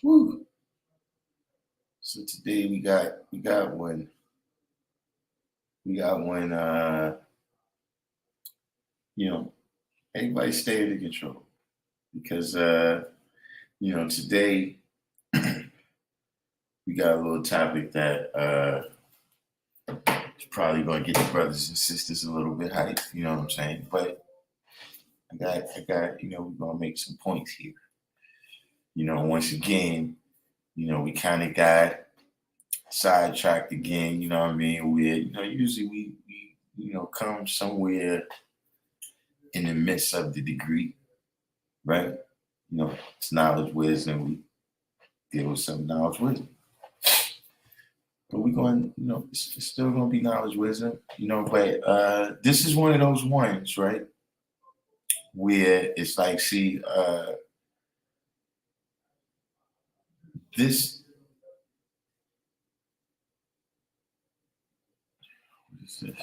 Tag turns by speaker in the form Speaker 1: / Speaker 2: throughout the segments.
Speaker 1: Woo. So today we got one. Everybody stay under control because today we got a little topic that is probably gonna get the brothers and sisters a little bit hyped, you know what I'm saying? But I got we're gonna make some points here. Once again, we kind of got sidetracked again, you know what I mean? Where, usually we come somewhere in the midst of the degree, right? It's knowledge, wisdom. We deal with some knowledge, wisdom. But we're going, it's still going to be knowledge, wisdom, but this is one of those ones, right? Where it's like, see, this, what is this?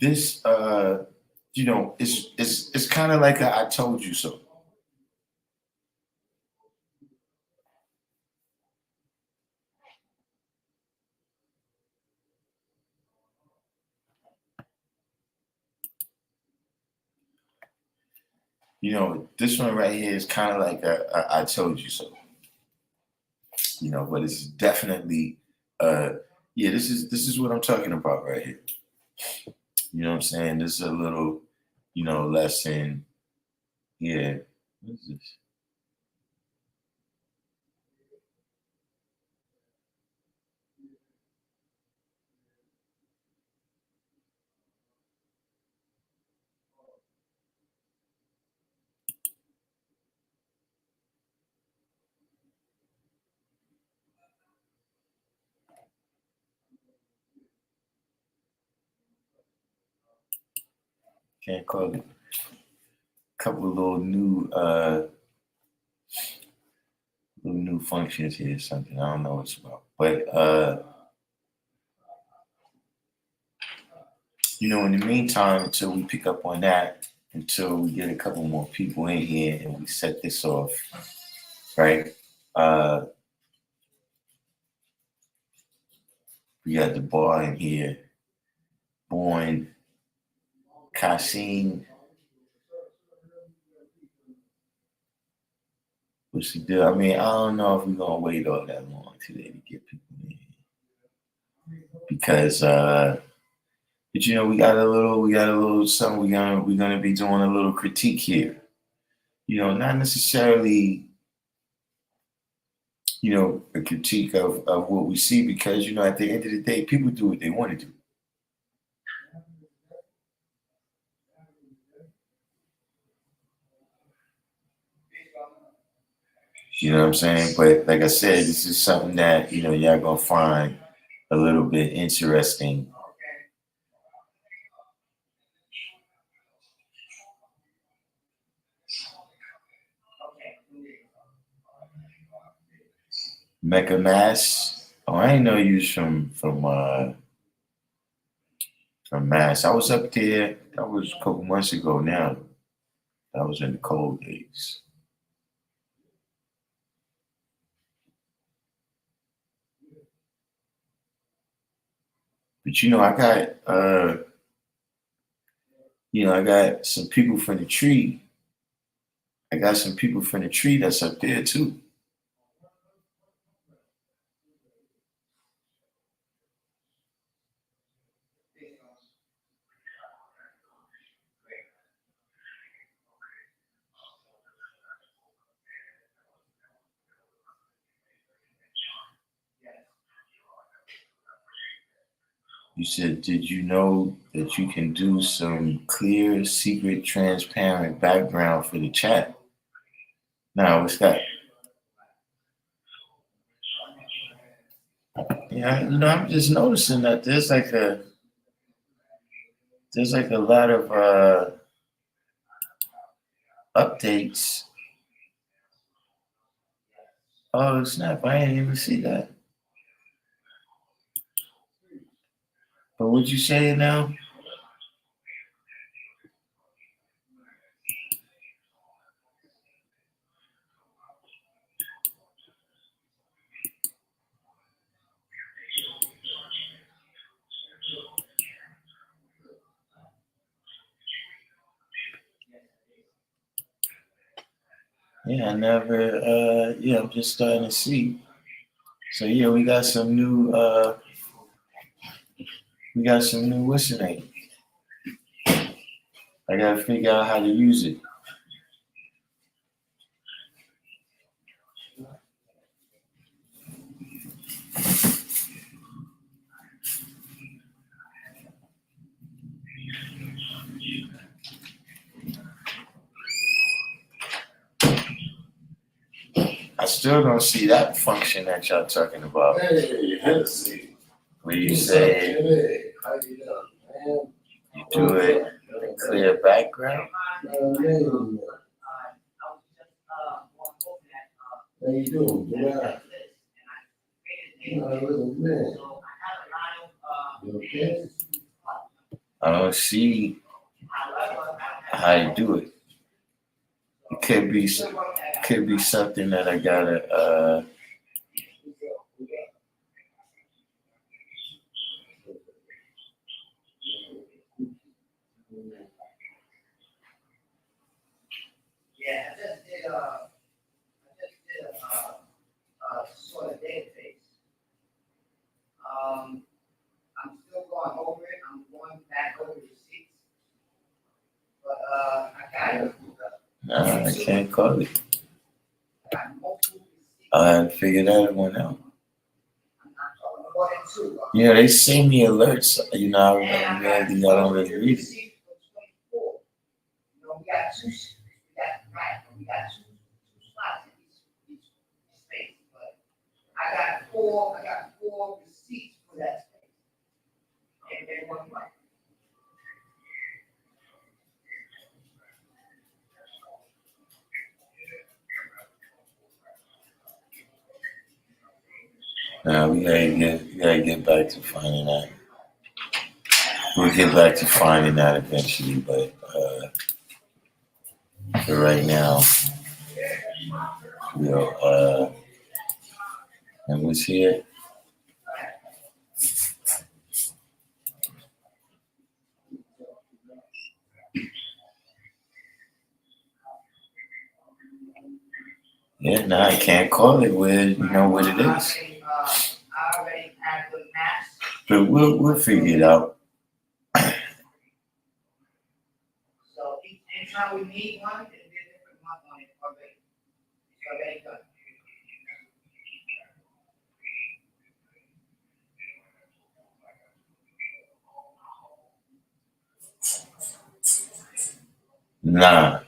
Speaker 1: This, it's kind of like I told you so. This one right here is kind of like I told you so. But it's definitely, this is what I'm talking about right here. You know what I'm saying? This is a little, lesson. Yeah. What is this? Can't call it. A couple of little new functions here, something. I don't know what it's about. But in the meantime, until we pick up on that, until we get a couple more people in here and we set this off, right? We got the bar in here. Born Kasim what's the deal? I mean, I don't know if we're gonna wait all that long today to get people in, because but we got a little something. We're gonna be doing a little critique here. Not necessarily, a critique of what we see, because at the end of the day, people do what they want to do. You know what I'm saying? But like I said, this is something that y'all gonna find a little bit interesting. Mecca Mass. Oh, I didn't know you was from Mass. I was up there. That was a couple months ago now. That was in the cold days. But I got some people from the tree. I got some people from the tree that's up there too. You said, did you know that you can do some clear, secret, transparent background for the chat? Now, what's that? Yeah, I'm just noticing that there's like a lot of updates. Oh snap! I didn't even see that. But what you saying now? Yeah, I never. Yeah, I'm just starting to see. So yeah, we got some new. What's the name? I gotta figure out how to use it. I still don't see that function that y'all talking about.
Speaker 2: Hey, Hennessy.
Speaker 1: Where you say
Speaker 2: Hey, how you doing, man?
Speaker 1: you do it in clear background.
Speaker 2: How you doing? Yeah. Man. You okay?
Speaker 1: I don't see how you do it. It could be something that I gotta
Speaker 3: Yeah, I just did a sort of database. I'm still going over it. I'm going back over the receipts. But I got it.
Speaker 1: I can't call it.
Speaker 3: I got multiple receipts.
Speaker 1: I had to figure that one out.
Speaker 3: I'm not talking about it too.
Speaker 1: They send me alerts. I don't really read it.
Speaker 3: We got two. We got two slots in each space. But I got four receipts for that space. And then one mic.
Speaker 1: Now we gotta get back to finding that. We'll get back to finding that eventually, but for right now, and what's here? Yeah, no, I can't call it what it is.
Speaker 3: I already have the maps.
Speaker 1: But we'll figure it out.
Speaker 3: So each time we need one, it'll be a different month on it already. It's already done.
Speaker 1: Nah,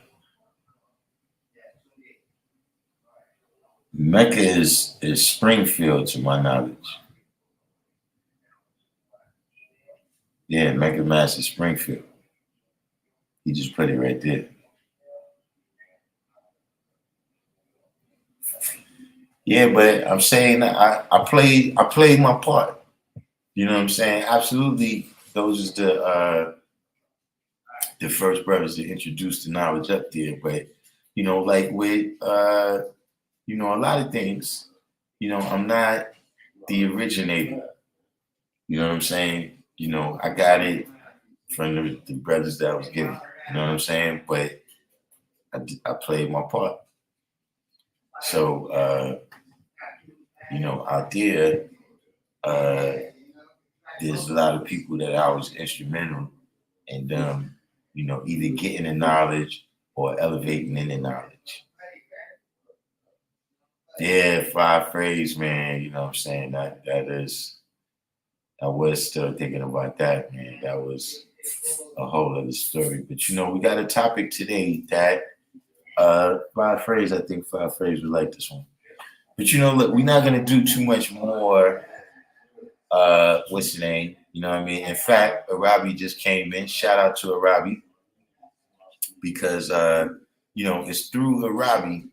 Speaker 1: Mecca is Springfield to my knowledge. Yeah, Mecca, Mass is Springfield. He just put it right there. Yeah, but I'm saying I played my part. You know what I'm saying? Absolutely, those is the first brothers to introduce the knowledge up there. But you know, like with you know, a lot of things, you know, I'm not the originator. You know what I'm saying? You know, I got it from the brothers that I was given. You know what I'm saying? But I played my part. So you know, out there, there's a lot of people that I was instrumental in them, you know, either getting the knowledge or elevating in the knowledge. Yeah, five phrase, man. You know what I'm saying? I was still thinking about that, man. That was a whole other story. But you know, we got a topic today that five phrase, I think five phrase would like this one. But you know, look, we're not gonna do too much more what's the name? You know what I mean? In fact, Arabi just came in. Shout out to Arabi because you know, it's through Arabi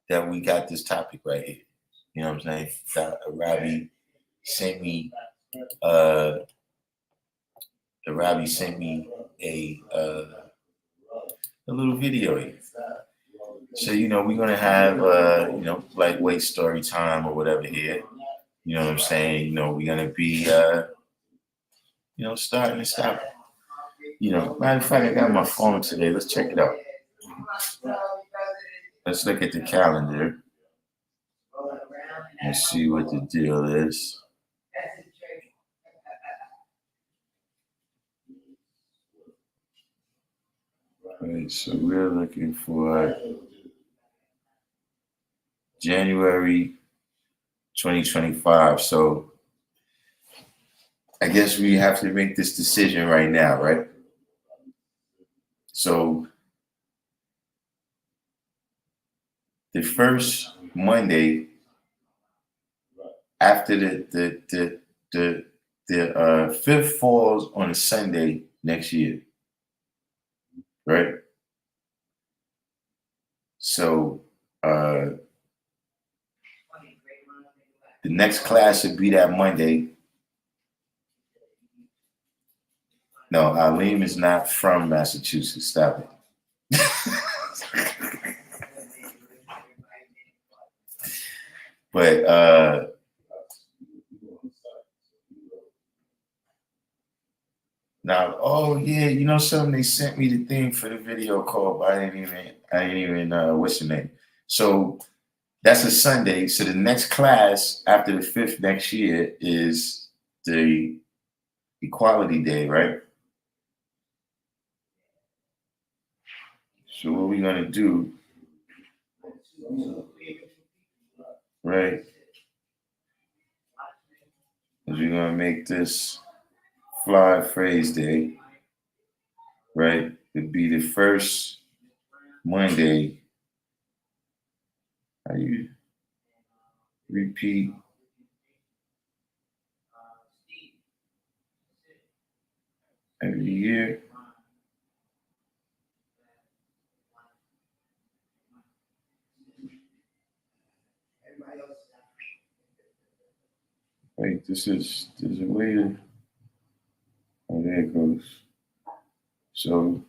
Speaker 1: that we got this topic right here. You know what I'm saying? Arabi sent me uh Arabi sent me a little video here. So, you know, we're gonna have you know, lightweight story time or whatever here. You know what I'm saying? You know, we're gonna be you know, starting and stopping. You know, matter of fact, I got my phone today. Let's check it out. Let's look at the calendar and see what the deal is. All right, so we're looking for January 2025. So I guess we have to make this decision right now, right? So the first Monday after the fifth falls on a Sunday next year, right? So the next class would be that Monday. No, Alim is not from Massachusetts. Stop it. But now, oh yeah, you know something? They sent me the thing for the video call, but I didn't even what's the name? So that's a Sunday. So the next class after the fifth next year is the Equality Day, right? So what we're gonna do, right, is we're gonna make this Fly Phrase Day, right? It'd be the first Monday. How you repeat every year? Wait, there's a way to, oh, there it goes. So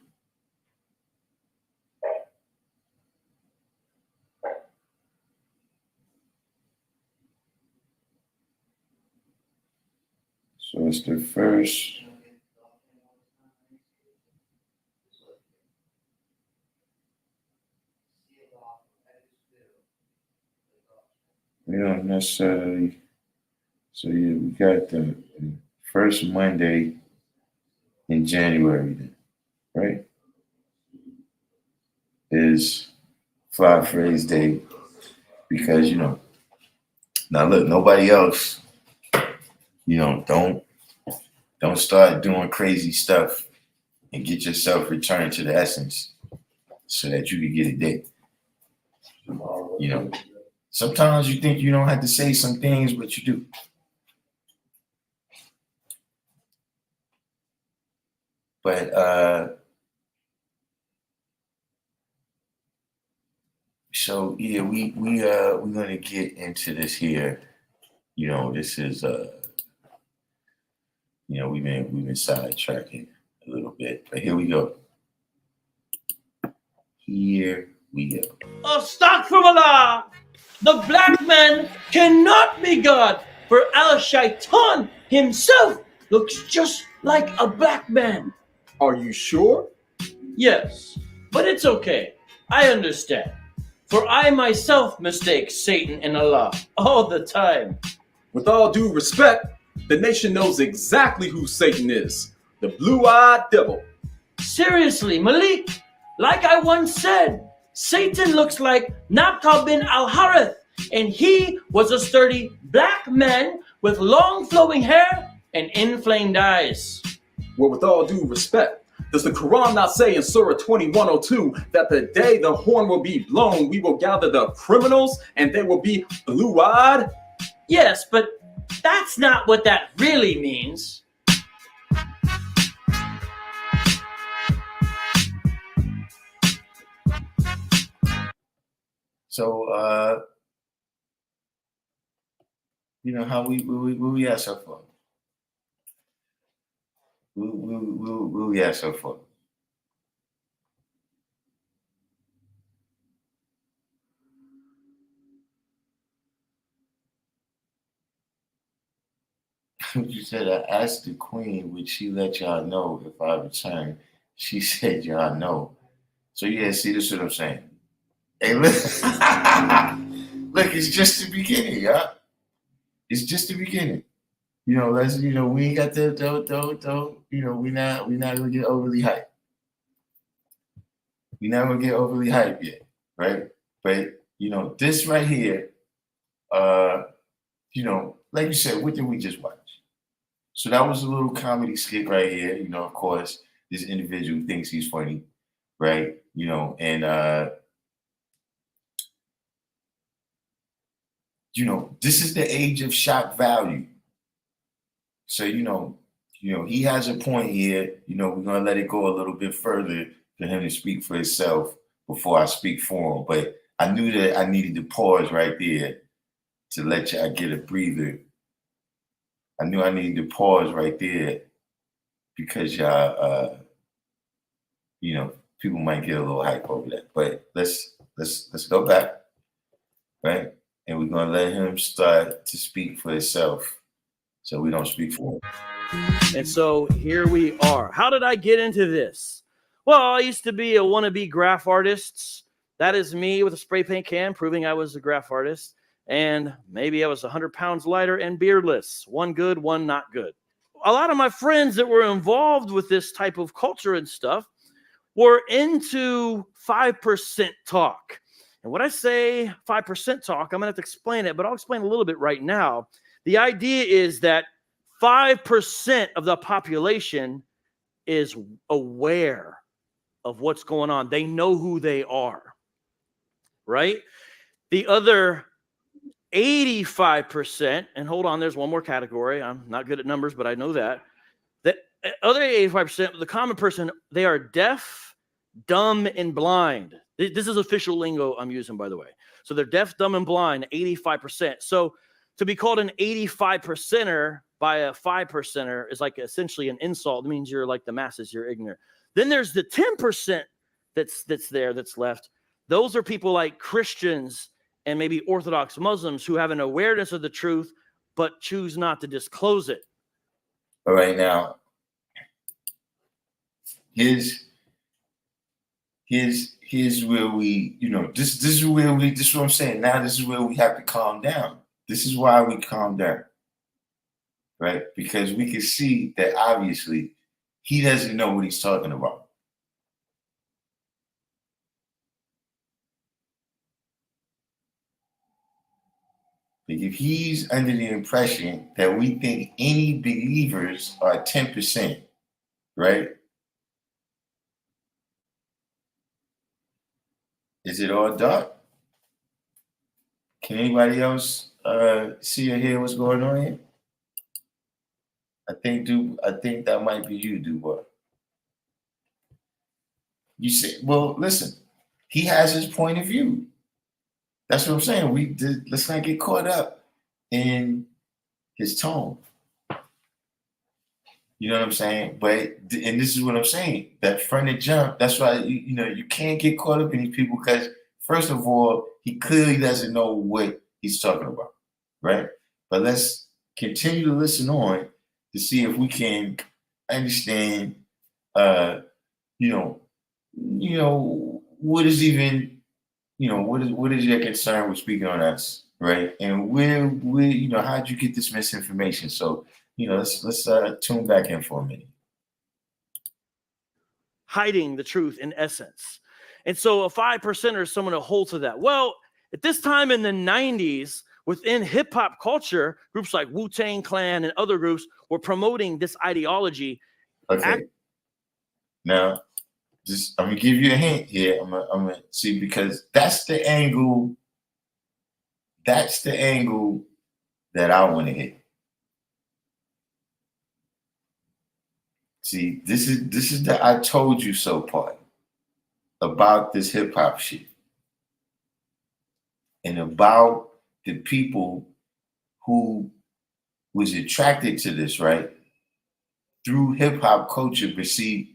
Speaker 1: it's the first. We don't necessarily. So yeah, we got the first Monday in January, then, right? Is Fly Phrase Day because now look, nobody else, don't start doing crazy stuff and get yourself returned to the essence so that you can get a day. Sometimes you think you don't have to say some things, but you do. But so yeah, we're gonna get into this here. This is we've been sidetracking a little bit, but here we go. Here we go.
Speaker 4: Astaghfirullah! The black man cannot be God, for Al-Shaitan himself looks just like a black man.
Speaker 5: Are you sure?
Speaker 4: Yes, but it's okay. I understand. For I myself mistake Satan and Allah all the time.
Speaker 5: With all due respect, the nation knows exactly who Satan is. The blue-eyed devil.
Speaker 4: Seriously, Malik, like I once said, Satan looks like Nabta bin al-Harith, and he was a sturdy black man with long flowing hair and inflamed eyes.
Speaker 5: Well, with all due respect, does the Quran not say in Surah 2102 that the day the horn will be blown, we will gather the criminals and they will be blue-eyed?
Speaker 4: Yes, but that's not what that really means.
Speaker 1: So how we at so far? Where we at so far? You said I asked the queen, would she let y'all know if I return? She said y'all know. So yeah, see, this is what I'm saying. Hey, look, look, it's just the beginning, y'all. It's just the beginning. We ain't got the don't. We not gonna get overly hyped. We're not gonna get overly hyped yet, right? But this right here, like you said, what did we just watch? So that was a little comedy skit right here. Of course, this individual thinks he's funny, right? And this is the age of shock value. So he has a point here. We're gonna let it go a little bit further for him to speak for himself before I speak for him. But I knew that I needed to pause right there to let y'all get a breather. I knew I needed to pause right there because y'all, people might get a little hype over that. But let's go back, right? And we're gonna let him start to speak for himself, so we don't speak for him.
Speaker 4: And so here we are. How did I get into this? Well, I used to be a wannabe graph artist. That is me with a spray paint can proving I was a graph artist. And maybe I was 100 pounds lighter and beardless. One good, one not good. A lot of my friends that were involved with this type of culture and stuff were into 5% talk. And when I say 5% talk, I'm going to have to explain it, but I'll explain a little bit right now. The idea is that 5% of the population is aware of what's going on. They know who they are, right? The other 85%, and hold on, there's one more category. I'm not good at numbers, but I know that. The other 85%, the common person, they are deaf, dumb, and blind. This is official lingo I'm using, by the way. So they're deaf, dumb, and blind, 85%. So to be called an 85%er by a 5%er is like essentially an insult. It means you're like the masses, you're ignorant. Then there's the 10% that's left. Those are people like Christians and maybe Orthodox Muslims who have an awareness of the truth, but choose not to disclose it.
Speaker 1: All right, now, here's here's where we, this is where we, this is what I'm saying. Now this is where we have to calm down. This is why we calm down, right? Because we can see that obviously he doesn't know what he's talking about. Like if he's under the impression that we think any believers are 10%, right? Is it all dark? Can anybody else see or hear what's going on here? I think that might be you, Dubois. You say, well, listen, he has his point of view. That's what I'm saying. Let's not get caught up in his tone. You know what I'm saying? And this is what I'm saying. That from the jump, that's why you can't get caught up in these people because first of all, he clearly doesn't know what he's talking about, right? But let's continue to listen on to see if we can understand, what is even, what is your concern with speaking on us, right? And where, how'd you get this misinformation? So, let's tune back in for a minute.
Speaker 4: Hiding the truth in essence. And so a 5% is someone to hold to that. Well, at this time in the 90s, within hip hop culture, groups like Wu-Tang Clan and other groups were promoting this ideology.
Speaker 1: Okay. Now, I'm gonna give you a hint here. I'm gonna see because that's the angle. That's the angle that I want to hit. See, this is the I told you so part about this hip hop shit and about the people who was attracted to this, right? Through hip hop culture, but see,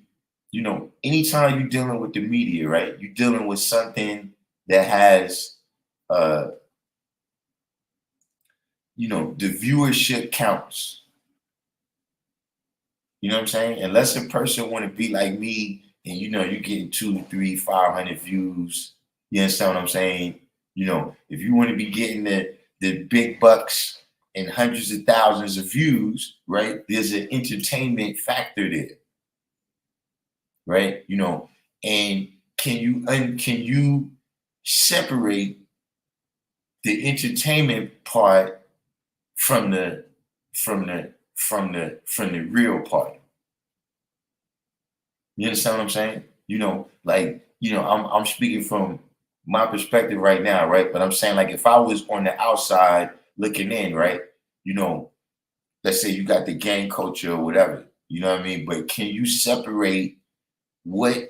Speaker 1: anytime you're dealing with the media, right? You're dealing with something that has, the viewership counts. You know what I'm saying? Unless a person want to be like me and, you're getting 200, 300, 500 views. You understand what I'm saying? If you want to be getting the big bucks and hundreds of thousands of views, right? There's an entertainment factor there. Right, and can you separate the entertainment part from the real part? You understand what I'm saying? I'm speaking from my perspective right now, right? But I'm saying like if I was on the outside looking in, right? Let's say you got the gang culture or whatever, you know what I mean? But can you separate what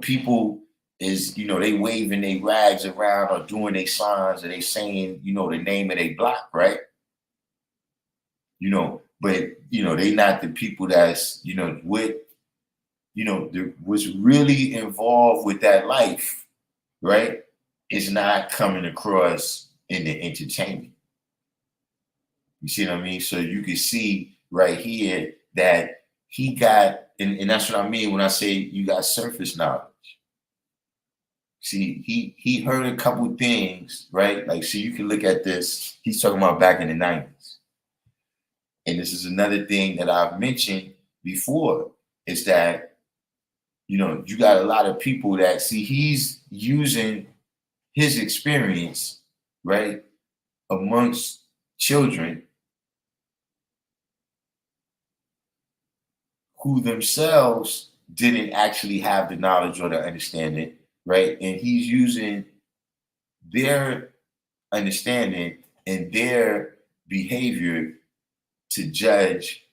Speaker 1: people is they waving their rags around or doing their signs or they saying the name of their block, right? But they not the people that's what's really involved with that life, right? Is not coming across in the entertainment. You see what I mean? So you can see right here that he got. And that's what I mean when I say you got surface knowledge. See, he heard a couple things, right? Like, so you can look at this. He's talking about back in the 90s. And this is another thing that I've mentioned before is that, you got a lot of people that see he's using his experience, right, amongst children who themselves didn't actually have the knowledge or the understanding, right? And he's using their understanding and their behavior to judge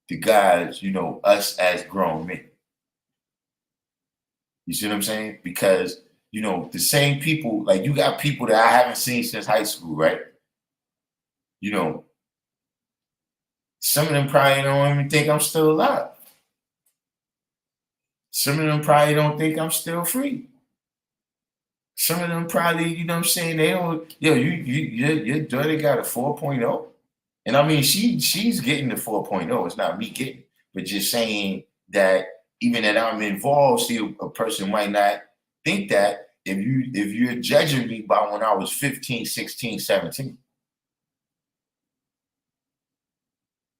Speaker 1: the guys, us as grown men. You see what I'm saying? Because, the same people, like you got people that I haven't seen since high school, right? Some of them probably don't even think I'm still alive. Some of them probably don't think I'm still free. Some of them probably, they don't, your daughter got a 4.0. And I mean, she's getting the 4.0. It's not me getting, but just saying that even that I'm involved, see, a person might not think that if you're judging me by when I was 15, 16, 17.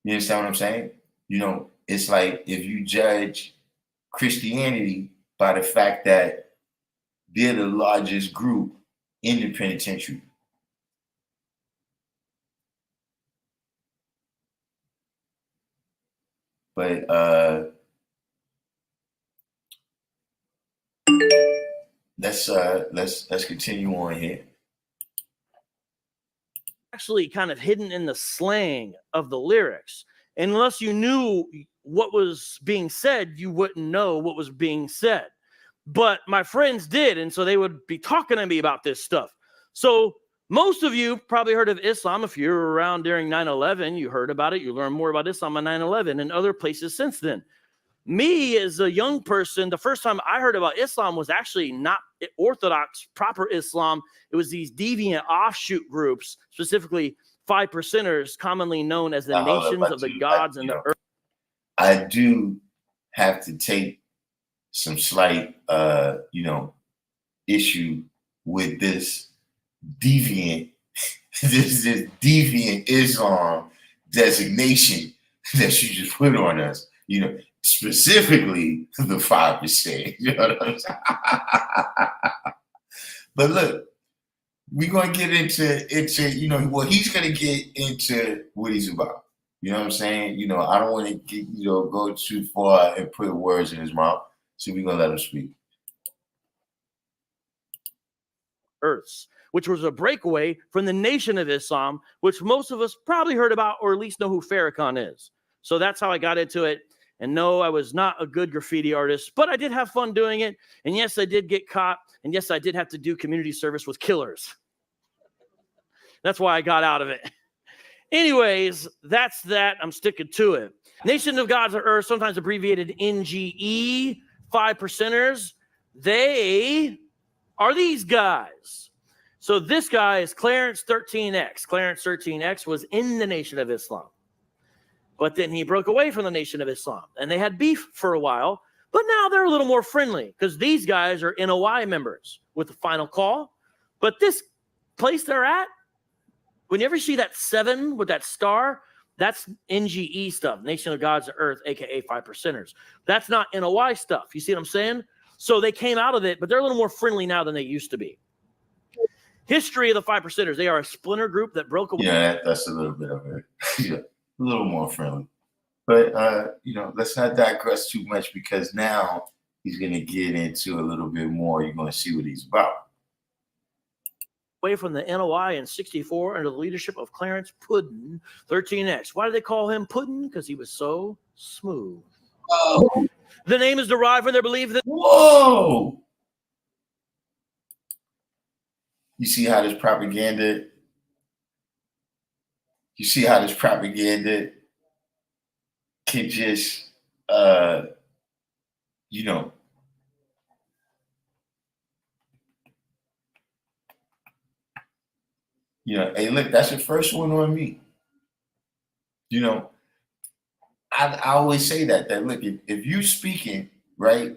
Speaker 1: You understand what I'm saying? You know, it's like if you judge Christianity by the fact that they're the largest group in the penitentiary. But let's continue on here.
Speaker 4: Actually kind of hidden in the slang of the lyrics. Unless you knew what was being said, you wouldn't know what was being said. But my friends did, and so they would be talking to me about this stuff. So most of you probably heard of Islam. If you were around during 9/11, you heard about it. You learned more about Islam on 9/11 and other places since then. Me, as a young person, the first time I heard about Islam was actually not Orthodox, proper Islam. It was these deviant offshoot groups, specifically 5%ers, commonly known as the nations of the gods and the earth.
Speaker 1: I do have to take some slight, issue with this deviant, this deviant Islam designation that you just put on us. You know, specifically the 5%. You know what I'm saying? But look, we're gonna get into he's gonna get into what he's about. You know what I'm saying? You know, I don't want to get, go too far and put words in his mouth. So we're gonna let him speak.
Speaker 4: Earths, which was a breakaway from the Nation of Islam, which most of us probably heard about or at least know who Farrakhan is. So that's how I got into it. And no, I was not a good graffiti artist, but I did have fun doing it. And yes, I did get caught. And yes, I did have to do community service with killers. That's why I got out of it. Anyways, that's that. I'm sticking to it. Nation of Gods of Earth, sometimes abbreviated NGE, 5%ers. They are these guys. So this guy is Clarence 13X. Clarence 13X was in the Nation of Islam. But then he broke away from the Nation of Islam. And they had beef for a while. But now they're a little more friendly because these guys are NOI members with the Final Call. But this place they're at, when you ever see that 7 with that star, that's NGE stuff, Nation of Gods of Earth, a.k.a. 5%ers. That's not NOI stuff. You see what I'm saying? So they came out of it, but they're a little more friendly now than they used to be. History of the 5%ers. They are a splinter group that broke away.
Speaker 1: Yeah, that's a little bit of it. Yeah, a little more friendly. But, let's not digress too much because now he's going to get into a little bit more. You're going to see what he's about.
Speaker 4: Away from the NOI in 64 under the leadership of Clarence Puddin, 13X. Why do they call him Puddin? Because he was so smooth.
Speaker 1: Oh.
Speaker 4: The name is derived from their belief that...
Speaker 1: Whoa! You see how this propaganda... can just, hey, look, that's the first one on me. I always say that look, if you speaking, right,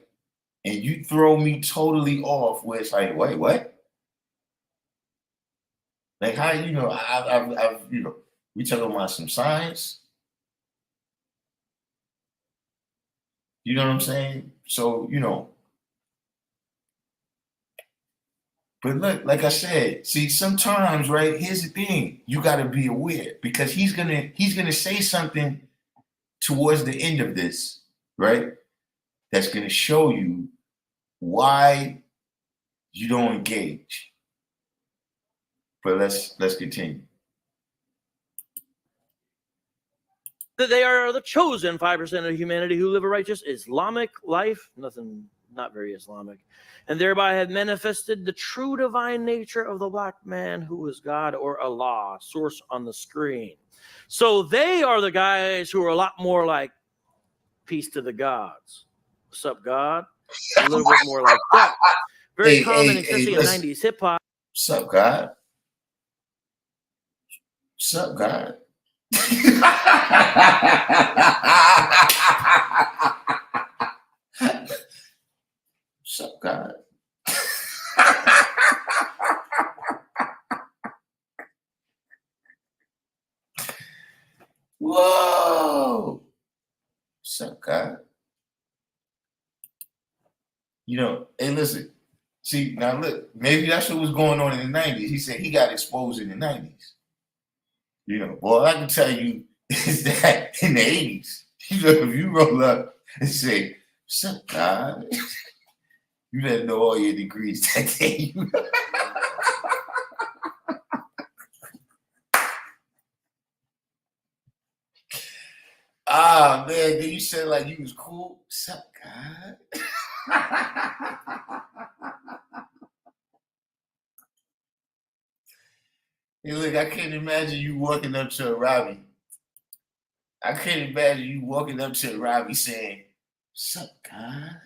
Speaker 1: and you throw me totally off where it's like, wait, what? Like how, I've we talking about some science. You know what I'm saying? So, but look, like I said, see, sometimes, right, here's the thing, you got to be aware because he's gonna say something towards the end of this, right, that's gonna show you why you don't engage. But let's continue.
Speaker 4: That they are the chosen 5% of humanity who live a righteous Islamic life, not very Islamic, and thereby have manifested the true divine nature of the black man who is God or Allah, source on the screen. So they are the guys who are a lot more like peace to the gods. What's up, God? A little bit more like that. Very common, especially in 90s hip hop.
Speaker 1: What's up, God? What's up, God? What's up, God? Whoa. What's up, God? You know, hey, listen. See, now look, maybe that's what was going on in the 90s. He said he got exposed in the 90s. You know, well, I can tell you is that in the 80s, you know, if you roll up and say, what's up, God? You better know all your degrees that day. Ah, man, then you said like you was cool. What's up, God? Hey, look, I can't imagine you walking up to a Robbie. I can't imagine you walking up to a Robbie saying, what's up, God?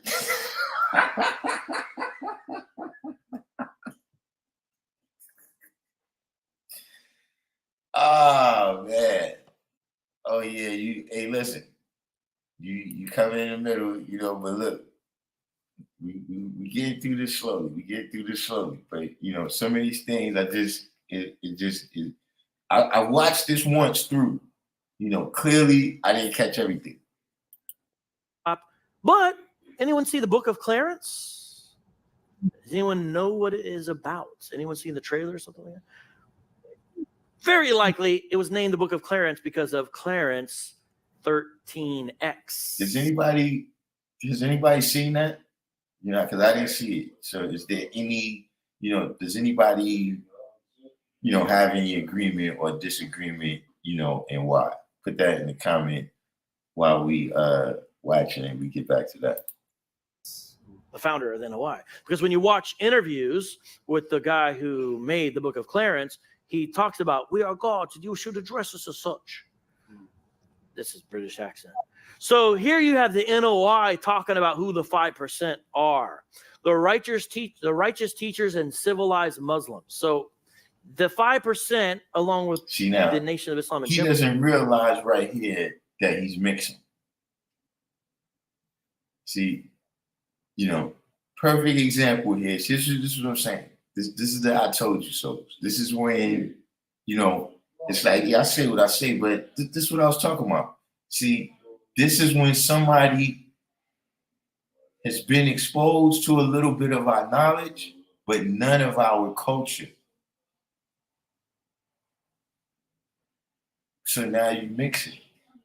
Speaker 1: Oh, man. Oh, yeah, hey, listen. You come in the middle, you know, but look, we get through this slowly. We get through this slowly. But, you know, some of these things, I watched this once through. You know, clearly I didn't catch everything.
Speaker 4: But anyone see the Book of Clarence? Does anyone know what it is about? Anyone seen the trailer or something like that? Very likely it was named the Book of Clarence because of Clarence 13X.
Speaker 1: Has anybody seen that? You know, because I didn't see it. So is there any, you know, does anybody, you know, have any agreement or disagreement, you know, and why? Put that in the comment while we watching and we get back to that.
Speaker 4: The founder of the NOI. Because when you watch interviews with the guy who made the Book of Clarence, he talks about, we are gods and you should address us as such. This is British accent. So here you have the NOI talking about who the 5% are. The righteous teachers and civilized Muslims. So the 5%, along with the Nation of Islam,
Speaker 1: he doesn't realize right here that he's mixing. See, you know, perfect example here. This is what I'm saying. This is the I told you so. This is when, you know, it's like, yeah, I say what I say, but this is what I was talking about. See, this is when somebody has been exposed to a little bit of our knowledge, but none of our culture. So now you mix it.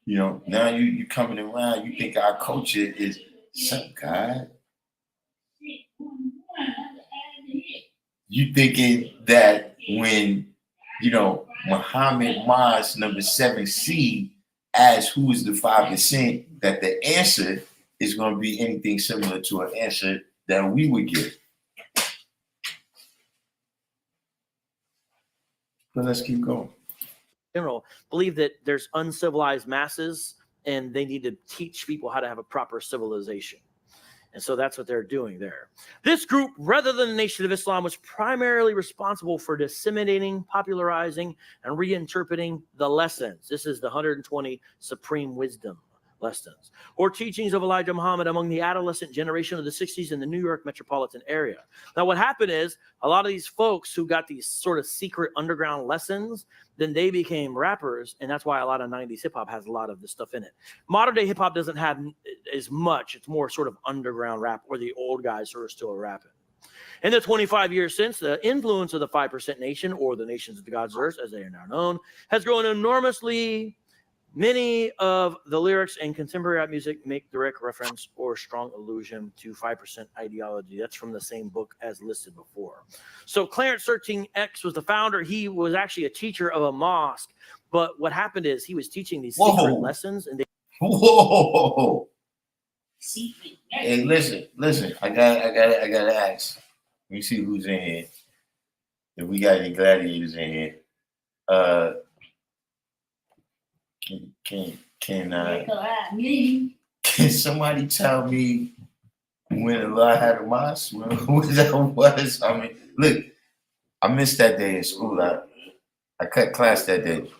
Speaker 1: You know, now you coming around, you think our culture is some God. You thinking that when, you know, Muhammad Maz number 7C asks who is the 5%, that the answer is going to be anything similar to an answer that we would give. But let's keep going.
Speaker 4: General believe that there's uncivilized masses and they need to teach people how to have a proper civilization. And so that's what they're doing there. This group, rather than the Nation of Islam, was primarily responsible for disseminating, popularizing, and reinterpreting the lessons. This is the 120 Supreme Wisdom lessons, or teachings of Elijah Muhammad among the adolescent generation of the 60s in the New York metropolitan area. Now, what happened is a lot of these folks who got these sort of secret underground lessons, then they became rappers, and that's why a lot of 90s hip-hop has a lot of this stuff in it. Modern-day hip-hop doesn't have as much. It's more sort of underground rap, where the old guys who are still rapping. In the 25 years since, the influence of the 5% Nation, or the Nations of the God's Earth, as they are now known, has grown enormously. Many of the lyrics in contemporary rap music make direct reference or strong allusion to 5% ideology. That's from the same book as listed before. So Clarence 13X was the founder. He was actually a teacher of a mosque. But what happened is he was teaching these secret lessons. And
Speaker 1: Whoa. Hey, listen. I gotta ask. Let me see who's in here. If we got any gladiators in here. Can somebody tell me when Allah had a mosque? When that was? I mean, look, I missed that day in school. I cut class that day.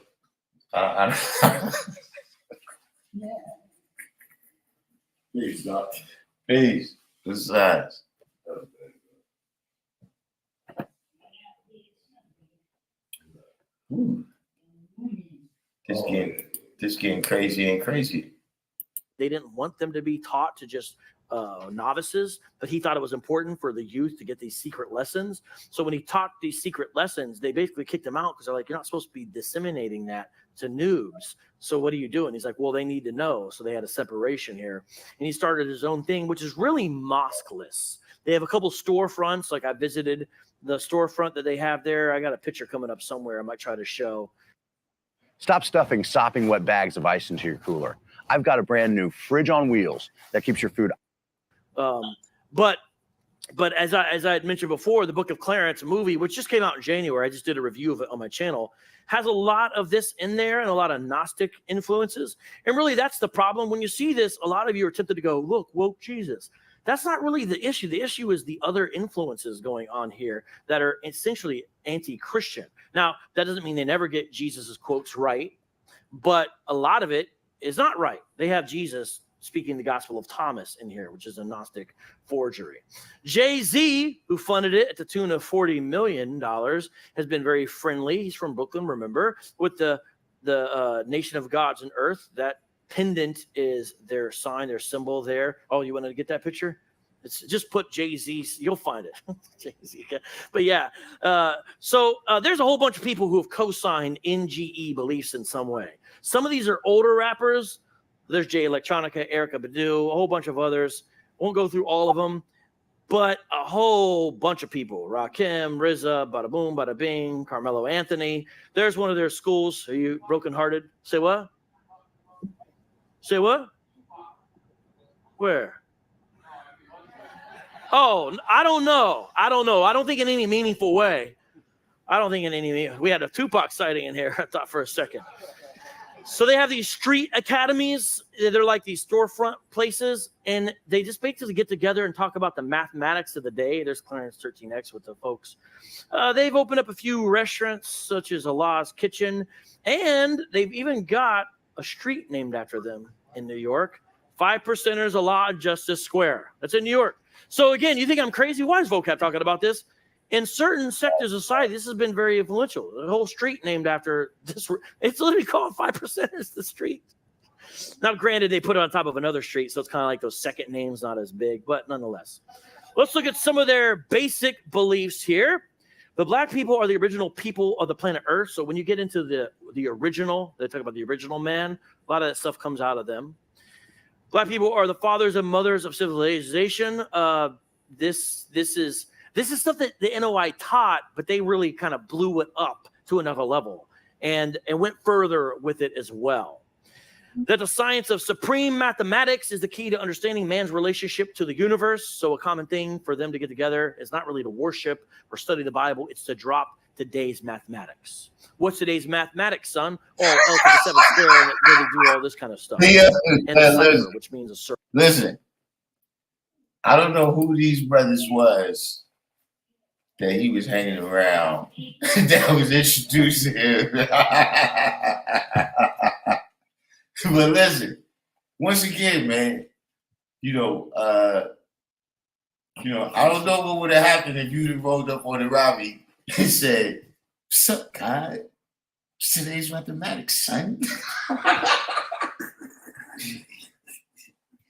Speaker 2: Peace, Doc.
Speaker 1: Peace. Besides. just getting crazier and crazier.
Speaker 4: They didn't want them to be taught to just novices, but he thought it was important for the youth to get these secret lessons. So when he taught these secret lessons, they basically kicked him out because they're like, you're not supposed to be disseminating that to noobs. So what are you doing? He's like, well, they need to know. So they had a separation here. And he started his own thing, which is really mosque-less. They have a couple storefronts. Like I visited the storefront that they have there. I got a picture coming up somewhere I might try to show.
Speaker 6: Stop stuffing sopping wet bags of ice into your cooler. I've got a brand new fridge on wheels that keeps your food.
Speaker 4: But as I had mentioned before, the Book of Clarence movie, which just came out in January, I just did a review of it on my channel, has a lot of this in there and a lot of Gnostic influences. And really, that's the problem. When you see this, a lot of you are tempted to go, look, woke Jesus. That's not really the issue. The issue is the other influences going on here that are essentially anti-Christian. Now, that doesn't mean they never get Jesus's quotes right, but a lot of it is not right. They have Jesus speaking the Gospel of Thomas in here, which is a Gnostic forgery. Jay-Z, who funded it at the tune of $40 million, has been very friendly. He's from Brooklyn, remember, with the Nation of Gods and Earth. That pendant is their sign, their symbol there. Oh, you want to get that picture? It's just put Jay-Z, you'll find it. Jay-Z. But yeah, so there's a whole bunch of people who have co-signed NGE beliefs in some way. Some of these are older rappers. There's Jay Electronica, Erykah Badu, a whole bunch of others. Won't go through all of them, but a whole bunch of people. Rakim, RZA, Bada Boom, Bada Bing, Carmelo Anthony. There's one of their schools. Are you brokenhearted? Say what? Say what? Where? Oh, I don't know. I don't think in any meaningful way. We had a Tupac sighting in here, I thought for a second. So they have these street academies. They're like these storefront places, and they just basically get together and talk about the mathematics of the day. There's Clarence 13X with the folks. They've opened up a few restaurants, such as Allah's Kitchen, and they've even got a street named after them in New York. 5%ers Allah Justice Square. That's in New York. So again, you think I'm crazy? Why is vocab talking about this? In certain sectors of society, this has been very influential. The whole street named after this. It's literally called 5%ers, the street. Now, granted, they put it on top of another street, so it's kind of like those second names, not as big, but nonetheless. Let's look at some of their basic beliefs here. The black people are the original people of the planet Earth. So when you get into the original, they talk about the original man, a lot of that stuff comes out of them. Black people are the fathers and mothers of civilization. This is stuff that the NOI taught, but they really kind of blew it up to another level and went further with it as well. That the science of supreme mathematics is the key to understanding man's relationship to the universe. So a common thing for them to get together is not really to worship or study the Bible. It's to drop today's mathematics. What's today's mathematics, son? Oh, L to the 7th square, and it really do all this kind of stuff. And a cipher, which means a circle.
Speaker 1: Listen, I don't know who these brothers was that he was hanging around that was introducing him. But listen, once again, man, I don't know what would have happened if you'd have rolled up on the Robbie and said, "What's up, God? It's today's mathematics, son."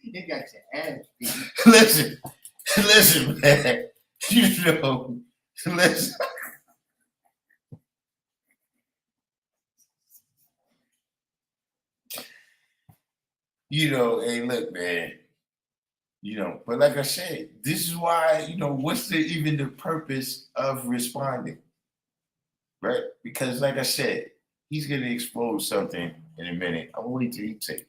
Speaker 3: You got your ass beat.
Speaker 1: Listen, man. Listen. Hey, look, man. But like I said, this is why, what's even the purpose of responding? Right? Because like I said, he's going to expose something in a minute. I'm going to wait till he takes it.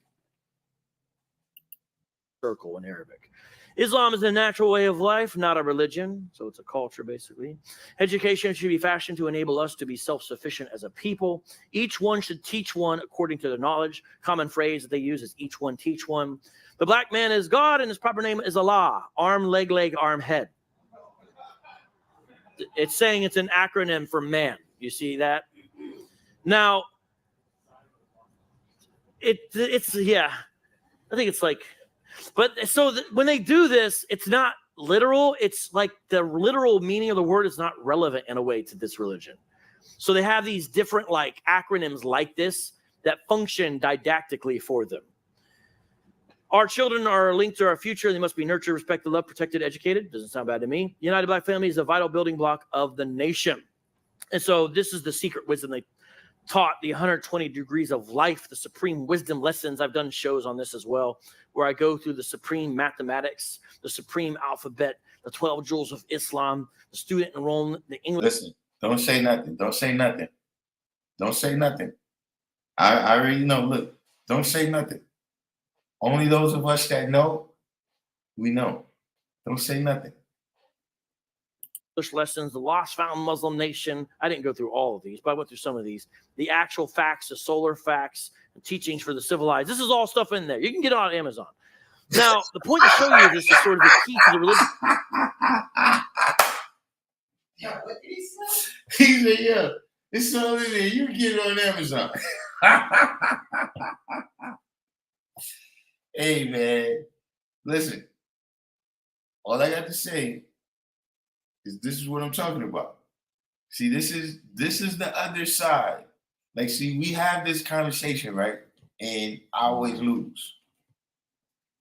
Speaker 4: Circle in Arabic. Islam is a natural way of life, not a religion. So it's a culture, basically. Education should be fashioned to enable us to be self-sufficient as a people. Each one should teach one according to their knowledge. Common phrase that they use is each one teach one. The black man is God, and his proper name is Allah. Arm, leg, arm, head. It's saying it's an acronym for man. You see that? Now, it's yeah. I think it's like, but so when they do this, it's not literal. It's like the literal meaning of the word is not relevant in a way to this religion. So they have these different like acronyms like this that function didactically for them. Our children are linked to our future. They must be nurtured, respected, loved, protected, educated. Doesn't sound bad to me. United Black family is a vital building block of the nation. And so this is the secret wisdom they taught, the 120 degrees of life, the supreme wisdom lessons. I've done shows on this as well, where I go through the supreme mathematics, the supreme alphabet, the 12 jewels of Islam, the student enrollment, the English.
Speaker 1: Listen, don't say nothing. Don't say nothing. Don't say nothing. I already know. Look, don't say nothing. Only those of us that know, we know. Don't say nothing.
Speaker 4: Lessons, the lost found Muslim nation. I didn't go through all of these, but I went through some of these. The actual facts, the solar facts, the teachings for the civilized. This is all stuff in there. You can get it on Amazon. Now, the point to show you this is sort of the key to the religion.
Speaker 3: Yeah, what did he say?
Speaker 1: He said, yeah, it's all in there. You can get it on Amazon. Hey, man, listen. All I got to say is this is what I'm talking about. See, this is the other side. Like, see, we have this conversation, right? And I always lose.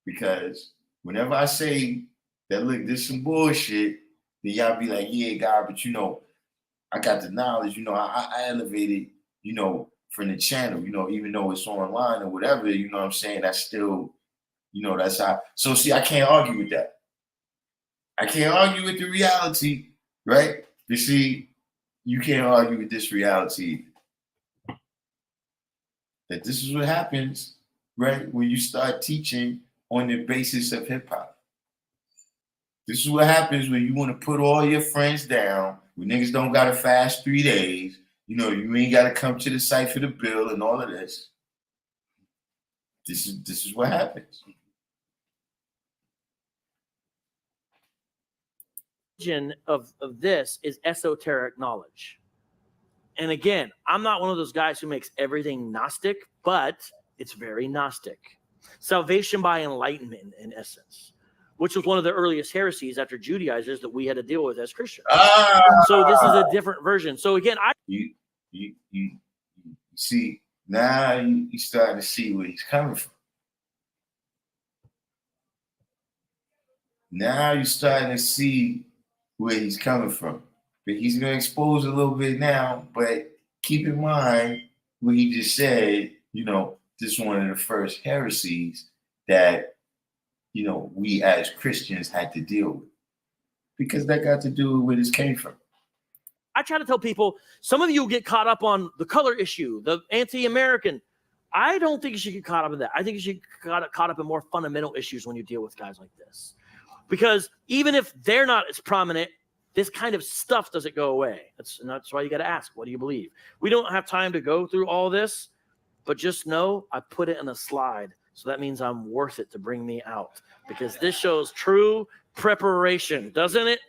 Speaker 1: Because whenever I say that, look, this is some bullshit, then y'all be like, yeah, God, but I got the knowledge, I elevated, from the channel, even though it's online or whatever, you know what I'm saying? That's still, that's how. So see, I can't argue with that. I can't argue with the reality, right? You see, you can't argue with this reality. That this is what happens, right? When you start teaching on the basis of hip hop. This is what happens when you want to put all your friends down, when niggas don't got to fast 3 days, you ain't got to come to the site for the bill and all of this. This is what happens.
Speaker 4: Of this is esoteric knowledge. And again, I'm not one of those guys who makes everything Gnostic, but it's very Gnostic. Salvation by enlightenment, in essence, which was one of the earliest heresies after Judaizers that we had to deal with as Christians. So this is a different version. So again,
Speaker 1: you see, now you start to see where he's coming from. Now you're starting to see where he's coming from. But he's going to expose a little bit now, but keep in mind what he just said, this is one of the first heresies that, we as Christians had to deal with. Because that got to do with where this came from.
Speaker 4: I try to tell people, some of you get caught up on the color issue, the anti-American. I don't think you should get caught up in that. I think you should get caught up in more fundamental issues when you deal with guys like this. Because even if they're not as prominent, this kind of stuff doesn't go away. That's why you got to ask, what do you believe? We don't have time to go through all this, but just know I put it in a slide. So that means I'm worth it to bring me out, because this shows true preparation, doesn't it?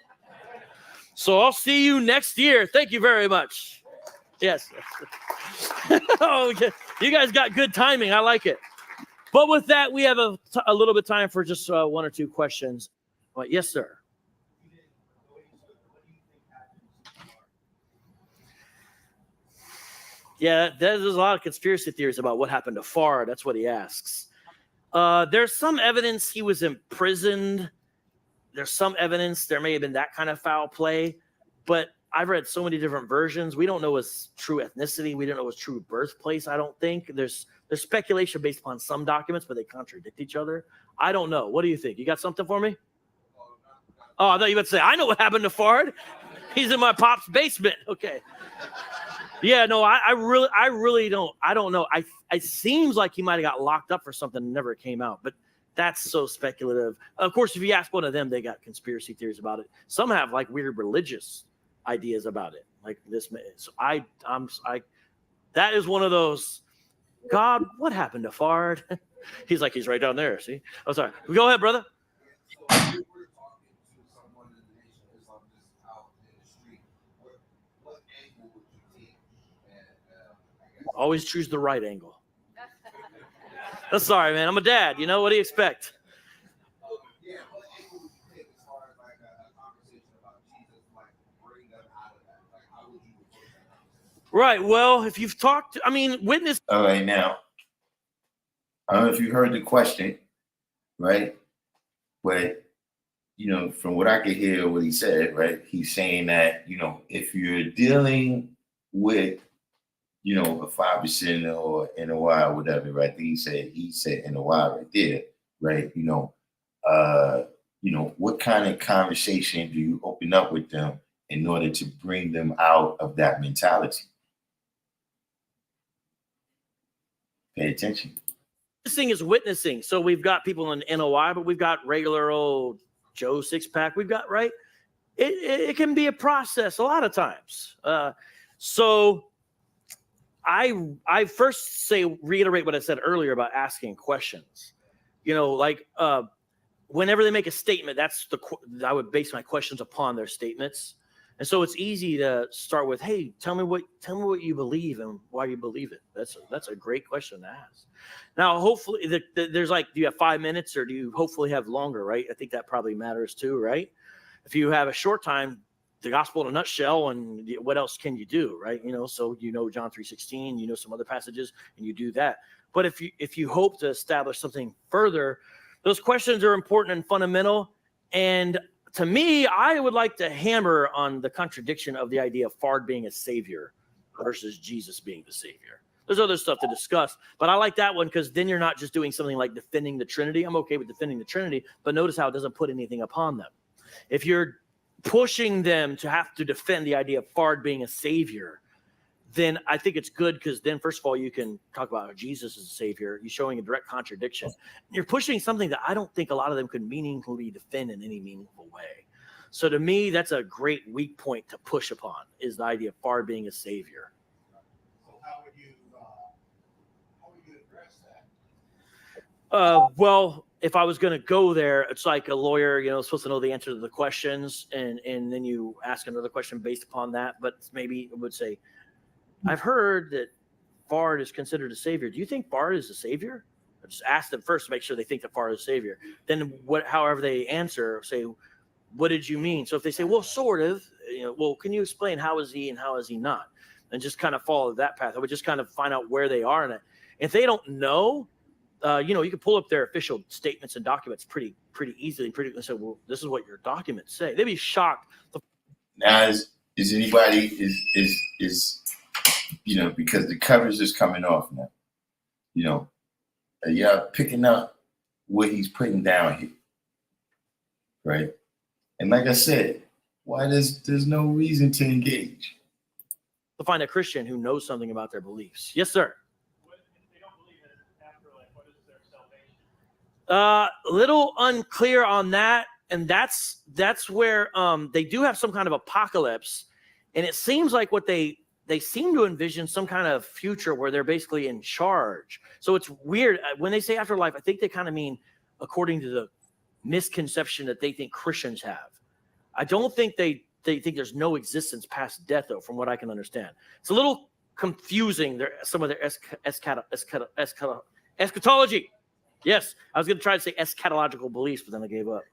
Speaker 4: So I'll see you next year. Thank you very much. Yes. Oh, you guys got good timing. I like it. But with that, we have a little bit of time for just one or two questions. Yes, sir. Yeah, there's a lot of conspiracy theories about what happened to Farr. That's what he asks. There's some evidence he was imprisoned. There's some evidence there may have been that kind of foul play, but I've read so many different versions. We don't know his true ethnicity. We don't know his true birthplace. I don't think there's speculation based upon some documents, but they contradict each other. I don't know. What do you think? You got something for me? Oh, I thought you were about to say, I know what happened to Fard. He's in my pop's basement. Okay. Yeah, no, I really don't. I don't know. It seems like he might have got locked up for something and never came out, but that's so speculative. Of course, if you ask one of them, they got conspiracy theories about it. Some have like weird religious ideas about it, like this. So that is one of those. God, what happened to Fard? He's like, he's right down there. See? Oh, sorry. Go ahead, brother. Always choose the right angle. That's sorry, man. I'm a dad. You know, what do you expect? Right. Well, if you've talked, I mean, witness.
Speaker 1: All right, now, I don't know if you heard the question, right? But, you know, from what I could hear what he said, right? He's saying that, you know, if you're dealing with, you know, a 5% or NOI or whatever, right? He said NOI right there, right? You know, what kind of conversation do you open up with them in order to bring them out of that mentality? Pay attention.
Speaker 4: Witnessing is witnessing. So we've got people in NOI, but we've got regular old Joe Six-Pack. We've got, right? It can be a process a lot of times. So I first reiterate what I said earlier about asking questions. You know, like whenever they make a statement, I would base my questions upon their statements. And so it's easy to start with, hey, tell me what you believe and why you believe it. That's a great question to ask. Now, hopefully there's like, do you have 5 minutes or do you hopefully have longer, right? I think that probably matters too, right? If you have a short time, the gospel in a nutshell, and what else can you do, right? You know, so you know John 3:16, you know some other passages, and you do that. But if you hope to establish something further, those questions are important and fundamental. And to me, I would like to hammer on the contradiction of the idea of Fard being a savior versus Jesus being the savior. There's other stuff to discuss, but I like that one because then you're not just doing something like defending the Trinity. I'm okay with defending the Trinity, but notice how it doesn't put anything upon them. If you're pushing them to have to defend the idea of Fard being a savior, then I think it's good because then, first of all, you can talk about how Jesus is a savior. You're showing a direct contradiction. You're pushing something that I don't think a lot of them could meaningfully defend in any meaningful way. So to me, that's a great weak point to push upon, is the idea of Fard being a savior.
Speaker 2: So how would you address that?
Speaker 4: Well, if I was going to go there, it's like a lawyer, you know, supposed to know the answer to the questions, and then you ask another question based upon that. But maybe it would say, I've heard that Fard is considered a savior. Do you think Fard is a savior? I just ask them first to make sure they think that Fard is a savior. Then however they answer, say, what did you mean? So if they say, well, sort of, you know, well, can you explain how is he and how is he not? And just kind of follow that path. I would just kind of find out where they are in it. If they don't know, you know, you can pull up their official statements and documents pretty easily. And say, well, this is what your documents say. They'd be shocked.
Speaker 1: Now, is anybody is you know, because the coverage is coming off now, you know, are y'all picking up what he's putting down here, right? And like I said, why there's no reason to engage.
Speaker 4: To find a Christian who knows something about their beliefs. Yes, sir.
Speaker 7: If they don't believe in an afterlife, what is their salvation?
Speaker 4: Little unclear on that, and that's where they do have some kind of apocalypse, and it seems like what they seem to envision some kind of future where they're basically in charge. So it's weird when they say afterlife. I think they kind of mean according to the misconception that they think Christians have. I don't think they think there's no existence past death, though, from what I can understand. It's a little confusing. Some of their eschatology. Yes, I was going to try to say eschatological beliefs, but then I gave up.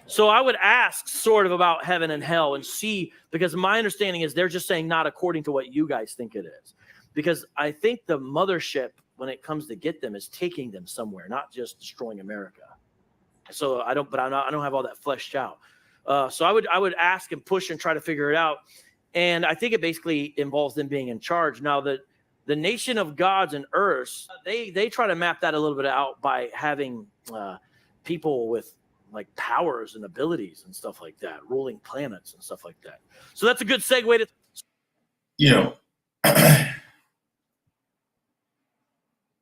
Speaker 4: So I would ask sort of about heaven and hell and see, because my understanding is they're just saying not according to what you guys think it is. Because I think the mothership, when it comes to get them, is taking them somewhere, not just destroying America. So I don't have all that fleshed out. So I would ask and push and try to figure it out. And I think it basically involves them being in charge. Now, the nation of gods and earths, they try to map that a little bit out by having people with like powers and abilities and stuff like that, ruling planets and stuff like that. So that's a good segue to,
Speaker 1: You know,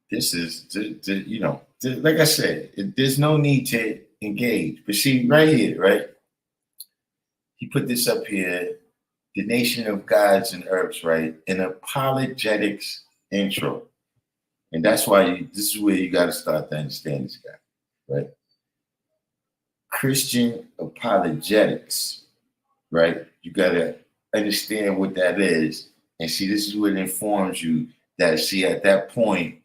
Speaker 1: this is, you know, like I said, there's no need to engage. But see, right here, right? He put this up here, the nation of gods and earths, right? An apologetics intro. And that's why this is where you got to start to understand this guy, right? Christian apologetics, right? You got to understand what that is. And see, this is what informs you that, see, at that point,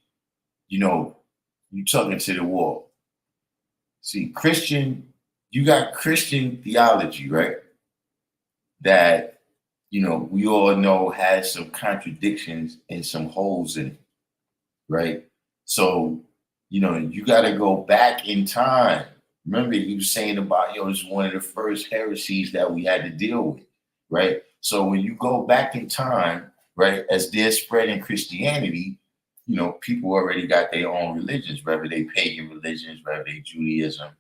Speaker 1: you know, you're talking to the wall. See, you got Christian theology, right? That, we all know has some contradictions and some holes in it, right? So, you got to go back in time. Remember, he was saying about, it's one of the first heresies that we had to deal with, right? So when you go back in time, right, as they're spreading Christianity, people already got their own religions, whether they pagan religions, whether they Judaism.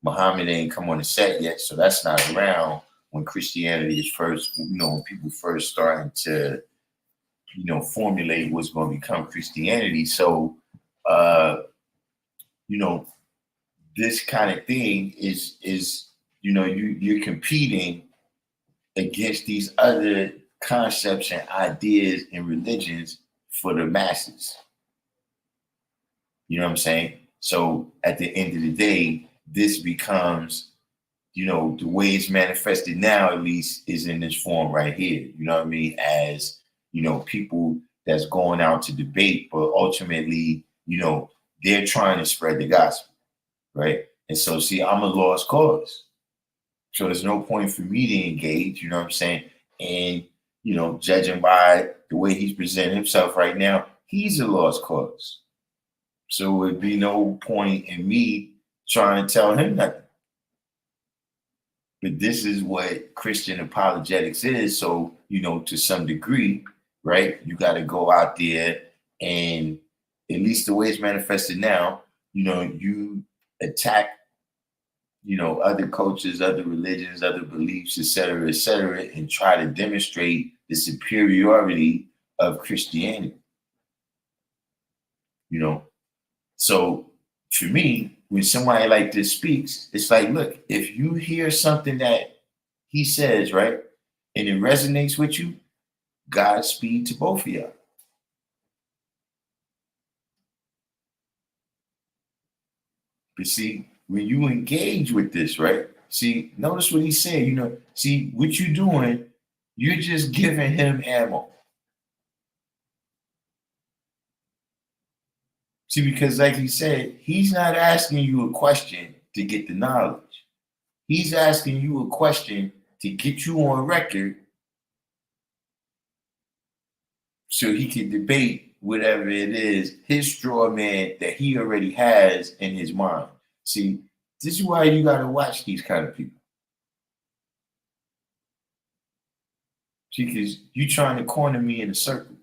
Speaker 1: Muhammad ain't come on the set yet, so that's not around when Christianity is first, when people first starting to, formulate what's going to become Christianity. So, this kind of thing is you're competing against these other concepts and ideas and religions for the masses. You know what I'm saying? So at the end of the day, this becomes, the way it's manifested now, at least, is in this form right here. You know what I mean? As, people that's going out to debate, but ultimately, they're trying to spread the gospel, right? And so, see, I'm a lost cause. So there's no point for me to engage, you know what I'm saying? And, judging by the way he's presenting himself right now, he's a lost cause. So it would be no point in me trying to tell him nothing. But this is what Christian apologetics is. So, to some degree, right, you got to go out there and, at least the way it's manifested now, you attack, other cultures, other religions, other beliefs, et cetera, and try to demonstrate the superiority of Christianity. So for me, when somebody like this speaks, it's like, look, if you hear something that he says, right, and it resonates with you, Godspeed to both of y'all. But see, when you engage with this, right? See, notice what he's saying. See, what you're doing, you're just giving him ammo. See, because like he said, he's not asking you a question to get the knowledge. He's asking you a question to get you on record so he can debate whatever it is, his straw man that he already has in his mind. See, this is why you got to watch these kind of people. See, because you're trying to corner me in a circle.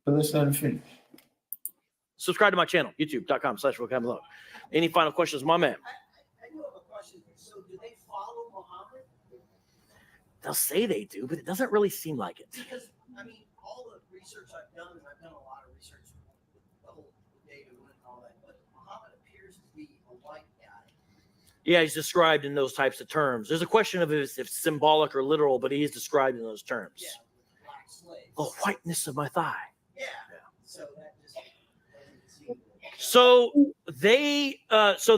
Speaker 1: But let's let him finish.
Speaker 4: Subscribe to my channel, youtube.com/vocabulary. Any final questions, my man?
Speaker 2: I do have a question. So do they follow Muhammad?
Speaker 4: They'll say they do, but it doesn't really seem like it.
Speaker 2: Because, all the research I've done, and I've done a lot of research with the whole David and all that, but Muhammad appears to be a white guy.
Speaker 4: Yeah, he's described in those types of terms. There's a question of if it's symbolic or literal, but he is described in those terms.
Speaker 2: Yeah, black slaves.
Speaker 4: The whiteness of my thigh.
Speaker 2: Yeah. So that just doesn't seem.
Speaker 4: So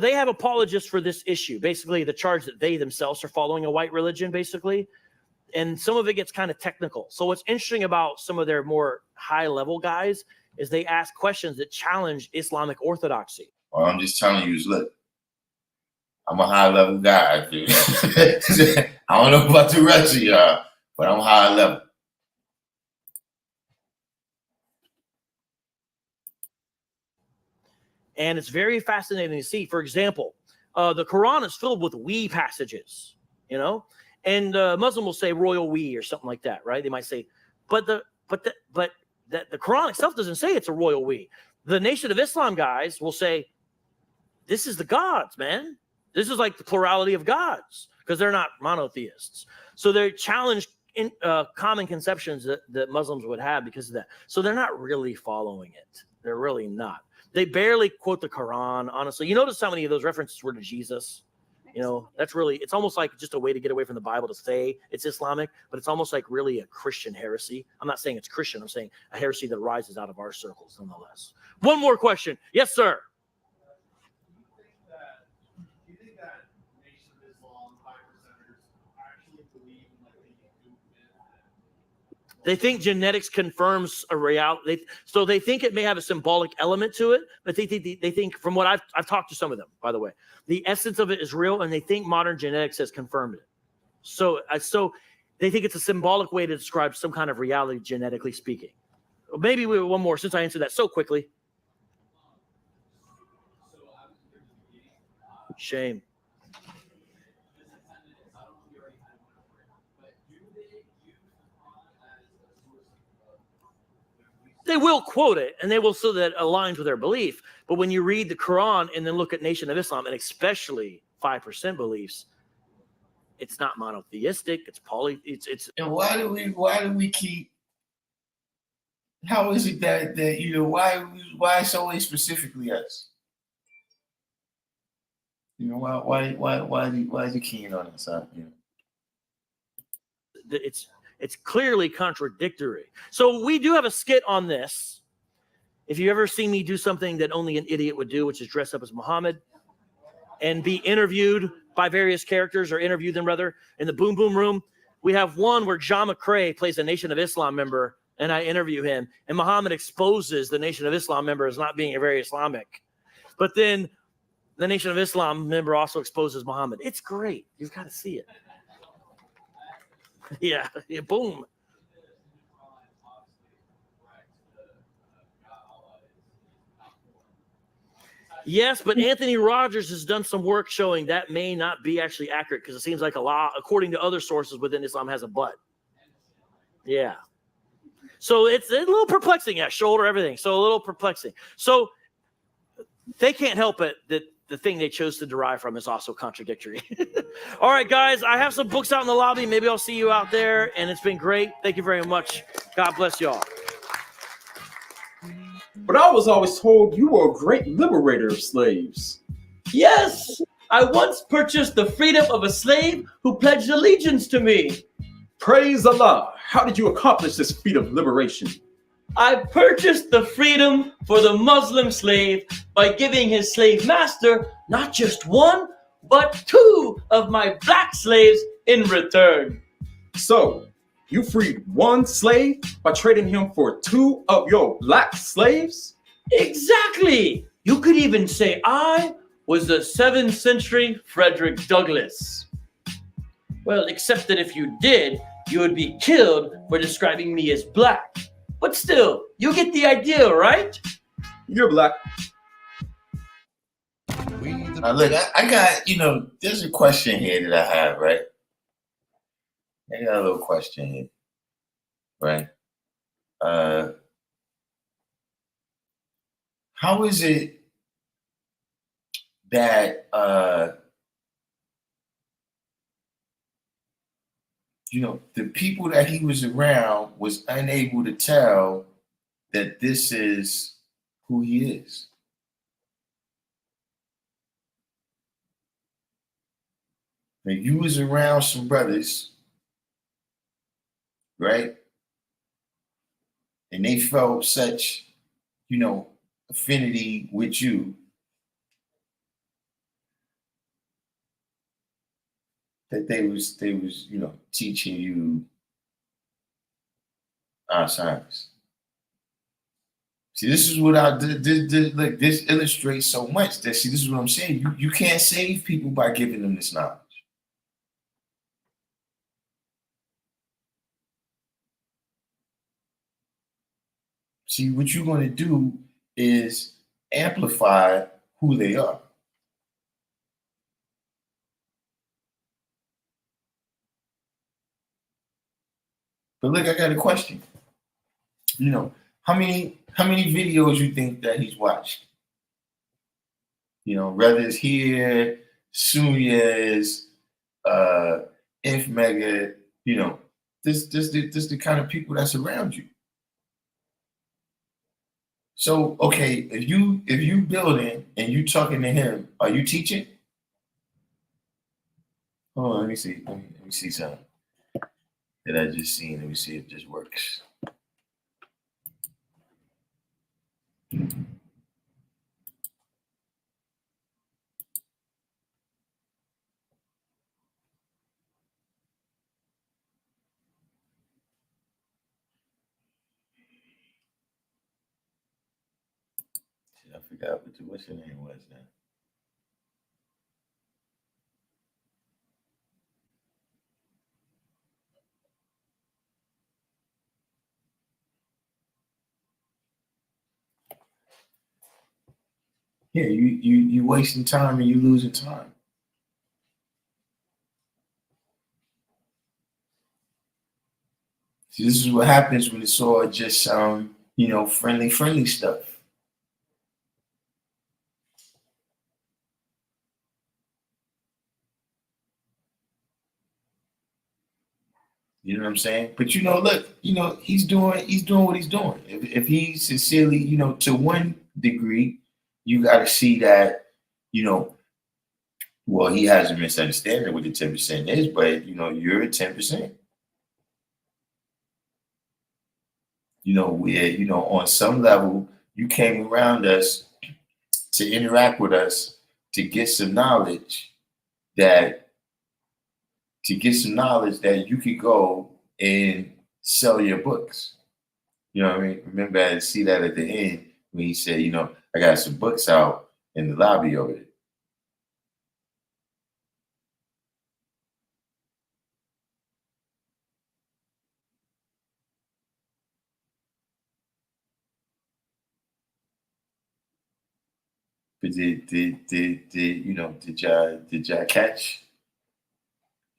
Speaker 4: they have apologists for this issue. Basically, the charge that they themselves are following a white religion, basically. And some of it gets kind of technical. So what's interesting about some of their more high-level guys is they ask questions that challenge Islamic orthodoxy.
Speaker 1: All I'm just telling you is, look, I'm a high-level guy, dude. I don't know about the rest of y'all, but I'm high level.
Speaker 4: And it's very fascinating to see. For example, the Quran is filled with we passages, and Muslim will say royal we or something like that, right? They might say, but the Quran itself doesn't say it's a royal we. The Nation of Islam guys will say, this is the gods, man. This is like the plurality of gods, because they're not monotheists. So they're challenged in common conceptions that Muslims would have because of that. So they're not really following it. They're really not. They barely quote the Quran, honestly. You notice how many of those references were to Jesus? That's really, it's almost like just a way to get away from the Bible to say it's Islamic, but it's almost like really a Christian heresy. I'm not saying it's Christian. I'm saying a heresy that rises out of our circles, nonetheless. One more question. Yes, sir.
Speaker 7: Do you think that Nation of Islam 5%ers actually believe in like the movement?
Speaker 4: They think genetics confirms a reality. So they think it may have a symbolic element to it, but they think from what I've talked to some of them, by the way, the essence of it is real, and they think modern genetics has confirmed it. So they think it's a symbolic way to describe some kind of reality, genetically speaking. Maybe one more, since I answered that so quickly. Shame. They will quote it, and they will, so that it aligns with their belief. But when you read the Quran and then look at Nation of Islam, and especially 5% beliefs, it's not monotheistic. It's it's.
Speaker 1: And why do we keep? How is it that why it's always specifically us? Why is he keying on us?
Speaker 4: It's clearly contradictory. So we do have a skit on this. If you ever see me do something that only an idiot would do, which is dress up as Muhammad and be interviewed by various characters, or interview them rather, in the Boom Boom Room, we have one where John McCrae plays a Nation of Islam member, and I interview him, and Muhammad exposes the Nation of Islam member as not being a very Islamic. But then the Nation of Islam member also exposes Muhammad. It's great. You've got to see it. Yeah, boom. Yes, but Anthony Rogers has done some work showing that may not be actually accurate, because it seems like a lot, according to other sources within Islam, has a but. Yeah. So it's a little perplexing. Yeah, shoulder, everything. So a little perplexing. So they can't help it that the thing they chose to derive from is also contradictory. All right, guys, I have some books out in the lobby. Maybe I'll see you out there, and it's been great. Thank you very much. God bless y'all.
Speaker 5: But I was always told you were a great liberator of slaves.
Speaker 4: Yes, I once purchased the freedom of a slave who pledged allegiance to me.
Speaker 5: Praise Allah. How did you accomplish this feat of liberation?
Speaker 4: I purchased the freedom for the Muslim slave by giving his slave master not just one, but 2 of my black slaves in return.
Speaker 5: So, you freed one slave by trading him for 2 of your black slaves?
Speaker 4: Exactly. You could even say I was the 7th century Frederick Douglass. Well, except that if you did, you would be killed for describing me as black. But still, you get the idea, right?
Speaker 5: You're black.
Speaker 1: Now look, I got, there's a question here that I have, right? I got a little question here, right? How is it that the people that he was around was unable to tell that this is who he is? Now, you was around some brothers, right? And they felt such, affinity with you that they was teaching you our science. See, this is what this illustrates so much that, see, this is what I'm saying. You can't save people by giving them this knowledge. See, what you're going to do is amplify who they are. But look, I got a question. How many videos you think that he's watched? Whether it's here, Sunya's, Inf Mega, this the kind of people that's around you. So, okay, if you building and you talking to him, are you teaching? Hold on, let me see. Let me see something that I just seen. Let me see if this works. I forgot what your name was now. Yeah, you wasting time and you losing time. See, this is what happens when it's all just friendly stuff. You know what I'm saying? But look, he's doing what he's doing. If he sincerely, to one degree, you got to see that, well, he has a misunderstanding what the 10% is, but you're at 10%. Where on some level you came around us to interact with us to get some knowledge that you could go and sell your books. You know what I mean? Remember, I see that at the end when he said, I got some books out in the lobby over there. But did y'all catch?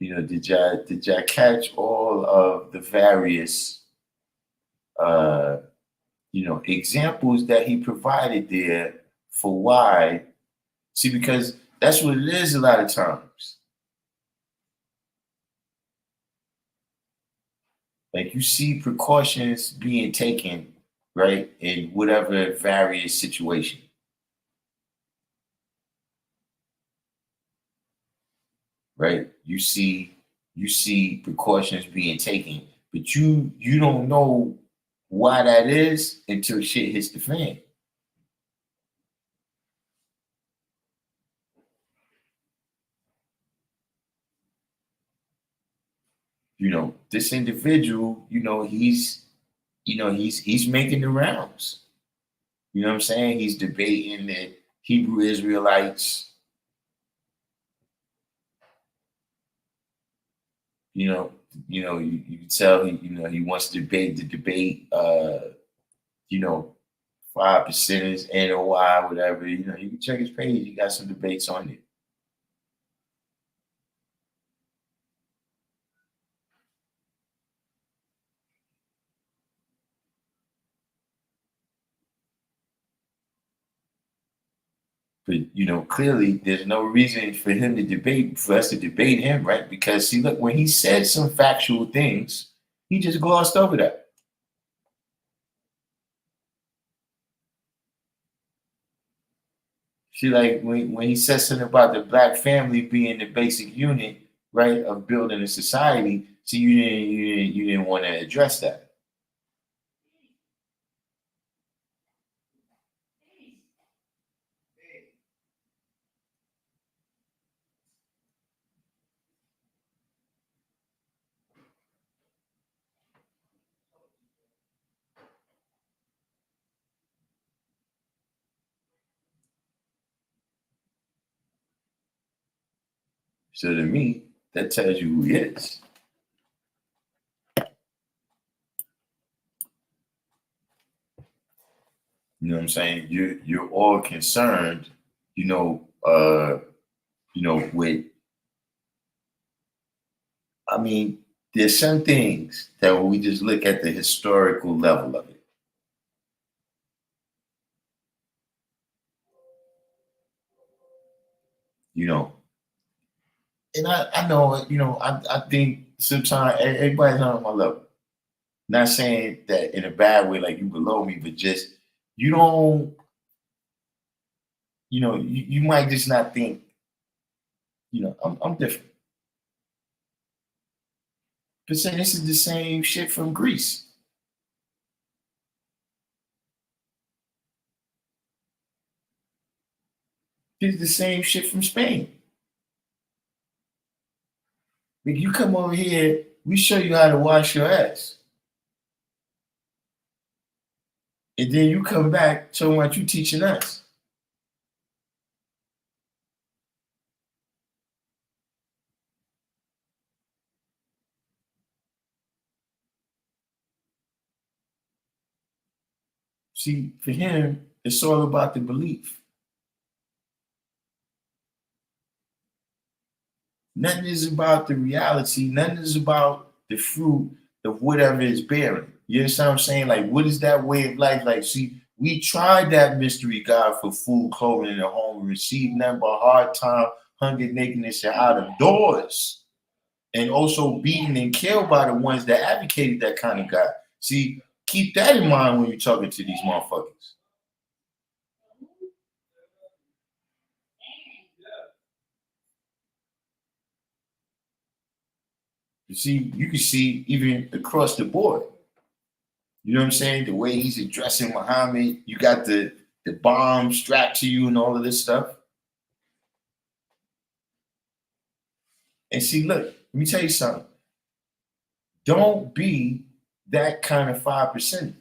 Speaker 1: Did y'all catch all of the various examples that he provided there for why? See, because that's what it is a lot of times. Like you see precautions being taken, right, in whatever various situation. Right? You see precautions being taken, but you don't know why that is until shit hits the fan. This individual, he's making the rounds. You know what I'm saying? He's debating that Hebrew Israelites, you can tell he wants to debate the debate, 5%ers, NOI, whatever. You can check his page. He got some debates on it. But clearly there's no reason for us to debate him, right? Because see, look, when he said some factual things, he just glossed over that. See, like when he said something about the black family being the basic unit, right, of building a society, see, you didn't want to address that. So to me, that tells you who he is. You know what I'm saying? You're all concerned, with. I mean, there's some things that when we just look at the historical level of it, and I know, I think sometimes everybody's not on my level. Not saying that in a bad way, like you below me, but just you don't, you might just not think, I'm different. But saying this is the same shit from Greece. This is the same shit from Spain. If you come over here, we show you how to wash your ass. And then you come back talking about you teaching us. See, for him, it's all about the belief. Nothing is about the reality. Nothing is about the fruit of whatever is bearing. You understand what I'm saying? Like, what is that way of life? Like, see, we tried that mystery God for food, clothing, and a home. We received nothing but hard time, hunger, nakedness, and out of doors. And also beaten and killed by the ones that advocated that kind of God. See, keep that in mind when you're talking to these motherfuckers. You see, you can see even across the board. You know what I'm saying? The way he's addressing Muhammad, you got the bomb strapped to you and all of this stuff. And see, look, let me tell you something. Don't be that kind of 5%.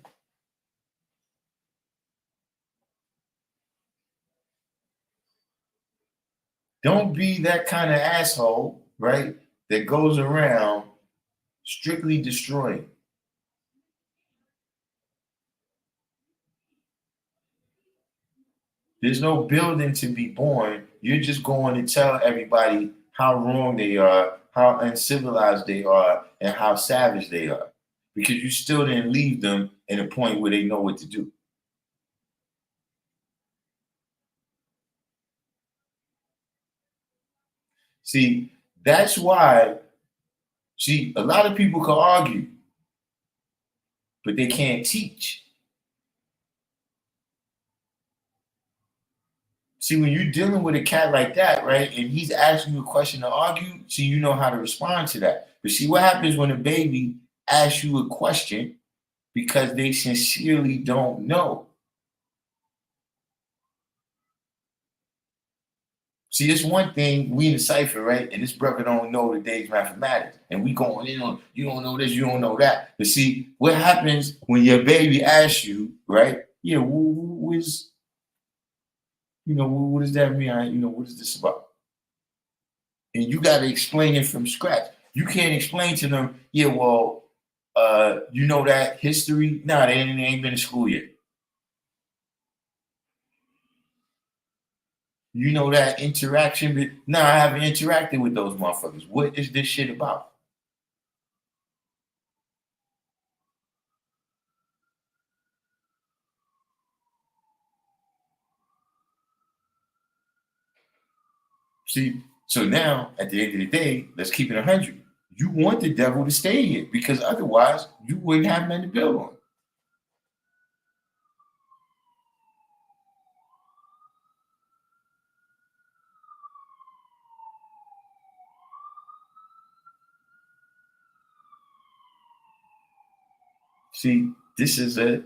Speaker 1: Don't be that kind of asshole, right? That goes around strictly destroying. There's no building to be born. You're just going to tell everybody how wrong they are, how uncivilized they are, and how savage they are. Because you still didn't leave them in a point where they know what to do. See, that's why, see, a lot of people can argue, but they can't teach. See, when you're dealing with a cat like that, right, and he's asking you a question to argue, see, you know how to respond to that. But see, what happens when a baby asks you a question because they sincerely don't know? See, it's one thing we in the cipher, right? And this brother don't know the day's mathematics. And we going in on, you don't know this, you don't know that. But see, what happens when your baby asks you, right? Yeah, what is, what does that mean? What is this about? And you got to explain it from scratch. You can't explain to them, yeah, well, you know that history? Nah, they ain't been to school yet. You know that interaction? But nah, I haven't interacted with those motherfuckers. What is this shit about? See, so now at the end of the day, let's keep it 100. You want the devil to stay here because otherwise you wouldn't have nothing to build on. See, this is you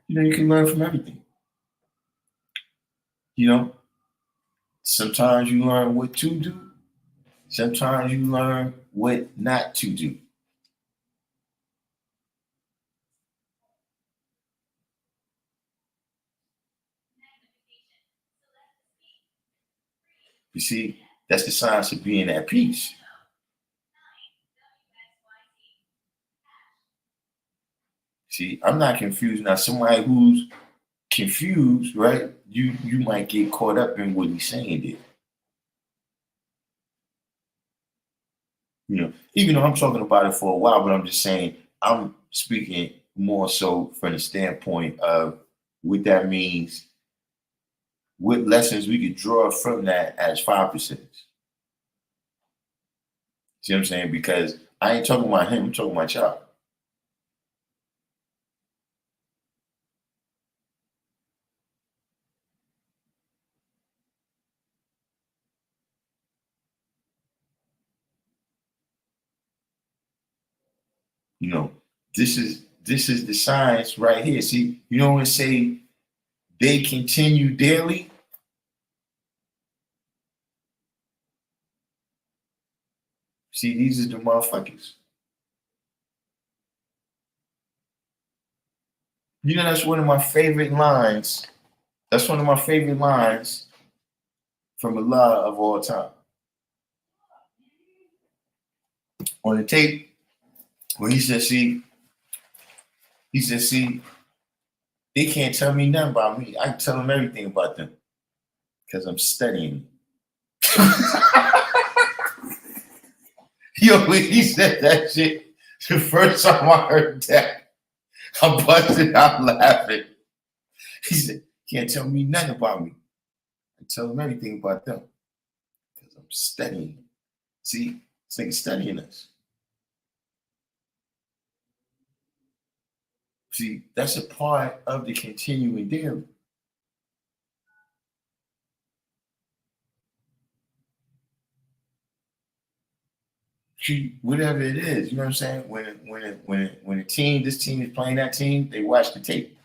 Speaker 1: can learn from everything. Sometimes you learn what to do. Sometimes you learn what not to do. You see, that's the science of being at peace. See, I'm not confused. Now, somebody who's confused, right? You might get caught up in what he's saying there. Even though I'm talking about it for a while, but I'm just saying I'm speaking more so from the standpoint of what that means, what lessons we could draw from that as 5%. See what I'm saying? Because I ain't talking about him, I'm talking about y'all. This is the science right here. See, when say they continue daily. See, these are the motherfuckers. That's one of my favorite lines. That's one of my favorite lines from Allah of all time. On the tape, when he says, see, He said, see, they can't tell me nothing about me. I can tell them everything about them because I'm studying. Yo, when he said that shit, the first time I heard that, I busted out laughing. He said, can't tell me nothing about me. I tell them everything about them because I'm studying. See, it's like studying us. See, that's a part of the continuing daily. See, whatever it is, you know what I'm saying? When a team, this team is playing that team, they watch the tape.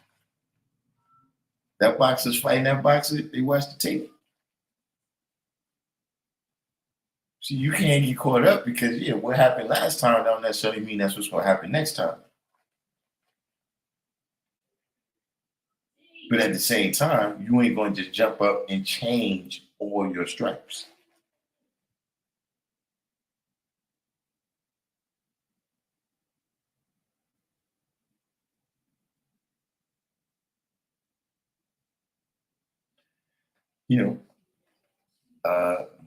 Speaker 1: That boxer's fighting that boxer, they watch the tape. See, you can't get caught up because what happened last time don't necessarily mean that's what's going to happen next time. But at the same time, you ain't going to just jump up and change all your stripes.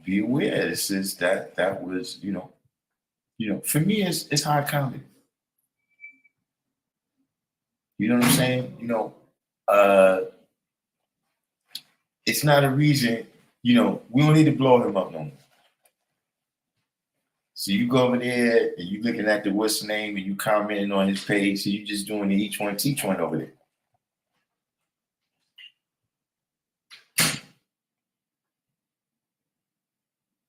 Speaker 1: Be aware. This is that was for me it's high comedy. You know what I'm saying? It's not a reason. We don't need to blow him up no more. So you go over there and you looking at the what's name and you commenting on his page. So you just doing the each one teach one over there.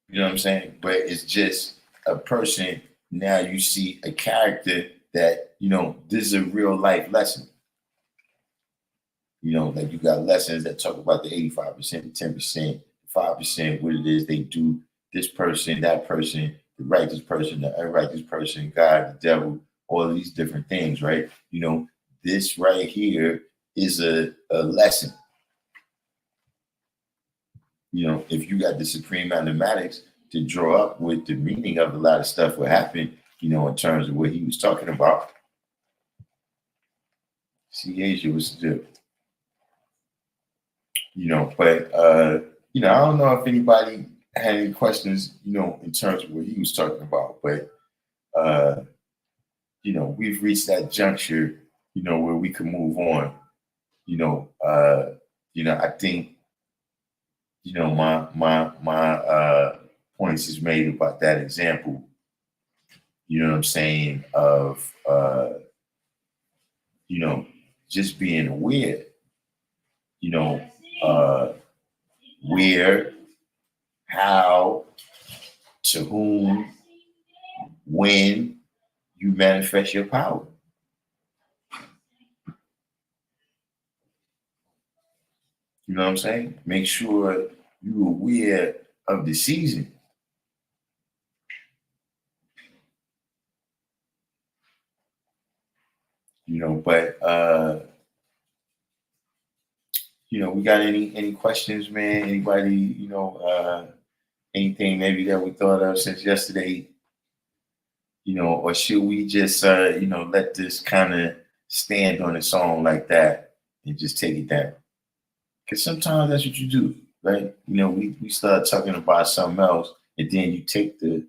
Speaker 1: You know what I'm saying? But it's just a person. Now you see a character that, this is a real life lesson. Like you got lessons that talk about the 85%, the 10%, 5%, what it is they do, this person, that person, the righteous person, the unrighteous person, God, the devil, all of these different things, right? This right here is a lesson. If you got the supreme mathematics to draw up with the meaning of a lot of stuff what happened, in terms of what he was talking about. See, Asia was to do. But I don't know if anybody had any questions, in terms of what he was talking about. But we've reached that juncture, where we can move on. I think, my points is made about that example. You know what I'm saying? Of just being aware. Where, how, to whom, when you manifest your power. You know what I'm saying? Make sure you're aware of the season. But we got any questions, man? Anybody, anything maybe that we thought of since yesterday, or should we just let this kind of stand on its own like that and just take it down? Because sometimes that's what you do, right? We start talking about something else, and then you take the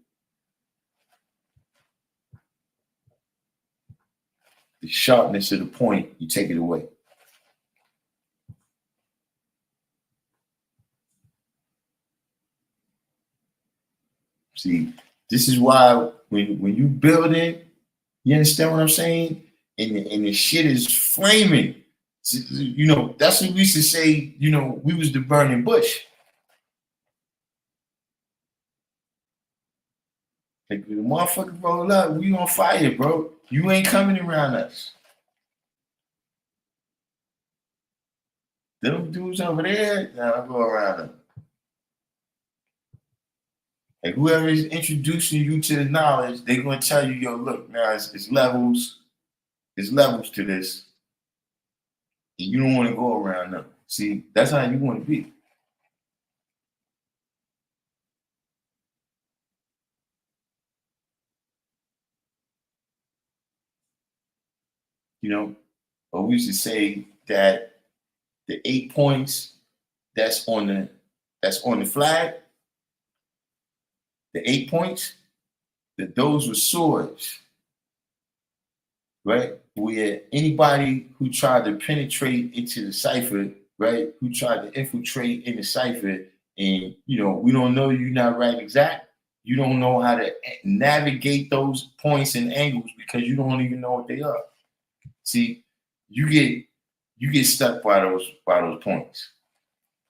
Speaker 1: sharpness of the point, you take it away. See, this is why when you build it, you understand what I'm saying? And the shit is flaming. That's what we used to say, we was the burning bush. Like the motherfucker roll up, we on fire, bro. You ain't coming around us. Them dudes over there, nah, I'll go around them. Like whoever is introducing you to the knowledge, they're gonna tell you, yo, look, now it's levels to this. And you don't want to go around them. See, that's how you want to be. or we used to say that the 8 points that's on the flag, the 8 points, that those were swords, right? Where anybody who tried to penetrate into the cipher, right, who tried to infiltrate in the cipher, and we don't know you're not right exact. You don't know how to navigate those points and angles because you don't even know what they are. See, you get stuck by those points.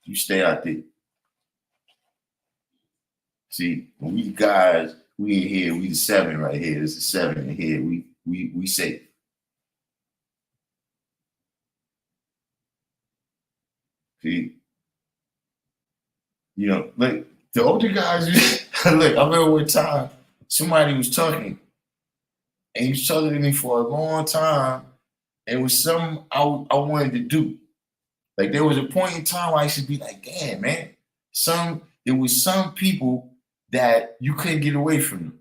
Speaker 1: You stay out there. See, we guys, we in here, we the 7 right here. There's a 7 in here. We safe. See, like the older guys, look, I remember one time somebody was talking, and he was talking to me for a long time. It was something I wanted to do. Like there was a point in time where I should be like, damn, man, there was some people that you couldn't get away from them.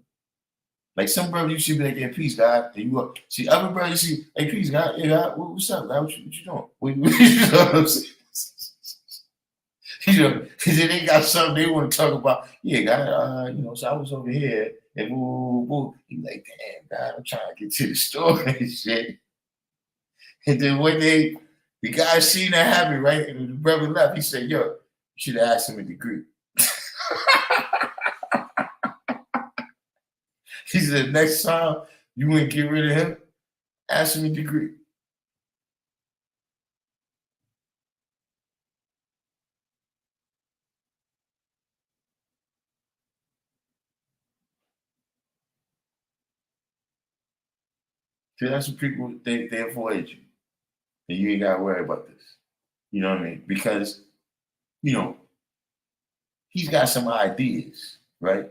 Speaker 1: Like some brothers, you should be like, yeah, peace, God. And you up. See, other brothers, you see, hey, peace, God. Yeah, God, what's up, God? What you doing? You know what I'm saying? Because they got something they want to talk about. Yeah, God, so I was over here and boo. He's like, damn, God, I'm trying to get to the store and shit. And then one day, the guy seen that happen, right? And the brother left. He said, yo, you should have asked him a degree. He said, next time you wouldn't get rid of him, ask him a degree. See, that's what people, they avoid you. And you ain't got to worry about this. You know what I mean? Because, he's got some ideas, right?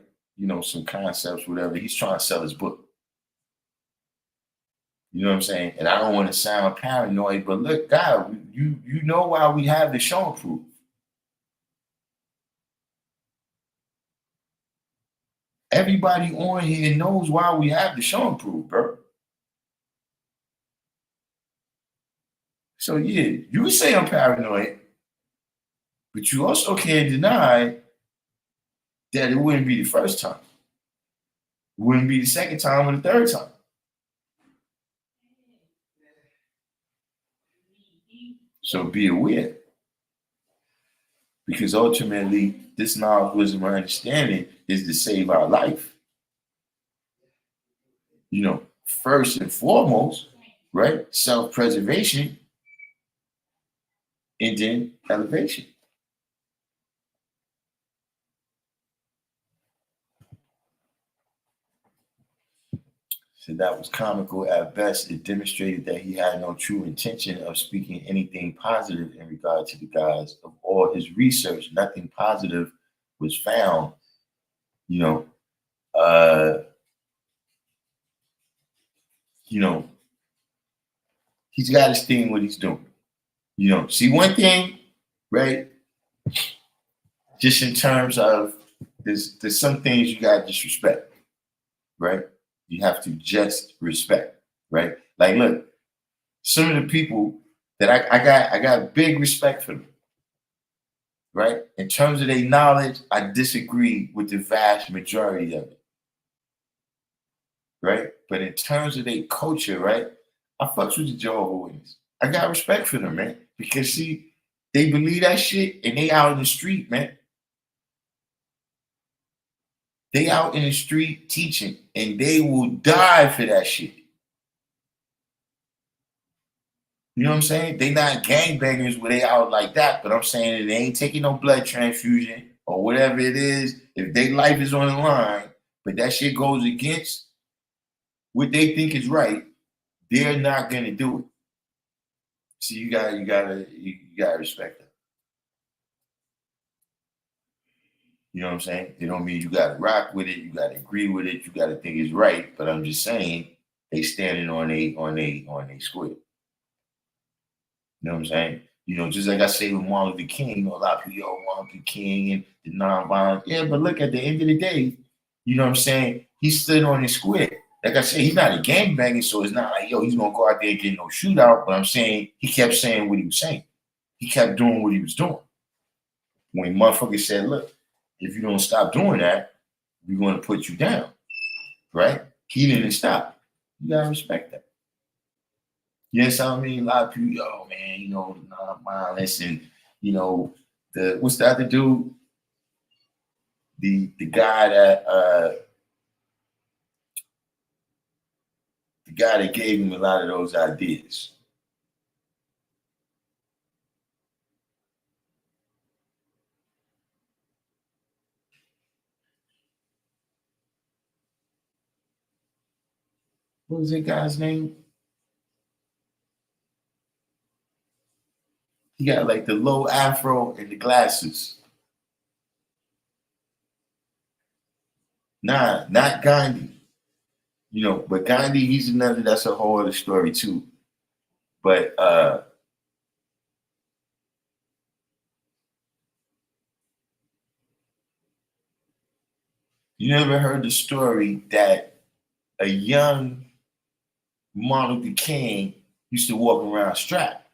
Speaker 1: Some concepts, whatever. He's trying to sell his book. You know what I'm saying? And I don't want to sound paranoid, but look, God, you know why we have the show proof. Everybody on here knows why we have the show proof, bro. So yeah, you can say I'm paranoid, but you also can't deny that it wouldn't be the first time. It wouldn't be the second time or the third time. So be aware. Because ultimately, this knowledge, wisdom, and understanding is to save our life. First and foremost, right? Self-preservation and then elevation. So that was comical at best. It demonstrated that he had no true intention of speaking anything positive in regard to the gods. Of all his research, nothing positive was found. He's got his thing what he's doing. See one thing, right? Just in terms of there's some things you gotta disrespect, right? You have to just respect, right? Like, look, some of the people that I got big respect for them, right? In terms of their knowledge, I disagree with the vast majority of it, right? But in terms of their culture, right? I fucks with the Jehovah's Witnesses. I got respect for them, man, because see, they believe that shit and they out in the street, man. They out in the street teaching, and they will die for that shit. You know what I'm saying? They not gangbangers where they out like that, but I'm saying that they ain't taking no blood transfusion or whatever it is. If their life is on the line, but that shit goes against what they think is right, they're not gonna do it. So you gotta respect them. You know what I'm saying? It don't mean you gotta rock with it, you gotta agree with it, you gotta think it's right. But I'm just saying they standing on a square. You know what I'm saying? Just like I say with Martin Luther King, a lot of people, Martin Luther King and the nonviolent. Yeah, but look, at the end of the day, you know what I'm saying? He stood on his square. like I said, he's not a gangbanger, so it's not like, yo, he's gonna go out there and get no shootout. But I'm saying he kept saying what he was saying. He kept doing what he was doing. When motherfuckers said, look, if you don't stop doing that, we're gonna put you down. Right? He didn't stop. You gotta respect that. Yes, I mean, a lot of people, oh man, non-violence and what's the other dude? The guy that gave him a lot of those ideas. What was that guy's name? He got like the low afro and the glasses. Nah, not Gandhi. But Gandhi, he's another, that's a whole other story too. But you never heard the story that a young Martin Luther King used to walk around strapped.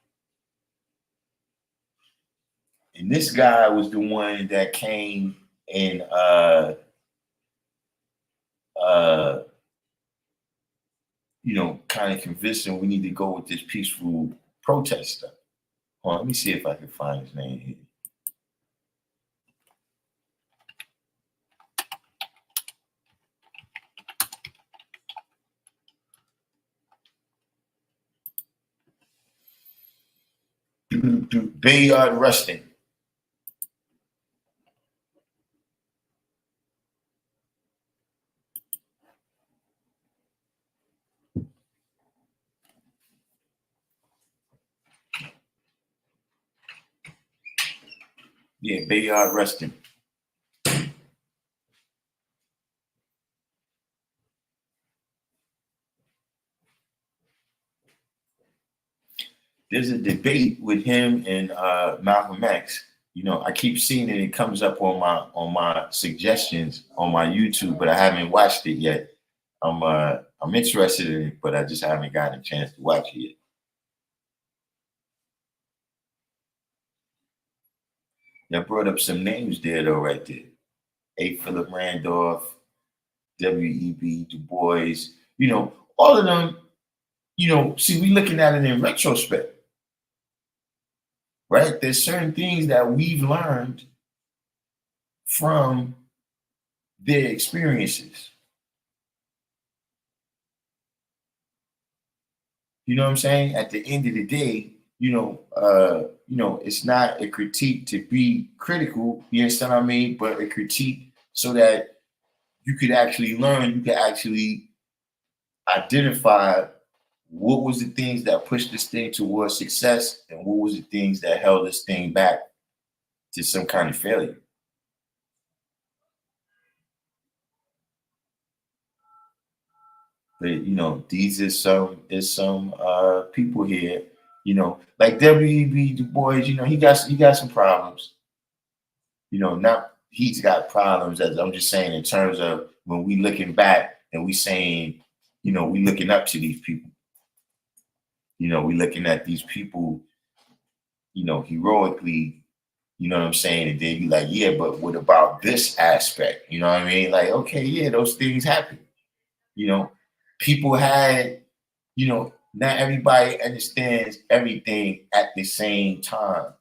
Speaker 1: And this guy was the one that came and kind of convinced him we need to go with this peaceful protest stuff. Hold on, let me see if I can find his name here. Bayard Rustin. Yeah, Bayard Rustin. There's a debate with him and Malcolm X. I keep seeing it. It comes up on my suggestions on my YouTube, but I haven't watched it yet. I'm interested in it, but I just haven't gotten a chance to watch it yet. I brought up some names there though, right there. A. Philip Randolph, W.E.B. Du Bois. All of them. See, we looking at it in retrospect. Right? There's certain things that we've learned from their experiences. You know what I'm saying? At the end of the day, it's not a critique to be critical, you understand what I mean? But a critique so that you could actually learn, you could actually identify what was the things that pushed this thing towards success and what was the things that held this thing back to some kind of failure. But these are some people here, like W.E.B. Du Bois, he got some problems. Not he's got problems, as I'm just saying in terms of when we looking back and we saying, we looking up to these people. We looking at these people, heroically, you know what I'm saying? And then you like, yeah, but what about this aspect? You know what I mean? Like, okay, yeah, those things happen. People had, not everybody understands everything at the same time.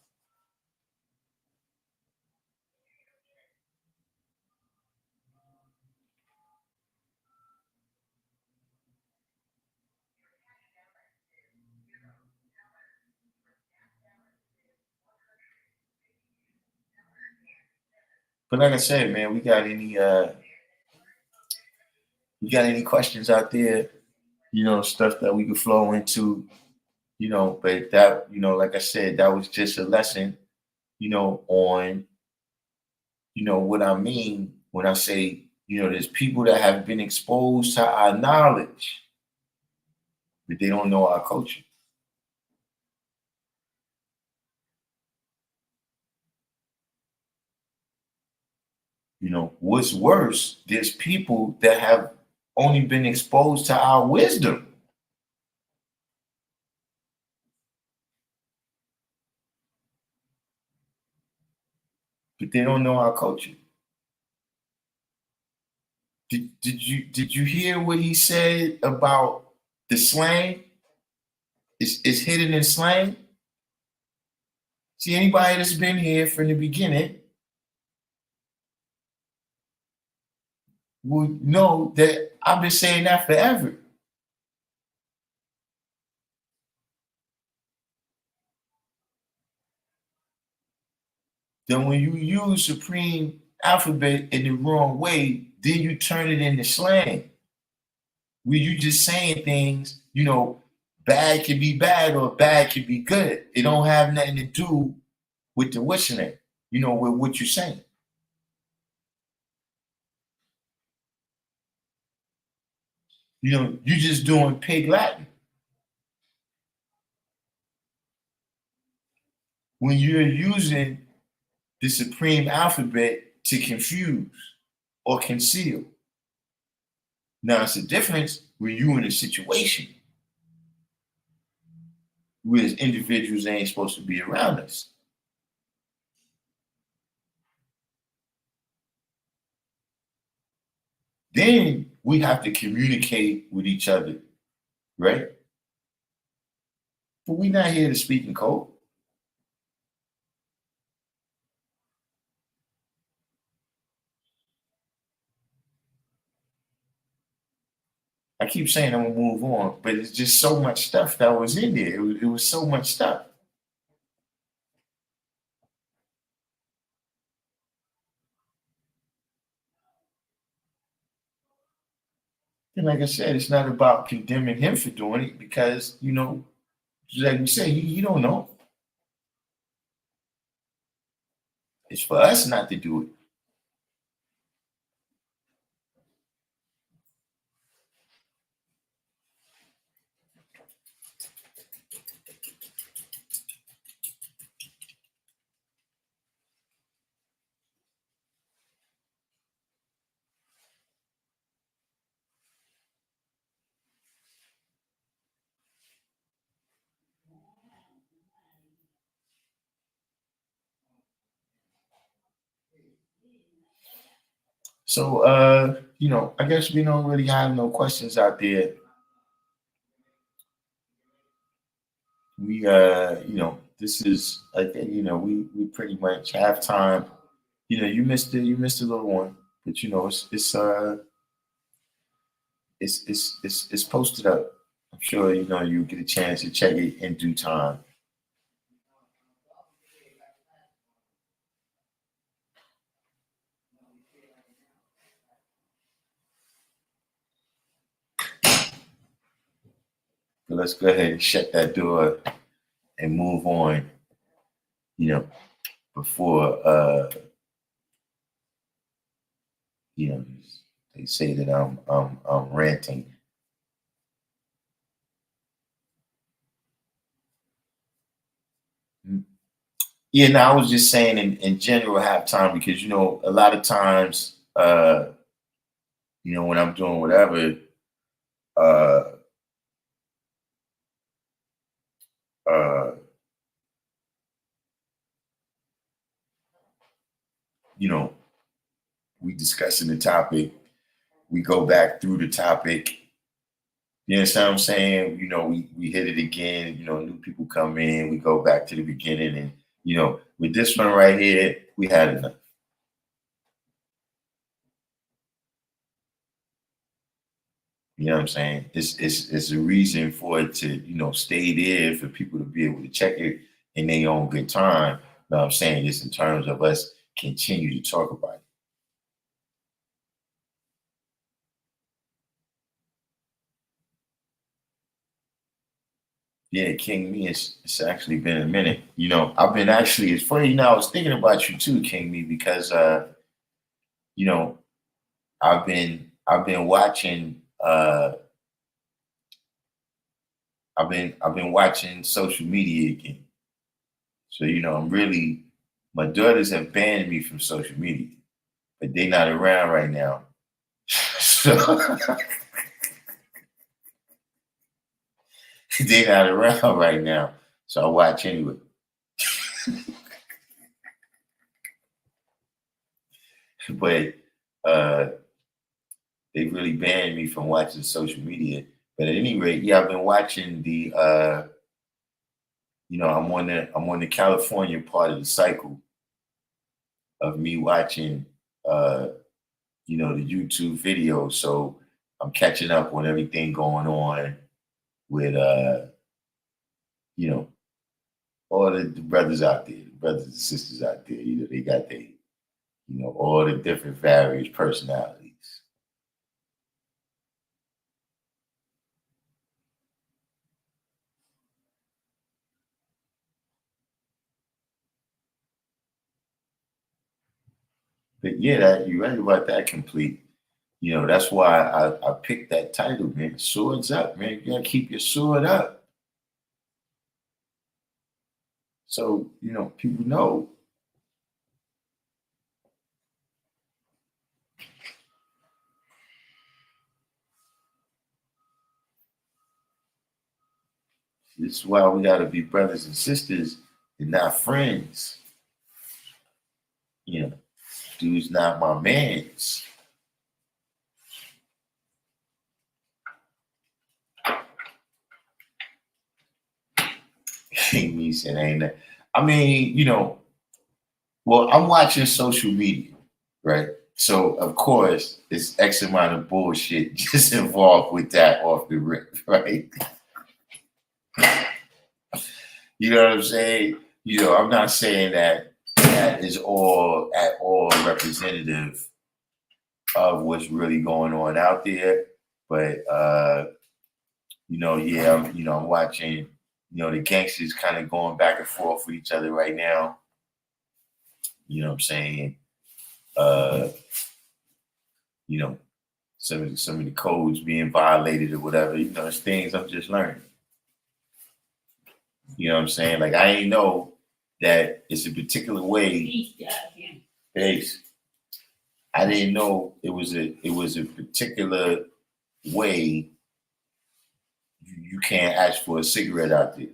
Speaker 1: But like I said, man, we got any questions out there, stuff that we could flow into, but that, like I said, that was just a lesson, on, what I mean when I say, there's people that have been exposed to our knowledge, but they don't know our culture. What's worse, there's people that have only been exposed to our wisdom. But they don't know our culture. Did you hear what he said about the slang? It's hidden in slang. See, anybody that's been here from the beginning would know that I've been saying that forever. Then when you use supreme alphabet in the wrong way, then you turn it into slang. Where you just saying things, bad can be bad or bad can be good. It don't have nothing to do with the what's in it, with what you're saying. You just doing pig Latin. When you're using the supreme alphabet to confuse or conceal. Now, it's a difference when you're in a situation where as individuals they ain't supposed to be around us. Then we have to communicate with each other, right? But we're not here to speak in code. I keep saying I'm gonna move on, but it's just so much stuff that was in there. It was so much stuff. And like I said, it's not about condemning him for doing it because, like we say, you don't know. It's for us not to do it. So, I guess we don't really have no questions out there. We, this is, I think, we pretty much have time. You missed a little one, but it's posted up. I'm sure you get a chance to check it in due time. But let's go ahead and shut that door and move on. Before they say that I'm ranting. Yeah, no, I was just saying in general have time because a lot of times when I'm doing whatever we discussing the topic, we go back through the topic. You understand what I'm saying? We hit it again, new people come in, we go back to the beginning and with this one right here, we had enough. You know what I'm saying? It's a reason for it to, stay there for people to be able to check it in their own good time. You know what I'm saying? Just in terms of us continue to talk about it. Yeah, King Me, it's actually been a minute. I've been actually, it's funny, I was thinking about you too, King Me, because I've been watching I've been watching social media again. So, I'm really, my daughters have banned me from social media, but they're not around right now. So They're not around right now, so I watch anyway. But they really banned me from watching social media. But at any rate, yeah, I've been watching the I'm on the California part of the cycle of me watching the YouTube videos. So I'm catching up on everything going on with all the brothers out there, the brothers and sisters out there. They got their all the different various personalities. But yeah, you're right about that, complete. That's why I picked that title, man. Swords up, man. You gotta keep your sword up. So, people know. This is why we gotta be brothers and sisters and not friends. Dude's not my man's. Me said, ain't that? I mean, well, I'm watching social media, right? So of course, it's X amount of bullshit just involved with that off the rip, right? You know what I'm saying? I'm not saying that is all at all representative of what's really going on out there, but yeah, I'm watching, the gangsters kind of going back and forth with each other right now. You know what I'm saying? Some of the codes being violated or whatever. It's things I'm just learning. You know what I'm saying? Like I ain't know that it's a particular way. Peace. I didn't know it was a particular way you can't ask for a cigarette out there.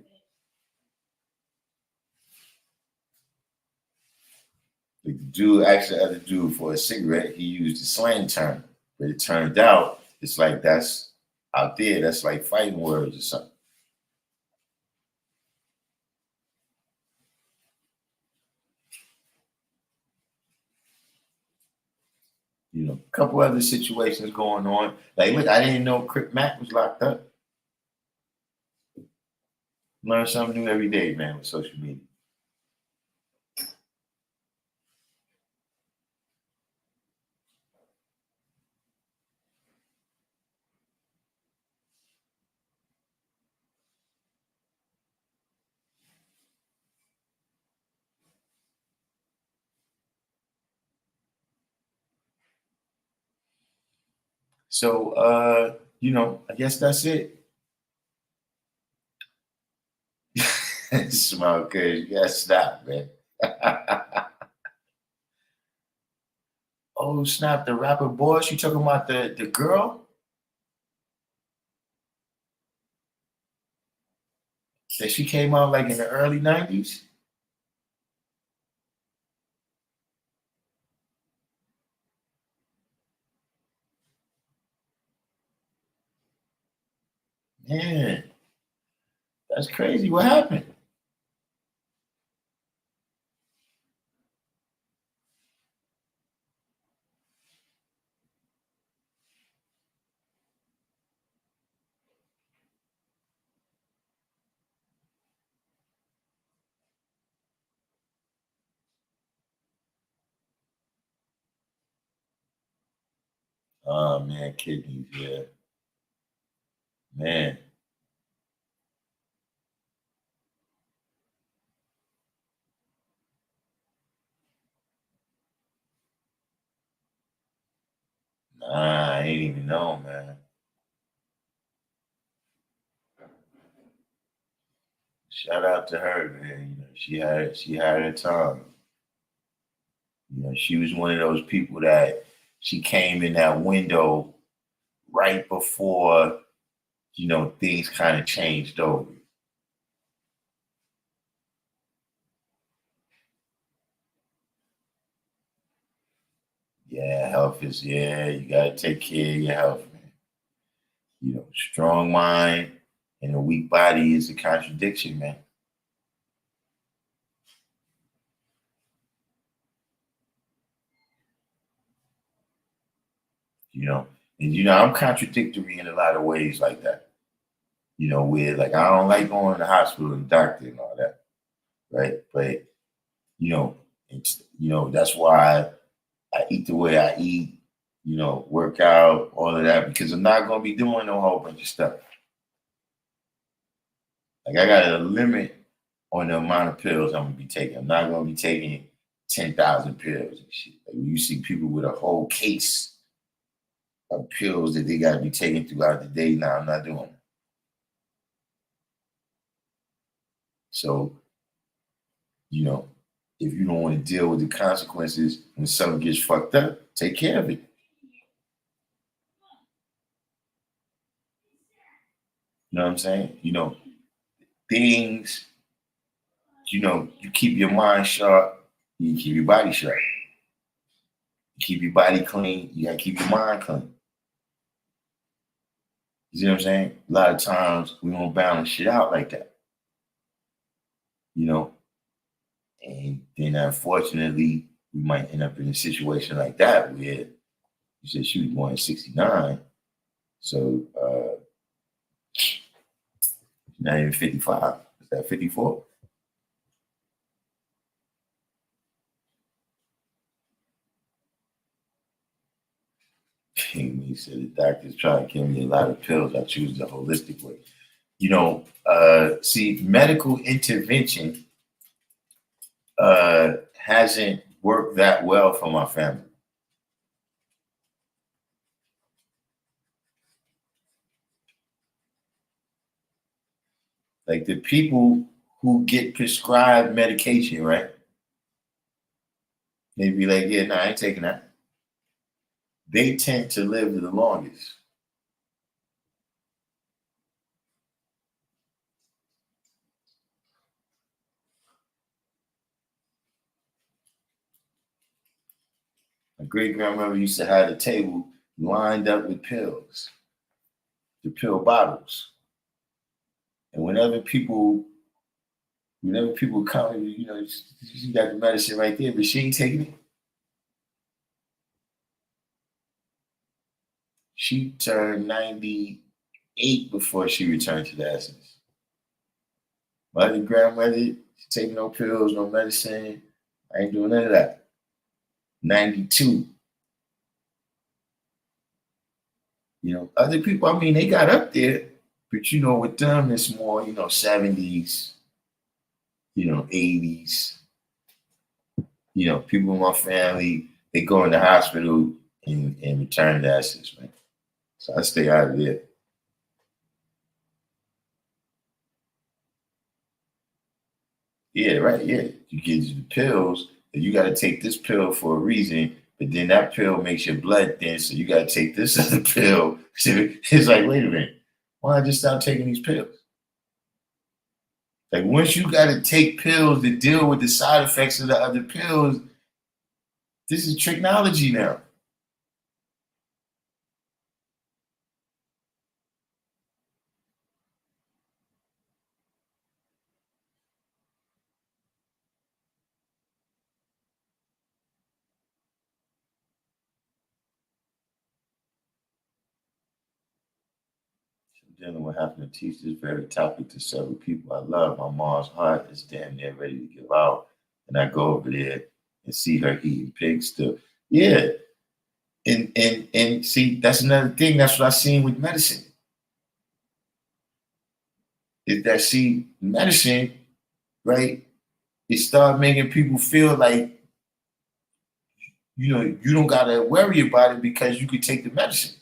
Speaker 1: The dude asked the other dude for a cigarette. He used a slang term, but it turned out it's like that's out there. That's like fighting words or something. A couple other situations going on. Like, look, I didn't know Crip Mac was locked up. Learn something new every day, man, with social media. So, I guess that's it. Smile, cuz you gotta stop, man. Oh, snap, the rapper Boss. You talking about the girl? That she came out like in the early 90s? Man, that's crazy. What happened? Oh man, kidneys, yeah. Man. Nah, I ain't even know, man. Shout out to her, man. She had her time. She was one of those people that she came in that window right before you know, things kind of changed over. Yeah, health is, yeah, you gotta take care of your health, man. You know, strong mind and a weak body is a contradiction, man. You know, and you know, I'm contradictory in a lot of ways like that. You know, where like I don't like going to the hospital and doctor and all that, right? But you know, it's you know, that's why I eat the way I eat, you know, work out, all of that, because I'm not gonna be doing a whole bunch of stuff. Like I got a limit on the amount of pills I'm gonna be taking. I'm not gonna be taking 10,000 pills and shit. Like you see people with a whole case of pills that they gotta be taking throughout the day. Now I'm not doing it. So, you know, if you don't want to deal with the consequences when something gets fucked up, take care of it. You know what I'm saying? You know, things, you know, you keep your mind sharp, you keep your body sharp. You keep your body clean, you gotta keep your mind clean. You see what I'm saying? A lot of times we don't balance shit out like that. You know, and then unfortunately we might end up in a situation like that where you said she was born in 69. So not even 55. Is that 54? He said the doctors try to give me a lot of pills. I choose the holistic way. You know, see, medical intervention hasn't worked that well for my family. Like the people who get prescribed medication, right? They be like, yeah, no, I ain't taking that. They tend to live the longest. My great grandmother used to have a table lined up with pills, the pill bottles. And whenever people come, you know, she got the medicine right there, but she ain't taking it. She turned 98 before she returned to the essence. My other grandmother, she taking no pills, no medicine. I ain't doing none of that. 92. You know, other people, I mean, they got up there, but you know, with them, it's more, you know, 70s, you know, 80s. You know, people in my family, they go in the hospital and return to essence, man. So I stay out of there. Yeah, right. Yeah. You get the pills, and you got to take this pill for a reason, but then that pill makes your blood thin, so you got to take this other pill. It's like, wait a minute, why don't I just stop taking these pills? Like, once you got to take pills to deal with the side effects of the other pills, this is technology now. Dealing with having to teach this very topic to several people I love. My mom's heart is damn near ready to give out. And I go over there and see her eating pig still. Yeah. And see, that's another thing. That's what I seen with medicine. Is that see medicine, right? It started making people feel like, you know, you don't gotta worry about it because you could take the medicine.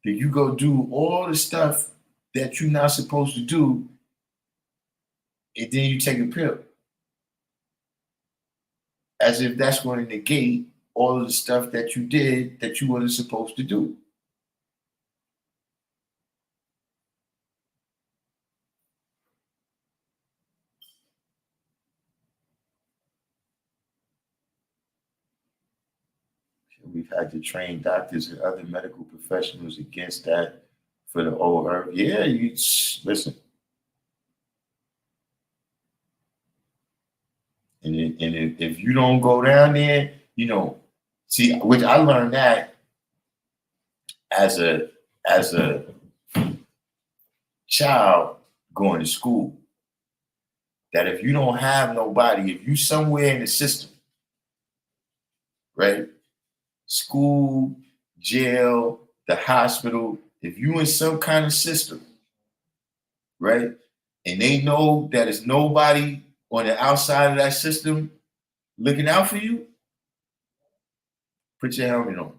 Speaker 1: Then you go do all the stuff that you're not supposed to do, and then you take a pill. As if that's going to negate all of the stuff that you did that you wasn't supposed to do. We've had to train doctors and other medical professionals against that for the old earth. Yeah, you listen. And if you don't go down there, you know, see, which I learned that as a child going to school, that if you don't have nobody, if you somewhere in the system, right? School, jail, the hospital, if you in some kind of system, right? And they know that it's nobody on the outside of that system looking out for you, put your helmet on.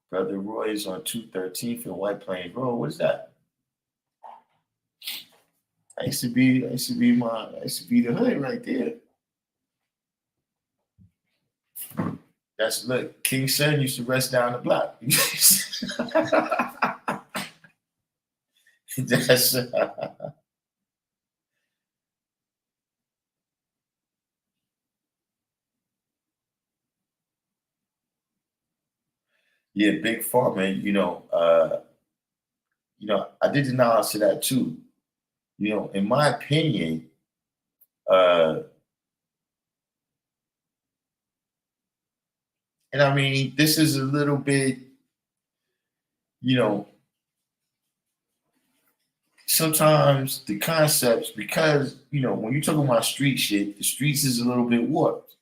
Speaker 1: Brother Roy is on 213th and White Plains Road. What is that? I used to be the hood right there. That's look, King Son used to rest down the block. That's yeah, Big Pharma, I did the knowledge to that too. You know, in my opinion, and I mean, this is a little bit, sometimes the concepts, because, when you're talking about street shit, the streets is a little bit warped,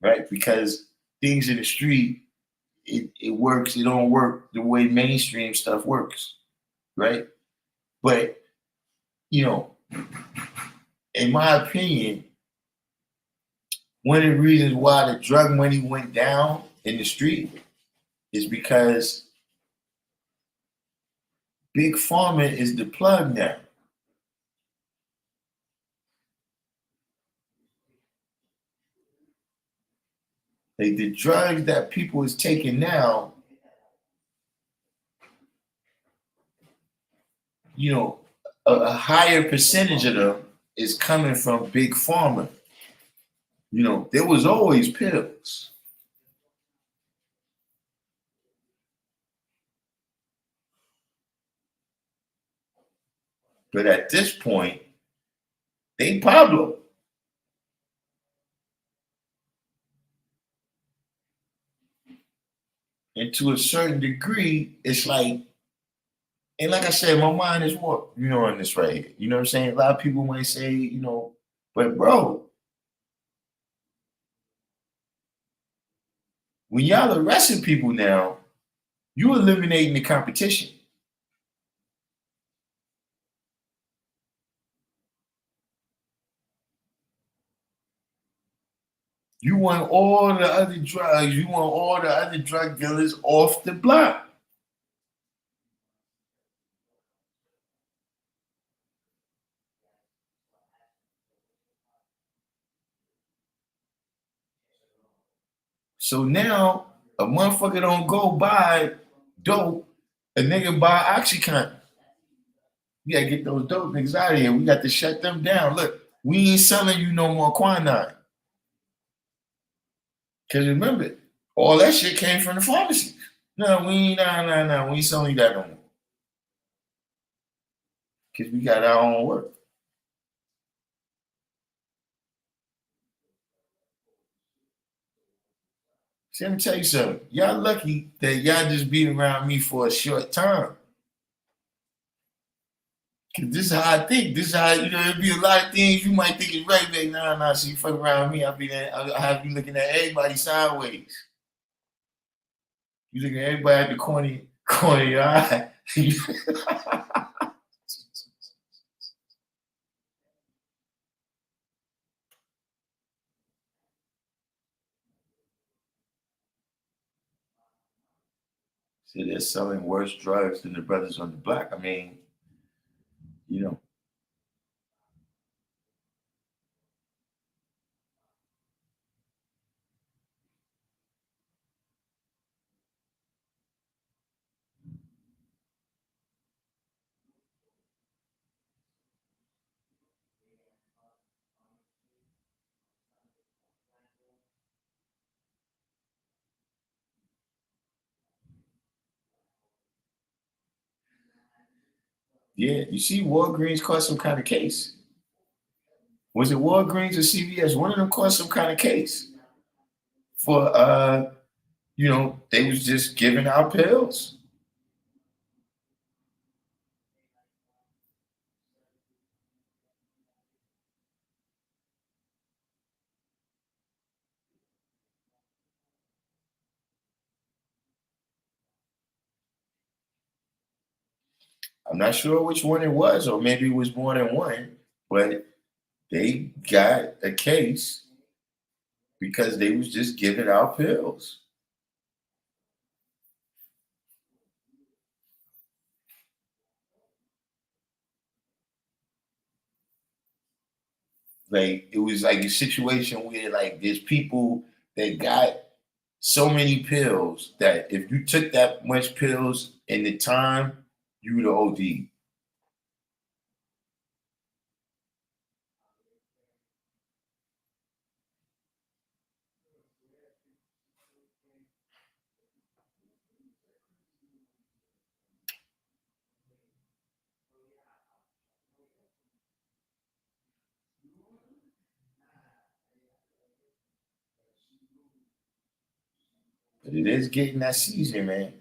Speaker 1: right? Because things in the street, it works, it don't work the way mainstream stuff works, right? But, in my opinion, one of the reasons why the drug money went down in the street is because Big Pharma is the plug now. Like the drugs that people is taking now, a higher percentage of them is coming from Big Pharma. There was always pills. But at this point, they Pablo. And to a certain degree, it's like, and like I said, my mind is warped, on this right here. You know what I'm saying? A lot of people might say, but bro, when y'all arresting people now, you eliminating the competition. You want all the other drugs, you want all the other drug dealers off the block. So now a motherfucker don't go buy dope, a nigga buy OxyContin. We gotta get those dope niggas out of here. We got to shut them down. Look, we ain't selling you no more quinine. Cause remember, all that shit came from the pharmacy. No, we ain't selling you that no more. Cause we got our own work. See, let me tell you something. Y'all lucky that y'all just be around me for a short time. Cause this is how I think. This is how, there'd be a lot of things you might think is right, but nah, so you fuck around with me, I'll have you looking at everybody sideways. You looking at everybody at the corner of your eye. So they're selling worse drugs than the brothers on the block. I mean, you know. Yeah, you see, Walgreens caught some kind of case. Was it Walgreens or CVS? One of them caught some kind of case for they was just giving out pills. I'm not sure which one it was, or maybe it was more than one, but they got a case because they was just giving out pills. Like it was like a situation where like there's people that got so many pills that if you took that much pills in the time, you would have OD. But it is getting that season, man.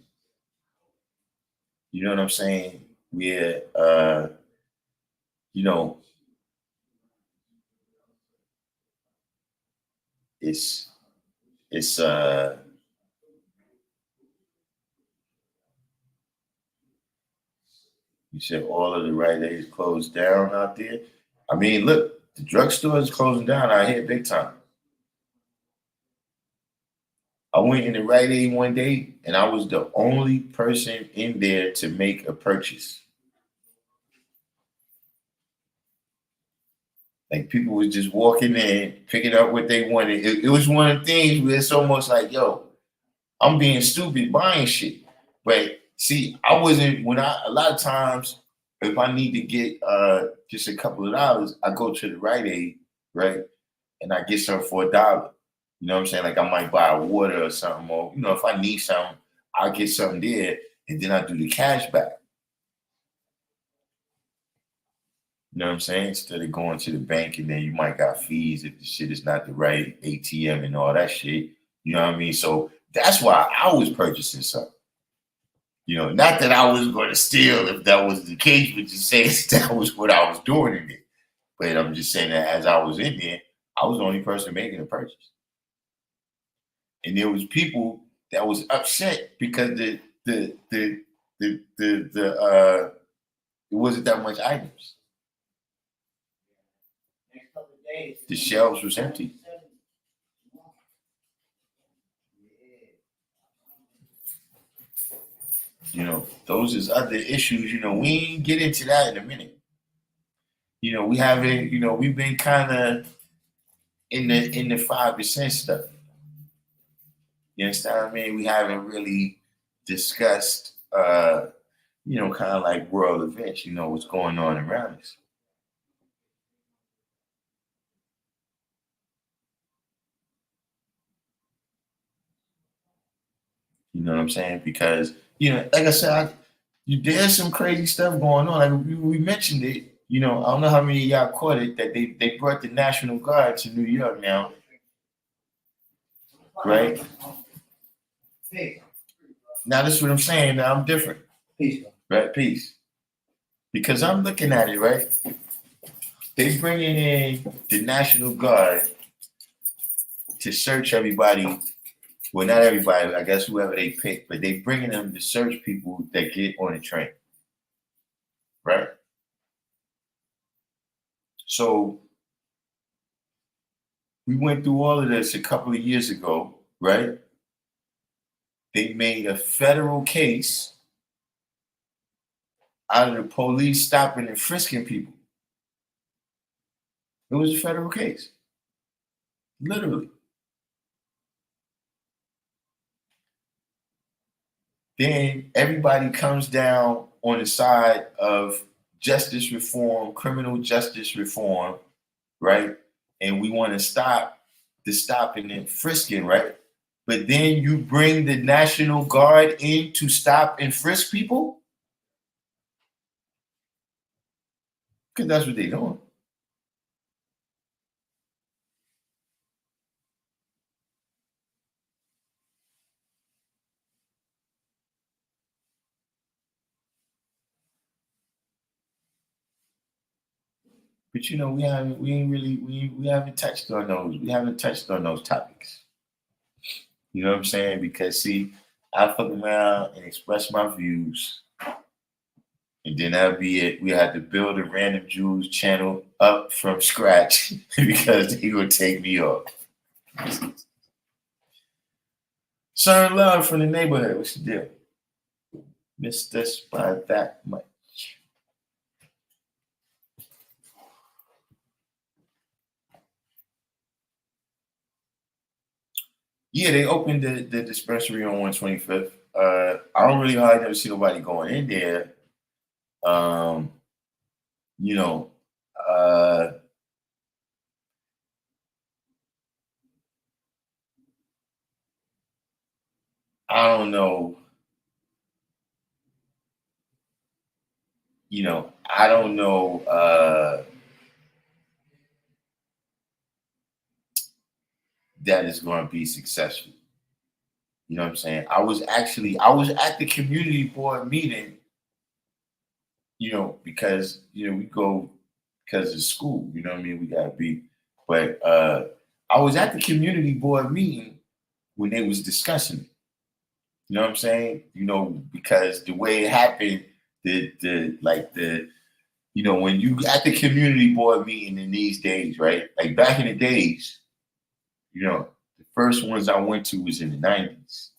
Speaker 1: You know what I'm saying? Where you know, it's it's you said all of the Rite Aids closed down out there. I mean, look, the drugstore is closing down out here big time. I went in the Rite Aid one day and I was the only person in there to make a purchase. Like people was just walking in, picking up what they wanted. It was one of the things where it's almost like, yo, I'm being stupid buying shit. But see, I wasn't a lot of times if I need to get just a couple of dollars, I go to the Rite Aid, right? And I get something for $1. You know what I'm saying? Like I might buy a water or something, or if I need something, I'll get something there and then I do the cash back. You know what I'm saying? Instead of going to the bank and then you might got fees if the shit is not the right ATM and all that shit. You know what I mean? So that's why I was purchasing something. Not that I was going to steal if that was the case, but just saying that was what I was doing in it. But I'm just saying that as I was in there, I was the only person making a purchase. And there was people that was upset because it wasn't that much items.
Speaker 2: Next couple of days.
Speaker 1: The shelves was empty. Those is other issues. We ain't get into that in a minute. We haven't. We've been kind of in the 5% stuff. You understand what I mean? We haven't really discussed, kind of like world events. What's going on around us. You know what I'm saying? Because like I said, there's some crazy stuff going on. Like we mentioned it. I don't know how many of y'all caught it that they brought the National Guard to New York now, right? Now this is what I'm saying. Now I'm different,
Speaker 2: Peace.
Speaker 1: right? Peace. Because I'm looking at it, right? They bringing in the National Guard to search everybody. Well, not everybody. I guess whoever they pick, but they bringing them to search people that get on the train, right? So we went through all of this a couple of years ago, right? they made a federal case out of the police stopping and frisking people. It was a federal case. Literally. Then everybody comes down on the side of justice reform, criminal justice reform, right? And we want to stop the stopping and frisking, right? But then you bring the National Guard in to stop and frisk people? Because that's what they're doing. But you know, we haven't touched on those topics. You know what I'm saying? Because see, I fuck around and express my views, and then that'll be it. We had to build a Random Jews channel up from scratch because they gonna take me off. Son Love from the neighborhood. What's the deal? Missed us by that much. Yeah, they opened the dispensary on 125th. I don't really hardly never see nobody going in there. You know, I don't know. You know, I don't know that is going to be successful. You know what I'm saying? I was at the community board meeting, you know, because, you know, we go because of school, you know what I mean? We got to be. But I was at the community board meeting when they was discussing it. You know what I'm saying? You know, because the way it happened, you know, when you at the community board meeting in these days, right? Like back in the days, you know, the first ones I went to was in the 90s.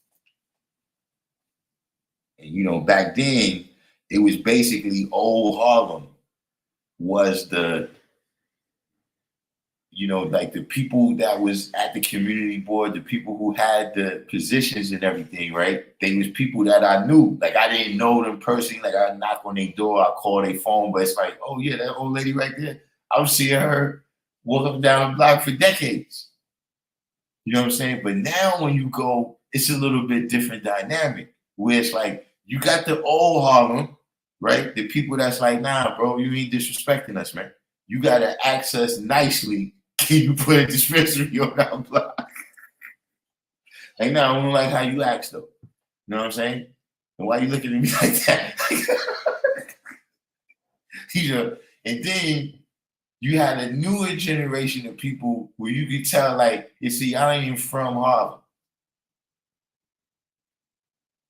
Speaker 1: And, you know, back then, it was basically old Harlem was the, you know, like the people that was at the community board, the people who had the positions and everything, right? They was people that I knew. Like I didn't know them personally. Like I knock on their door, I call their phone, but it's like, oh yeah, that old lady right there. I was seeing her walk up and down the block for decades. You know what I'm saying? But now when you go, it's a little bit different dynamic where it's like you got the old Harlem, right? The people that's like, nah, bro, you ain't disrespecting us, man. You gotta access nicely. Can you put a dispensary on our block? Like, nah, I don't like how you act though. You know what I'm saying? And why you looking at me like that? You know, and then you had a newer generation of people where you could tell, like, you see, I ain't even from Harlem.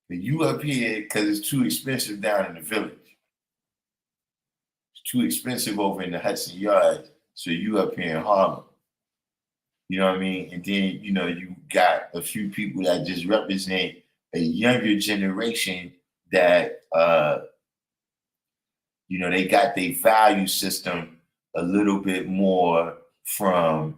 Speaker 1: But you up here because it's too expensive down in the village. It's too expensive over in the Hudson Yards, so you up here in Harlem. You know what I mean? And then, you know, you got a few people that just represent a younger generation that, you know, they got their value system a little bit more from,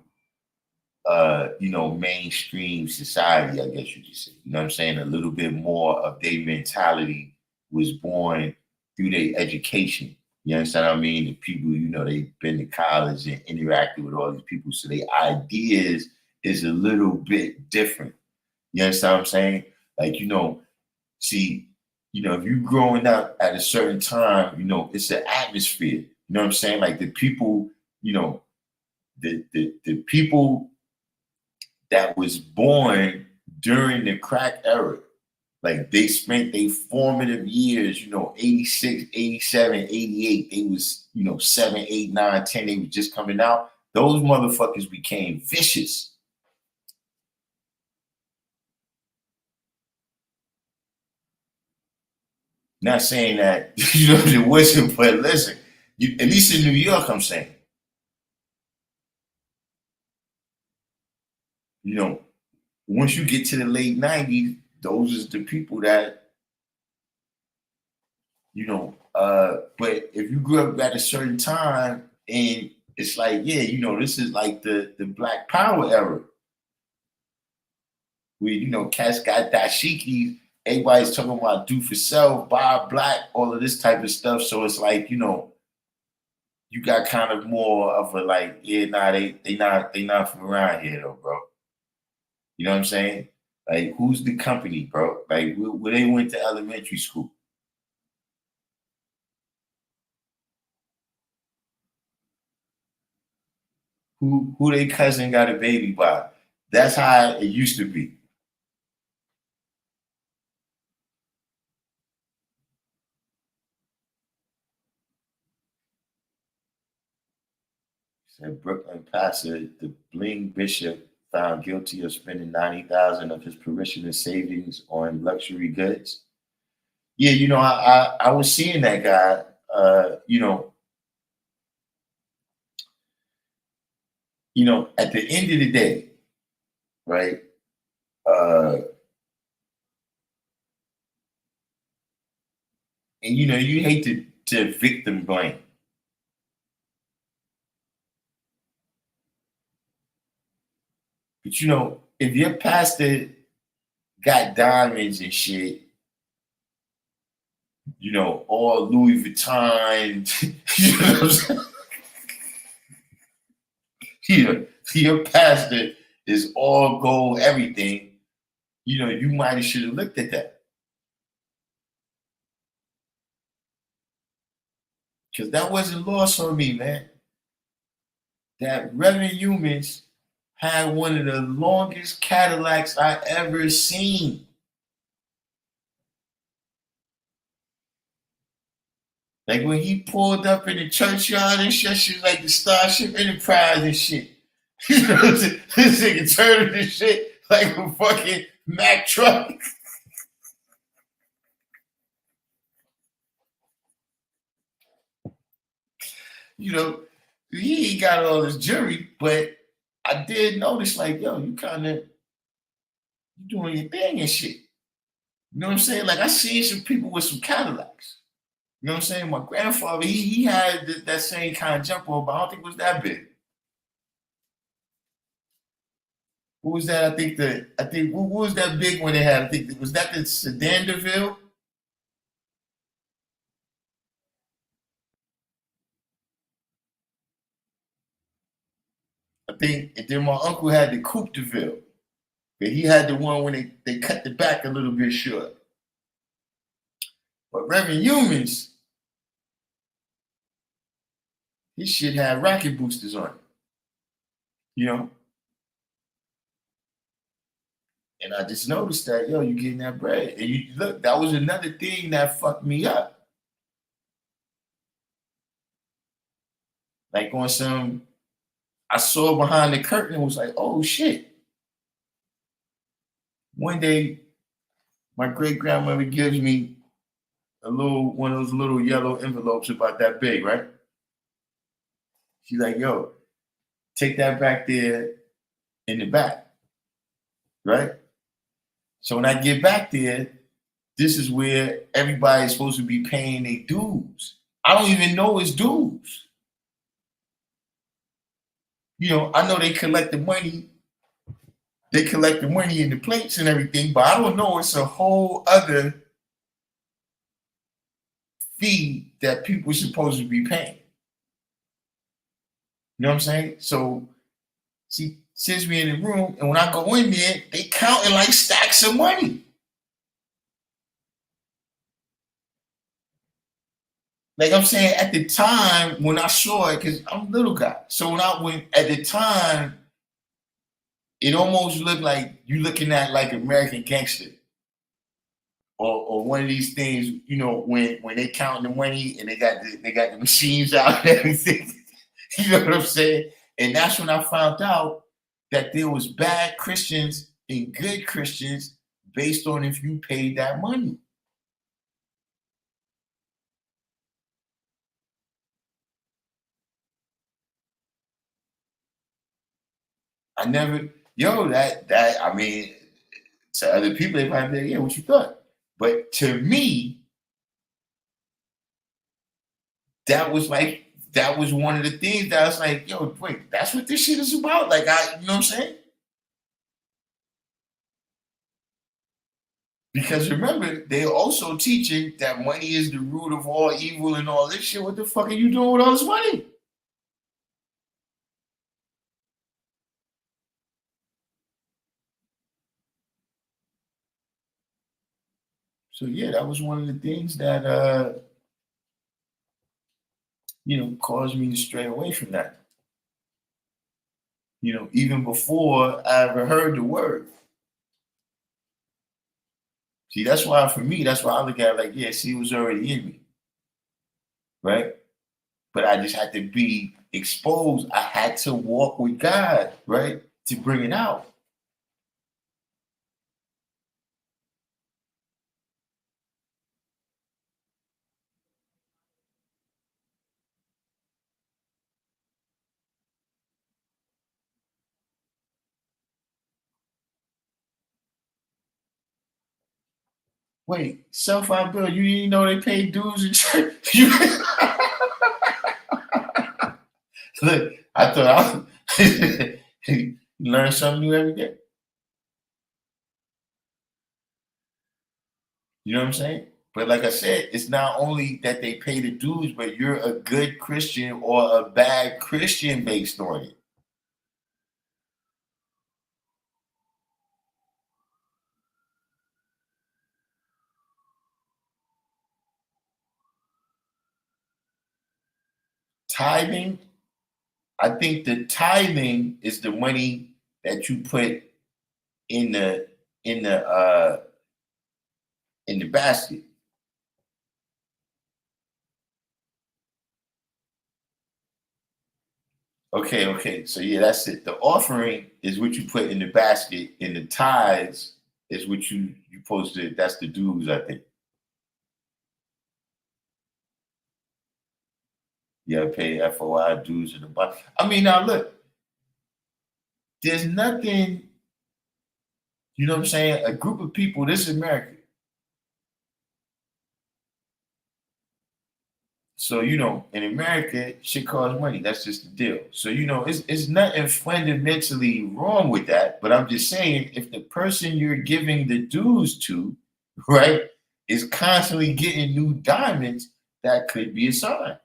Speaker 1: you know, mainstream society, I guess you could say. You know what I'm saying? A little bit more of their mentality was born through their education. You understand what I mean? The people, you know, they've been to college and interacted with all these people. So their ideas is a little bit different. You understand what I'm saying? Like, you know, see, you know, if you growing up at a certain time, you know, it's an atmosphere. You know what I'm saying? Like the people, you know, the people that was born during the crack era, like they spent their formative years, you know, 86, 87, 88. They was, you know, 7, 8, 9, 10. They was just coming out. Those motherfuckers became vicious. Not saying that, you know, it wasn't, but listen, at least in New York, I'm saying, you know, once you get to the late 90s, those is the people that, you know, but if you grew up at a certain time and it's like, yeah, you know, this is like the Black Power era. Where, you know, cats got dashikis, everybody's talking about do for self, buy black, all of this type of stuff. So it's like, you know, you got kind of more of a like, yeah, nah, they not from around here though, bro. You know what I'm saying? Like, who's the company, bro? Like, where they went to elementary school. Who they cousin got a baby by? That's how it used to be. Said Brooklyn pastor, the bling bishop, found guilty of spending 90,000 of his parishioners' savings on luxury goods. Yeah, you know, I was seeing that guy. At the end of the day, right? And you know, you hate to victim blame. But you know, if your pastor got diamonds and shit, you know, all Louis Vuitton, you know what I'm saying? Your pastor is all gold, everything. You know, you might have should have looked at that. Because that wasn't lost on me, man. That Reverend Humans had one of the longest Cadillacs I ever seen. Like when he pulled up in the churchyard and shit, she was like the Starship Enterprise and shit. You know, this nigga turning this shit like a fucking Mack truck. You know, he ain't got all this jewelry, but I did notice, like, yo, you kind of doing your thing and shit. You know what I'm saying? Like, I seen some people with some Cadillacs. You know what I'm saying? My grandfather, he had that same kind of jump on, but I don't think it was that big. What was that? I think what was that big one they had? I think was that the Sedan DeVille? I think, and then my uncle had the Coupe DeVille. But he had the one when they cut the back a little bit short. But Reverend Humans, his shit had rocket boosters on it. You know? And I just noticed that, yo, you getting that bread. And you look, that was another thing that fucked me up. Like on some, I saw behind the curtain and was like, oh shit. One day, my great grandmother gives me one of those little yellow envelopes about that big, right? She's like, yo, take that back there in the back, right? So when I get back there, this is where everybody's supposed to be paying their dues. I don't even know it's dues. You know, I know they collect the money. They collect the money in the plates and everything, but I don't know it's a whole other fee that people are supposed to be paying. You know what I'm saying? So she sends me in the room, and when I go in there, they counting like stacks of money. Like I'm saying, at the time when I saw it, because I'm a little guy, so when I went at the time, it almost looked like you looking at like American Gangster, or one of these things, you know, when they counting the money and they got the machines out and everything. You know what I'm saying? And that's when I found out that there was bad Christians and good Christians based on if you paid that money. I never, yo, I mean, To other people, they might be like, yeah, what you thought? But to me, that was one of the things that I was like, yo, wait, that's what this shit is about? Like, you know what I'm saying? Because remember, they're also teaching that money is the root of all evil and all this shit. What the fuck are you doing with all this money? So yeah, that was one of the things that caused me to stray away from that. Even before I ever heard the word. See, that's why for me, that's why I look at it like, yeah, see, it was already in me. Right? But I just had to be exposed. I had to walk with God, right? To bring it out. Wait, self-out bill, you didn't know they paid dues in church? Look, I thought you learn something new every day. You know what I'm saying? But like I said, it's not only that they pay the dues, but you're a good Christian or a bad Christian based on it. Tithing, I think the tithing is the money that you put in the in the uh in the basket. Okay. So yeah, that's it. The offering is what you put in the basket, and the tithes is what you supposed to. That's the dues, I think. You gotta pay FOI dues in the box. I mean, now look, there's nothing. You know what I'm saying? A group of people. This is America. So in America, shit costs money. That's just the deal. So it's nothing fundamentally wrong with that. But I'm just saying, if the person you're giving the dues to, right, is constantly getting new diamonds, that could be a sign.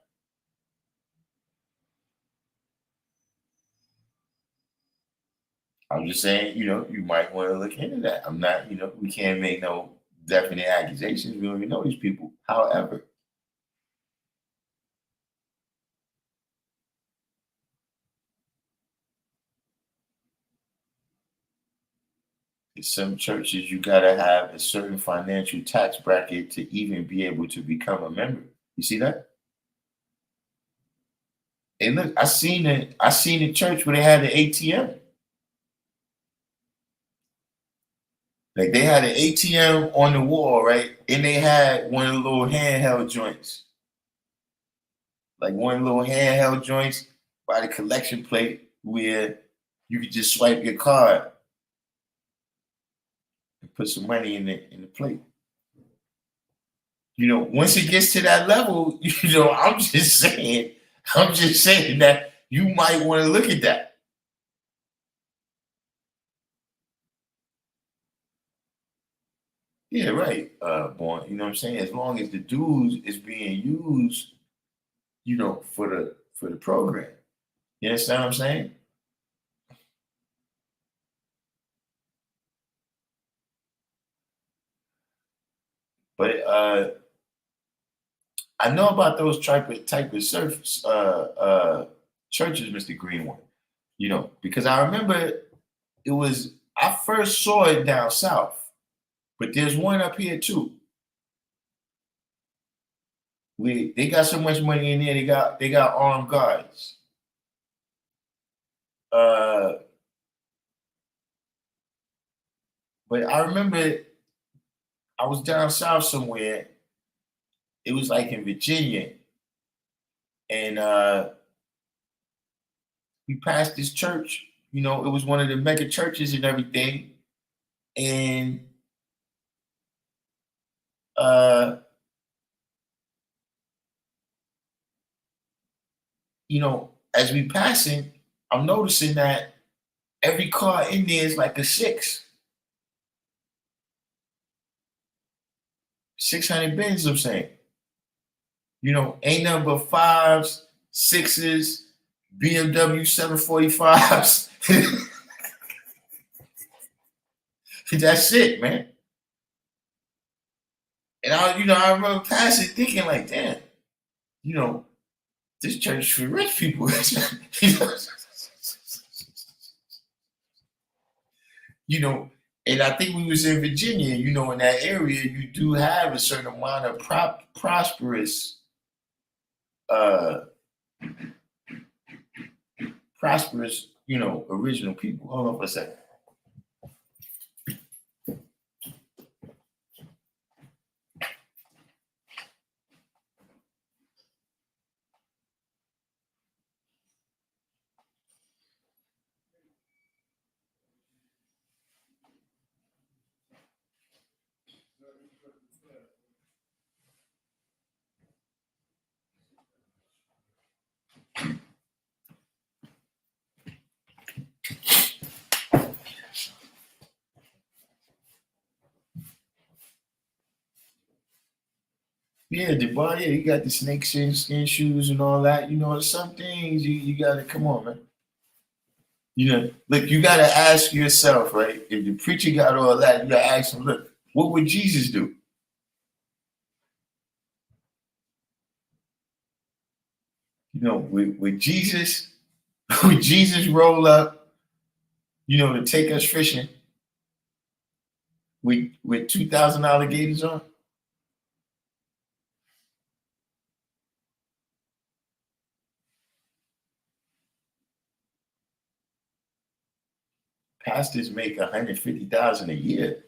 Speaker 1: I'm just saying, you might want to look into that. I'm not, we can't make no definite accusations. We don't even know these people. However, in some churches, you gotta have a certain financial tax bracket to even be able to become a member. You see that? And look, I seen it. I seen a church where they had an ATM. Like they had an ATM on the wall, right? And they had one of the little handheld joints. Like one little handheld joints by the collection plate where you could just swipe your card and put some money in the plate. Once it gets to that level, I'm just saying that you might want to look at that. Yeah, right, Born. You know what I'm saying? As long as the dues is being used, for the program. You understand what I'm saying? But I know about those type of churches, Mr. Greenwood. Because I remember I first saw it down south, but there's one up here too. They got so much money in there. They got armed guards. But I remember I was down south somewhere. It was like in Virginia, and we passed this church. It was one of the mega churches and everything. And as we passing, I'm noticing that every car in there is like a 600 Benz, I'm saying. Ain't nothing but 5s, 6s, BMW 745s. That's it, man. And I remember passing thinking like, damn, this church is for rich people. And I think we was in Virginia, in that area, you do have a certain amount of prosperous, original people. Hold on for a second. Yeah, the bar, yeah, you got the snakeskin skin shoes and all that. Some things you gotta come on, man. Look, you gotta ask yourself, right? If the preacher got all that, you gotta ask him, look, what would Jesus do? With Jesus, would Jesus roll up, to take us fishing with $2,000 alligators on? Pastors make $150,000 a year.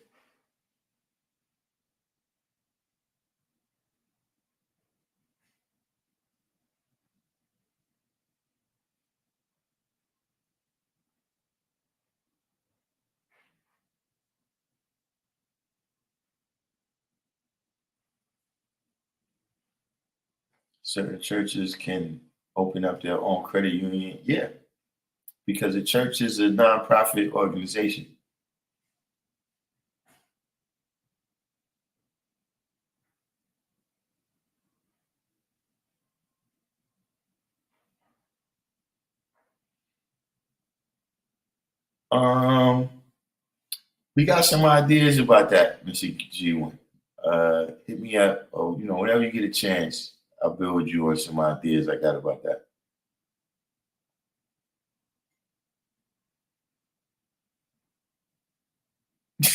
Speaker 1: Certain churches can open up their own credit union. Yeah, because the church is a nonprofit organization. We got some ideas about that, Mr. G1. Hit me up, or whenever you get a chance, I'll build you on some ideas I got about that.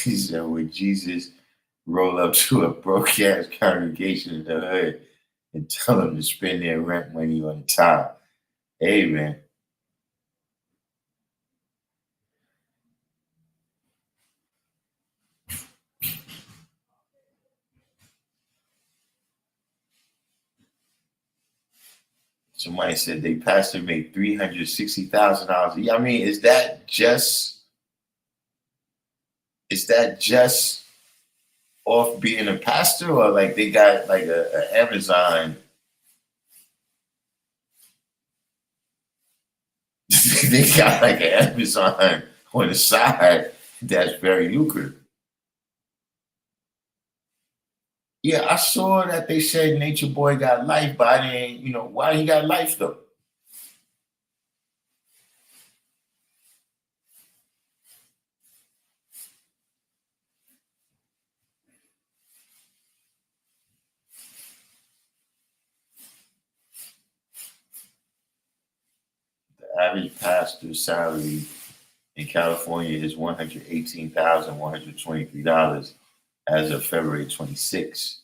Speaker 1: He said, would Jesus roll up to a broke ass congregation in the hood and tell them to spend their rent money on the tithe? Hey, man. Somebody said they pastor make $360,000. Yeah, I mean, is that just off being a pastor, or like they got like a Amazon? They got like an Amazon on the side that's very lucrative. Yeah, I saw that they said Nature Boy got life, but I didn't, why he got life though? The average pastor's salary in California is $118,123 as of February 26th.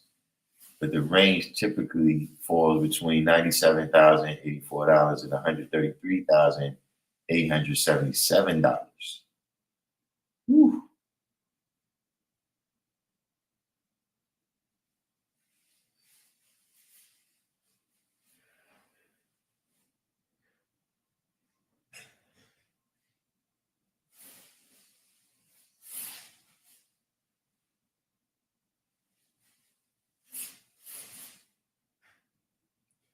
Speaker 1: But the range typically falls between $97,084 and $133,877. Whew.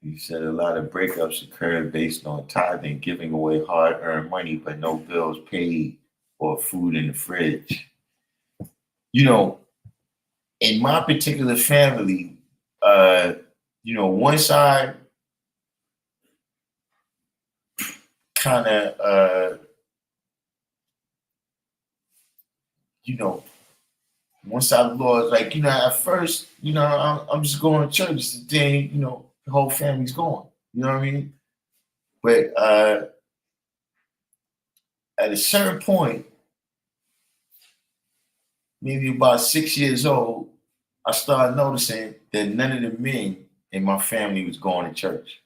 Speaker 1: You said a lot of breakups occur based on tithing, giving away hard-earned money, but no bills paid or food in the fridge. You know, in my particular family, one side kind of, one side of the law is like, at first, I'm just going to church. It's the thing, the whole family's going. You know what I mean? But at a certain point, maybe about 6 years old, I started noticing that none of the men in my family was going to church.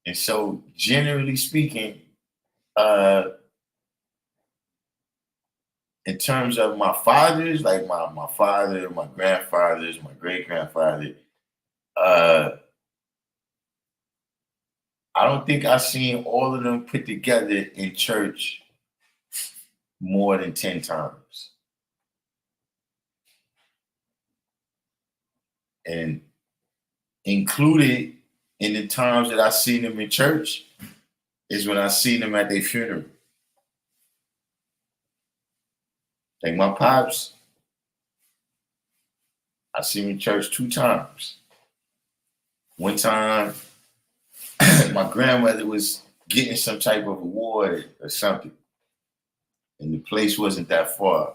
Speaker 1: And so, generally speaking, in terms of my fathers, like my father, my grandfathers, my great grandfather, I don't think I've seen all of them put together in church more than 10 times. And included in the times that I seen them in church is when I seen them at their funeral. Like my pops, I seen him in church 2 times. One time, my grandmother was getting some type of award or something, and the place wasn't that far.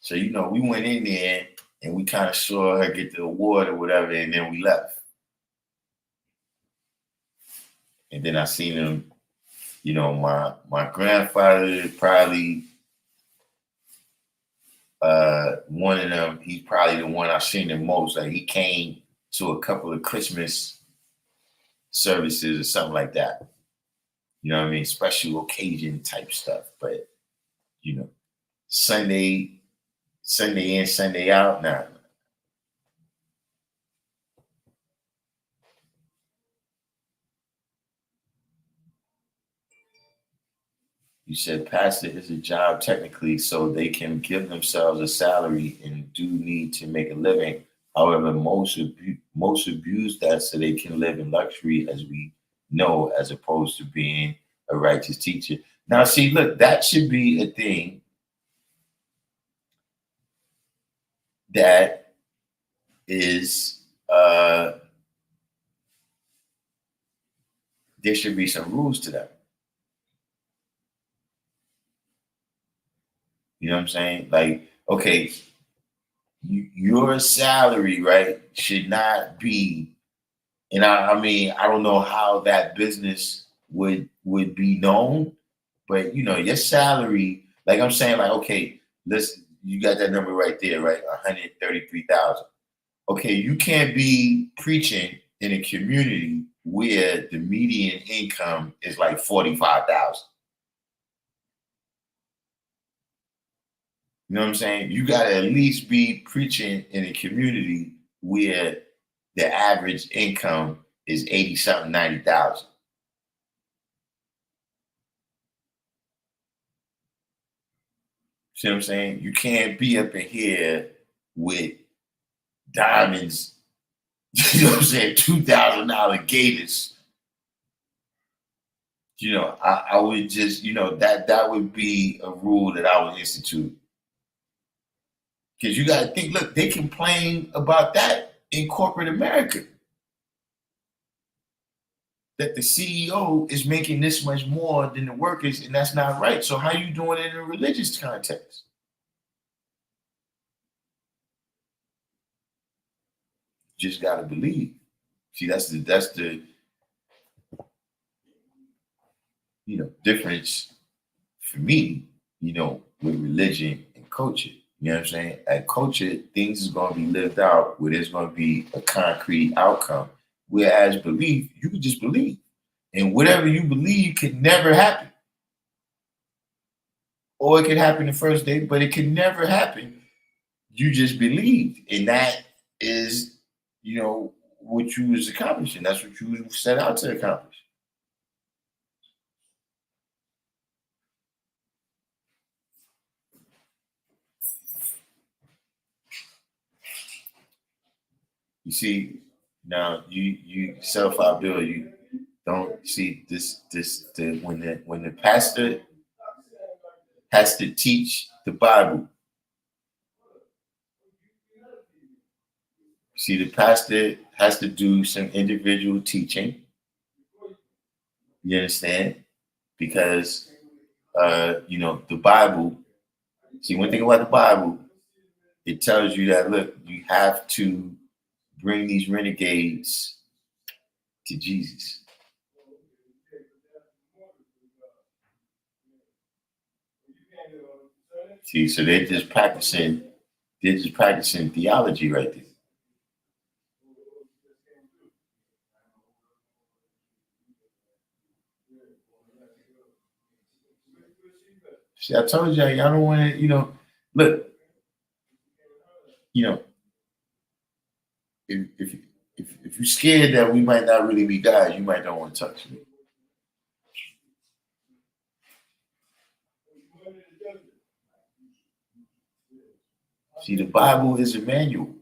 Speaker 1: So, we went in there and we kind of saw her get the award or whatever, and then we left. And then I seen him, my grandfather probably, one of them, he's probably the one I've seen the most. Like he came to a couple of Christmas services or something like that. You know what I mean? Special occasion type stuff. But, Sunday in, Sunday out, nah. You said pastor is a job technically, so they can give themselves a salary and do need to make a living. However, most abuse that so they can live in luxury, as we know, as opposed to being a righteous teacher. Now, see, look, that should be a thing that is, there should be some rules to that. You know what I'm saying? Like, okay, your salary, right, should not be, and I mean, I don't know how that business would be known, but your salary, like I'm saying, like, okay, listen, you got that number right there, right? 133,000. Okay, you can't be preaching in a community where the median income is like 45,000. You know what I'm saying? You got to at least be preaching in a community where the average income is 80 something, 90,000. See what I'm saying? You can't be up in here with diamonds, you know what I'm saying, $2,000 gators. I would just, that would be a rule that I would institute. Because you got to think, look, they complain about that in corporate America. That the CEO is making this much more than the workers, and that's not right. So how you doing it in a religious context? You just got to believe. See, that's the difference for me, with religion and culture. You know what I'm saying? At culture, things is going to be lived out where there's going to be a concrete outcome. Whereas belief, you can just believe. And whatever you believe can never happen. Or it could happen the first day, but it can never happen. You just believed. And that is, what you was accomplishing. That's what you set out to accomplish. You see, now you self-out bill, you don't see when the pastor has to teach the Bible. See, the pastor has to do some individual teaching. You understand? Because the Bible, see, one thing about the Bible, it tells you that, look, you have to bring these renegades to Jesus. See, so they're just practicing theology right there. See, I told y'all don't want to, look, if you're scared that we might not really be guys, you might not want to touch me. See, the Bible is a manual.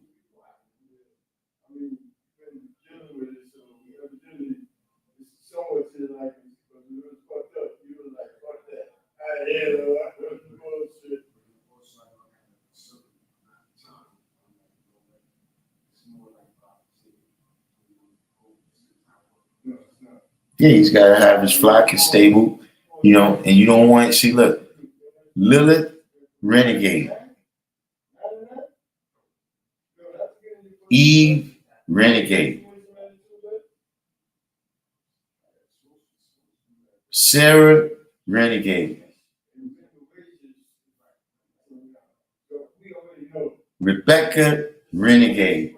Speaker 1: Yeah, he's got to have his flock is stable, and you don't want, see, look, Lilith, renegade. Eve, renegade. Sarah, renegade. Rebecca, renegade.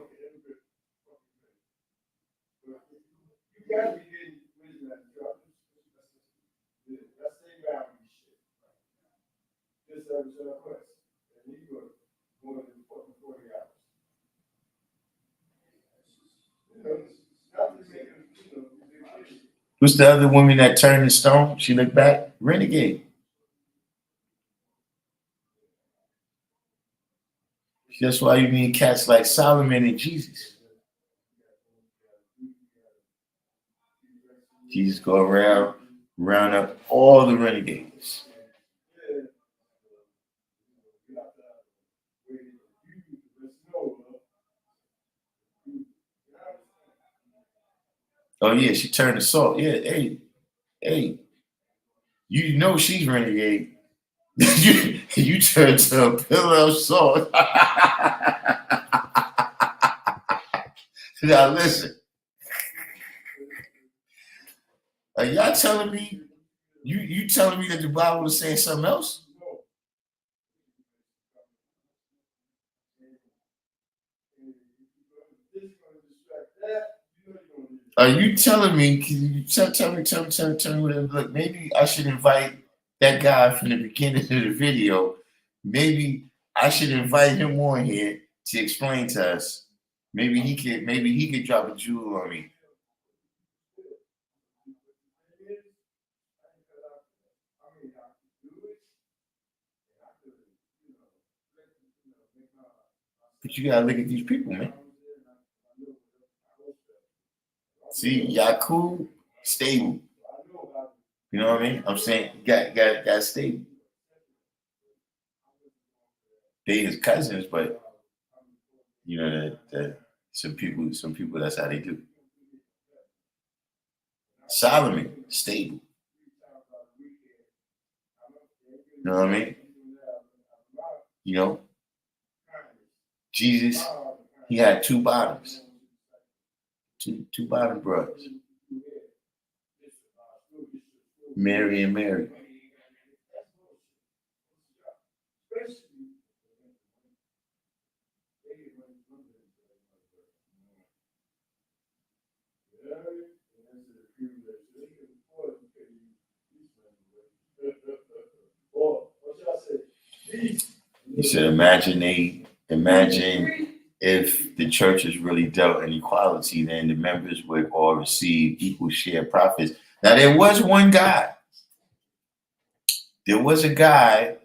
Speaker 1: Who's the other woman that turned to stone? She looked back, renegade. That's why you need cats like Solomon and Jesus. Jesus go around, round up all the renegades. Oh yeah, she turned to salt. Yeah, hey, you know she's renegade. you turned to a pillar of salt. Now listen, are y'all telling me you telling me that the Bible is saying something else? Are you telling me? Can you tell me what it look? Maybe I should invite that guy from the beginning of the video. Maybe I should invite him on here to explain to us. Maybe he could drop a jewel on me. But you gotta look at these people, man. See, Yakub, stable. You know what I mean? I'm saying got stable. They his cousins, but that some people that's how they do. Solomon, stable. You know what I mean? Jesus, he had two bottoms. Two bottom brothers. Mary and Mary. He said, imagine if the churches really dealt in equality, then the members would all receive equal share profits. Now, there was one guy. There was a guy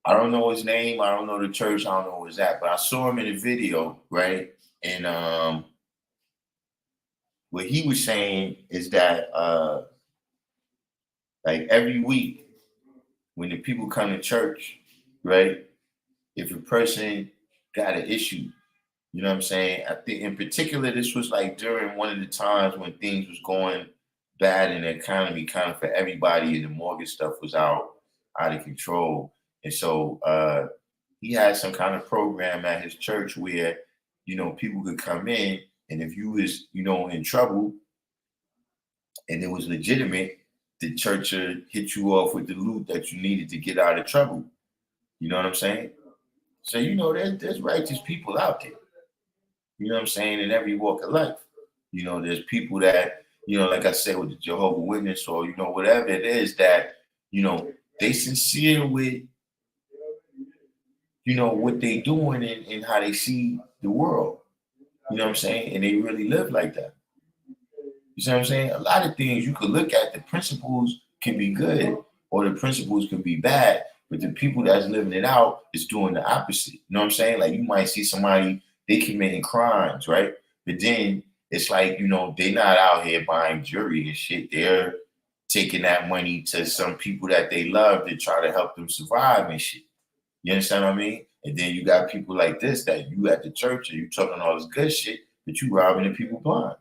Speaker 1: I don't know his name. I don't know the church. I don't know where it's at. But I saw him in a video, right? And what he was saying is that like every week when the people come to church, right? If a person got an issue, you know what I'm saying? I think in particular, this was like during one of the times when things was going bad in the economy, kind of for everybody, and the mortgage stuff was out of control. And so he had some kind of program at his church where, you know, people could come in, and if you was, you know, in trouble and it was legitimate, the church would hit you off with the loot that you needed to get out of trouble. You know what I'm saying? So, you know, there's righteous people out there. You know what I'm saying? In every walk of life. You know, there's people that, you know, like I said, with the Jehovah's Witness or, you know, whatever it is that, you know, they sincere with, you know, what they doing and how they see the world. You know what I'm saying? And they really live like that. You see what I'm saying? A lot of things you could look at, the principles can be good or the principles can be bad, but the people that's living it out is doing the opposite. You know what I'm saying? Like you might see somebody, they committing crimes, right? But then it's like, you know, they're not out here buying jewelry and shit. They're taking that money to some people that they love to try to help them survive and shit. You understand what I mean? And then you got people like this that you at the church and you talking all this good shit, but you robbing the people blind.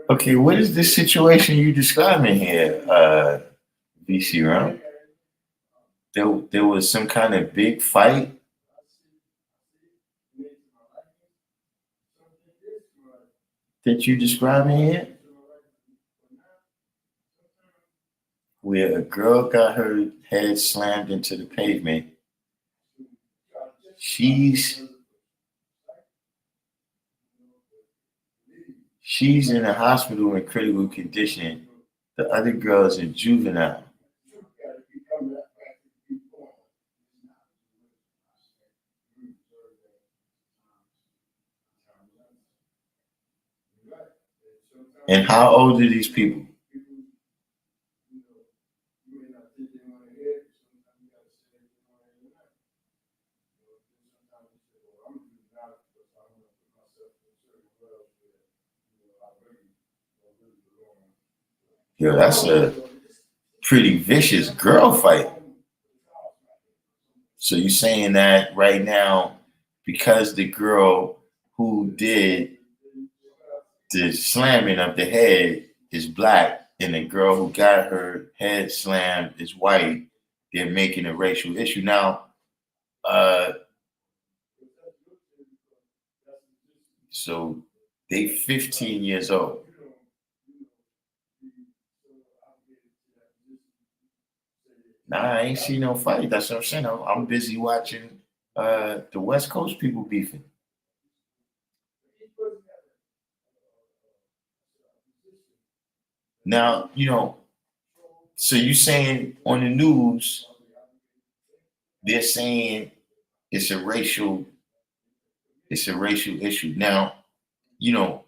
Speaker 1: Okay, what is this situation you describing here, VC Round? There was some kind of big fight that you describing here, where a girl got her head slammed into the pavement. She's in a hospital in critical condition. The other girl is in juvenile. And how old are these people? Yo, that's a pretty vicious girl fight. So you're saying that right now, because the girl who did the slamming of the head is black and the girl who got her head slammed is white, they're making a racial issue. Now, so they 15 years old. Nah, I ain't see no fight. That's what I'm saying. I'm busy watching the West Coast people beefing. Now, you know, so you saying on the news, they're saying it's a racial issue. Now, you know,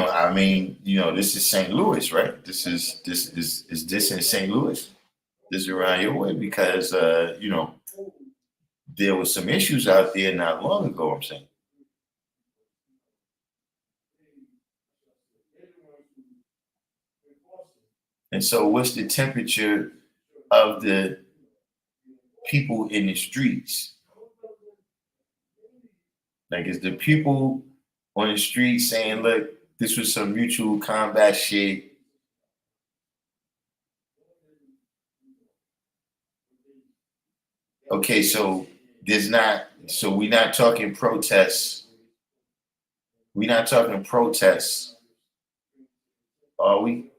Speaker 1: I mean, you know, this is St. Louis, right? This is this in St. Louis? This is around your way because you know, there was some issues out there not long ago, I'm saying. And so what's the temperature of the people in the streets? Like, is the people on the street saying, look, this was some mutual combat shit? Okay, so there's not. So we're not talking protests. We're not talking protests, are we?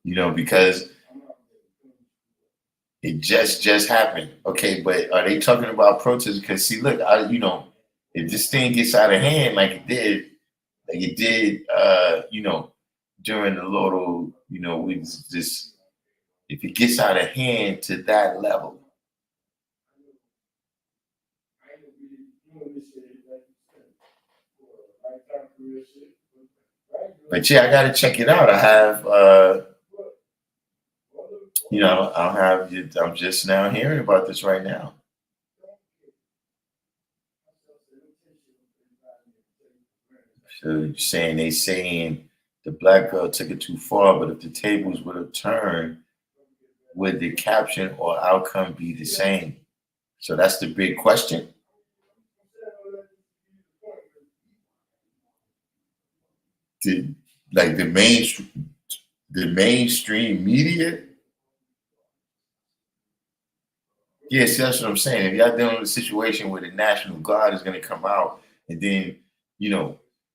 Speaker 1: You know, because it just happened. Okay, but are they talking about protests? Because see, look, if this thing gets out of hand like it did, during the little, we just if it gets out of hand to that level. But yeah, I gotta check it out. I have I'll have you. I'm just now hearing about this right now. So you're saying the black girl took it too far, but if the tables would have turned, would the caption or outcome be the same? So that's the big question. Did like the mainstream media? Yes, that's what I'm saying. If y'all dealing with a situation where the National Guard is going to come out, and then,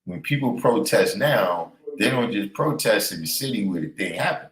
Speaker 1: when people protest now, they don't just protest in the city where the thing happened.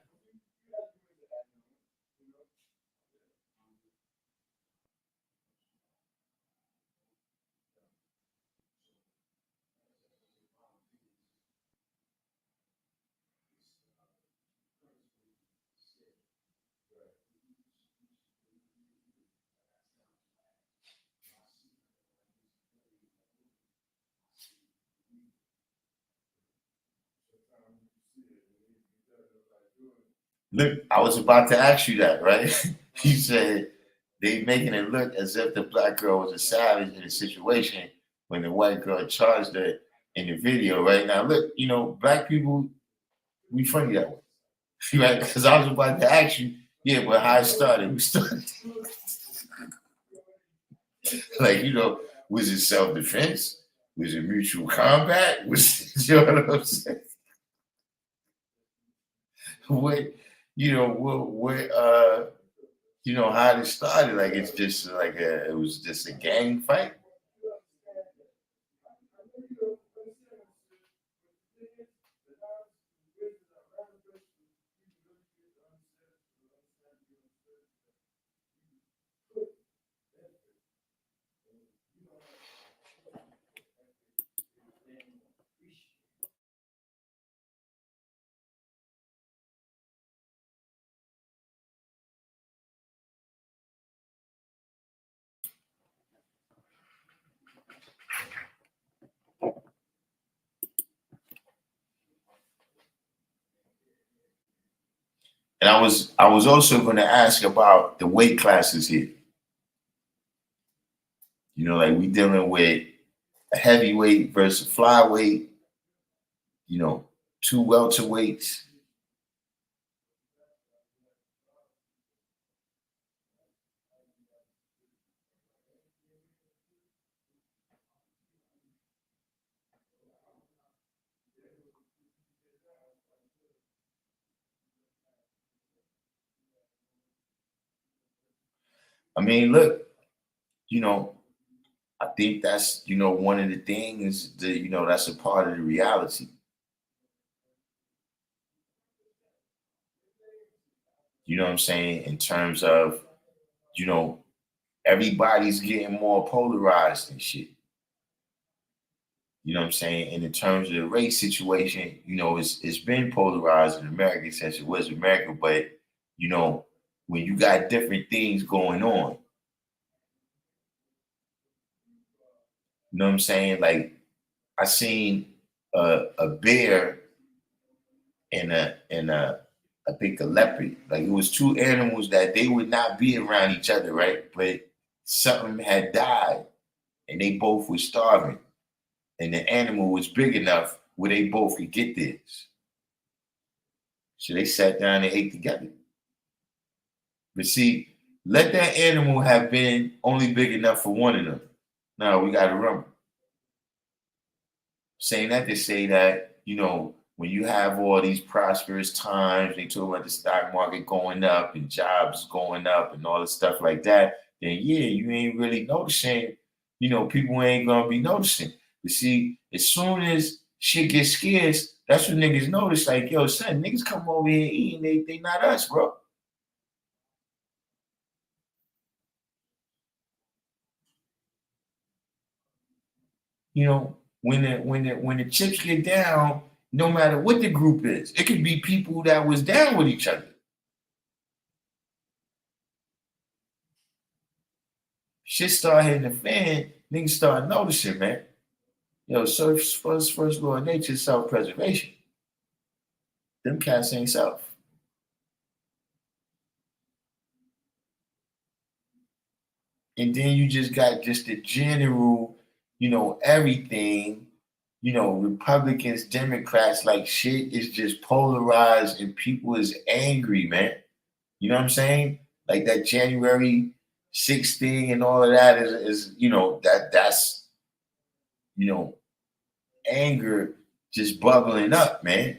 Speaker 1: Look, I was about to ask you that, right? You said they making it look as if the black girl was a savage in a situation when the white girl charged her in the video. Right now, look, black people, we funny that way, right? Because I was about to ask you, yeah, but how it started? We started like, was it self defense? Was it mutual combat? You know what I'm saying? What, how it started? Like it's just like it was just a gang fight. And I was also going to ask about the weight classes here. Like we dealing with a heavyweight versus flyweight. Two welterweights. I mean, look, I think that's one of the things that that's a part of the reality. You know what I'm saying? In terms of, you know, everybody's getting more polarized and shit. You know what I'm saying? And in terms of the race situation, it's been polarized in America since it was America, but when you got different things going on, you know what I'm saying? Like I seen a bear and I think a leopard. Like it was two animals that they would not be around each other, right? But something had died and they both were starving. And the animal was big enough where they both could get this. So they sat down and ate together. But see, let that animal have been only big enough for one of them. No, we got to remember. Saying that to say that, when you have all these prosperous times, they talk about the stock market going up and jobs going up and all this stuff like that, then yeah, you ain't really noticing, people ain't gonna be noticing. You see, as soon as shit gets scarce, that's when niggas notice, like, yo, son, niggas come over here eating, they not us, bro. When the chips get down, no matter what the group is, it could be people that was down with each other. Shit start hitting the fan, niggas start noticing, man. So first law of nature is self-preservation. Them cats ain't self. And then you just got just the general, everything, Republicans, Democrats, like shit is just polarized and people is angry, man. You know what I'm saying? Like that January 6th thing and all of that is that's anger just bubbling up, man.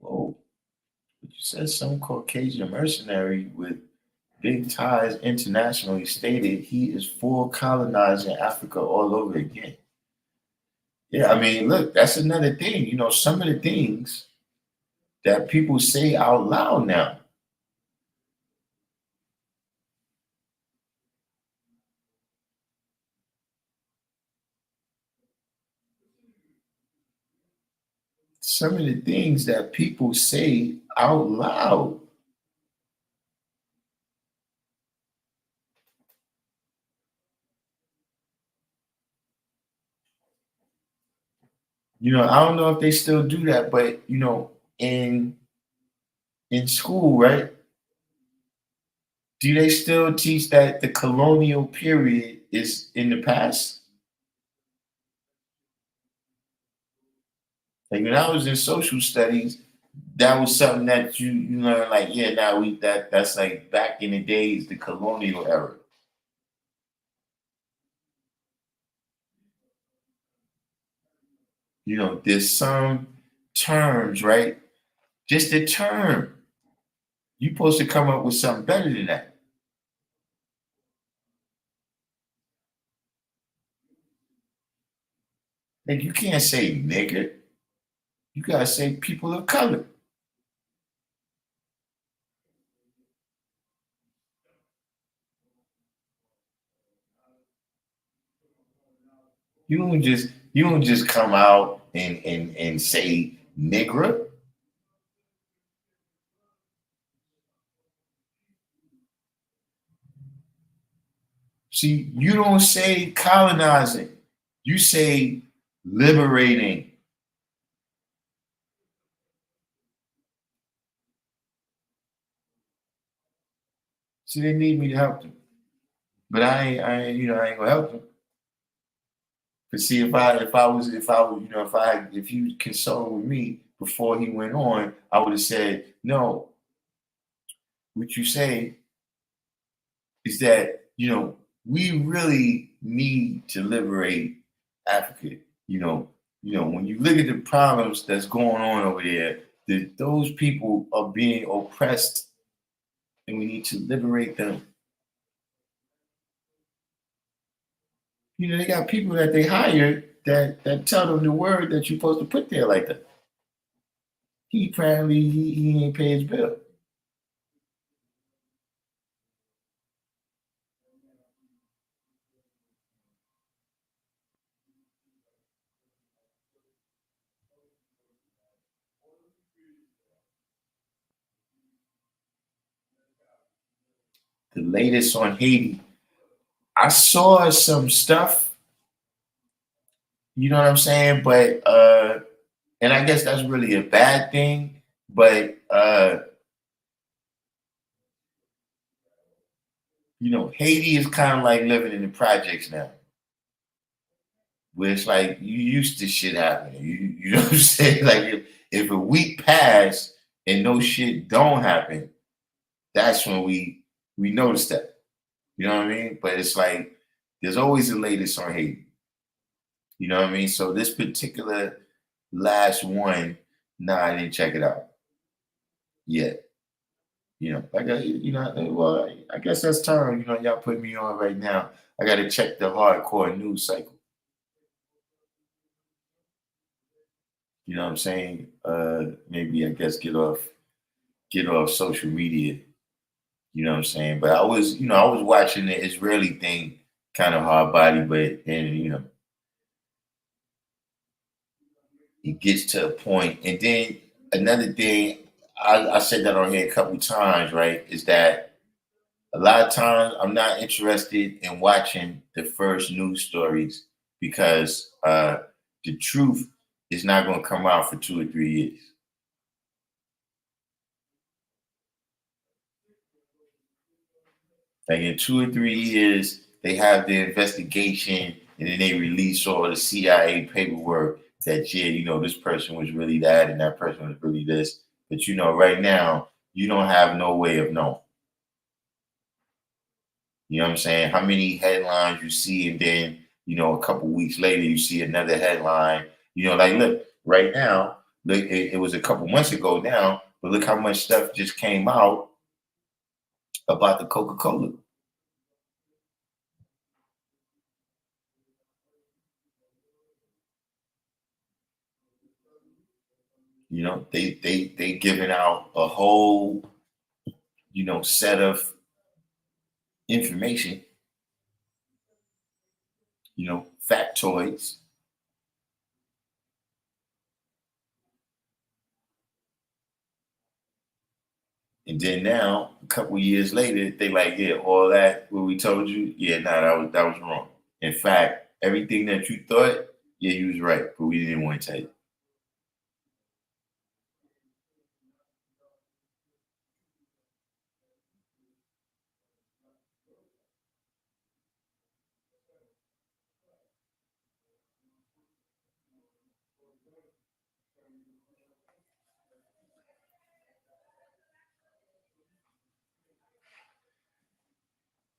Speaker 1: Whoa. But you said some Caucasian mercenary with big ties internationally stated he is for colonizing Africa all over again. Yeah, I mean, look, that's another thing. Some of the things that people say out loud now. Some of the things that people say out loud. I don't know if they still do that, but in school, right? Do they still teach that the colonial period is in the past? Like when I was in social studies, that was something that you learn. Like, yeah, now that's like back in the days, the colonial era. There's some terms, right? Just a term. You're supposed to come up with something better than that. Like you can't say nigger. You gotta say people of color. You don't just come out and say nigger. See, you don't say colonizing. You say liberating. See, they need me to help them, but I ain't gonna help them. But see, if you consulted with me before he went on, I would have said, no. What you say is that we really need to liberate Africa. When you look at the problems that's going on over there, that those people are being oppressed, and we need to liberate them. They got people that they hire that tell them the word that you're supposed to put there like that. He apparently he ain't pay his bill. the latest on Haiti. I saw some stuff, you know what I'm saying? But and I guess that's really a bad thing, but you know, Haiti is kind of like living in the projects now. Where it's like you used to shit happening. You know what I'm saying? Like if a week passed and no shit don't happen, that's when we notice that. You know what I mean? But it's like there's always the latest on Haiti. You know what I mean? So this particular last one, nah, I didn't check it out yet. You know, like well, I guess that's time. You know, y'all put me on right now. I got to check the hardcore news cycle. You know what I'm saying? Maybe I guess get off social media. You know what I'm saying? But I was watching the Israeli thing kind of hard body, but then it gets to a point. And then another thing, I said that on here a couple times, right? Is that a lot of times I'm not interested in watching the first news stories because the truth is not going to come out for 2 or 3 years. Like in 2 or 3 years, they have the investigation and then they release all the CIA paperwork that, yeah, you know, this person was really that and that person was really this. But, you know, right now, you don't have no way of knowing. You know what I'm saying? How many headlines you see, and then, you know, a couple weeks later, you see another headline. You know, like, look, right now, look, it was a couple months ago now, but look how much stuff just came out about the Coca-Cola. You know, they giving out a whole, you know, set of information, you know, factoids. And then now, a couple years later, they like, yeah, all that what we told you, yeah, nah, that was wrong. In fact, everything that you thought, yeah, you was right, but we didn't want to tell you.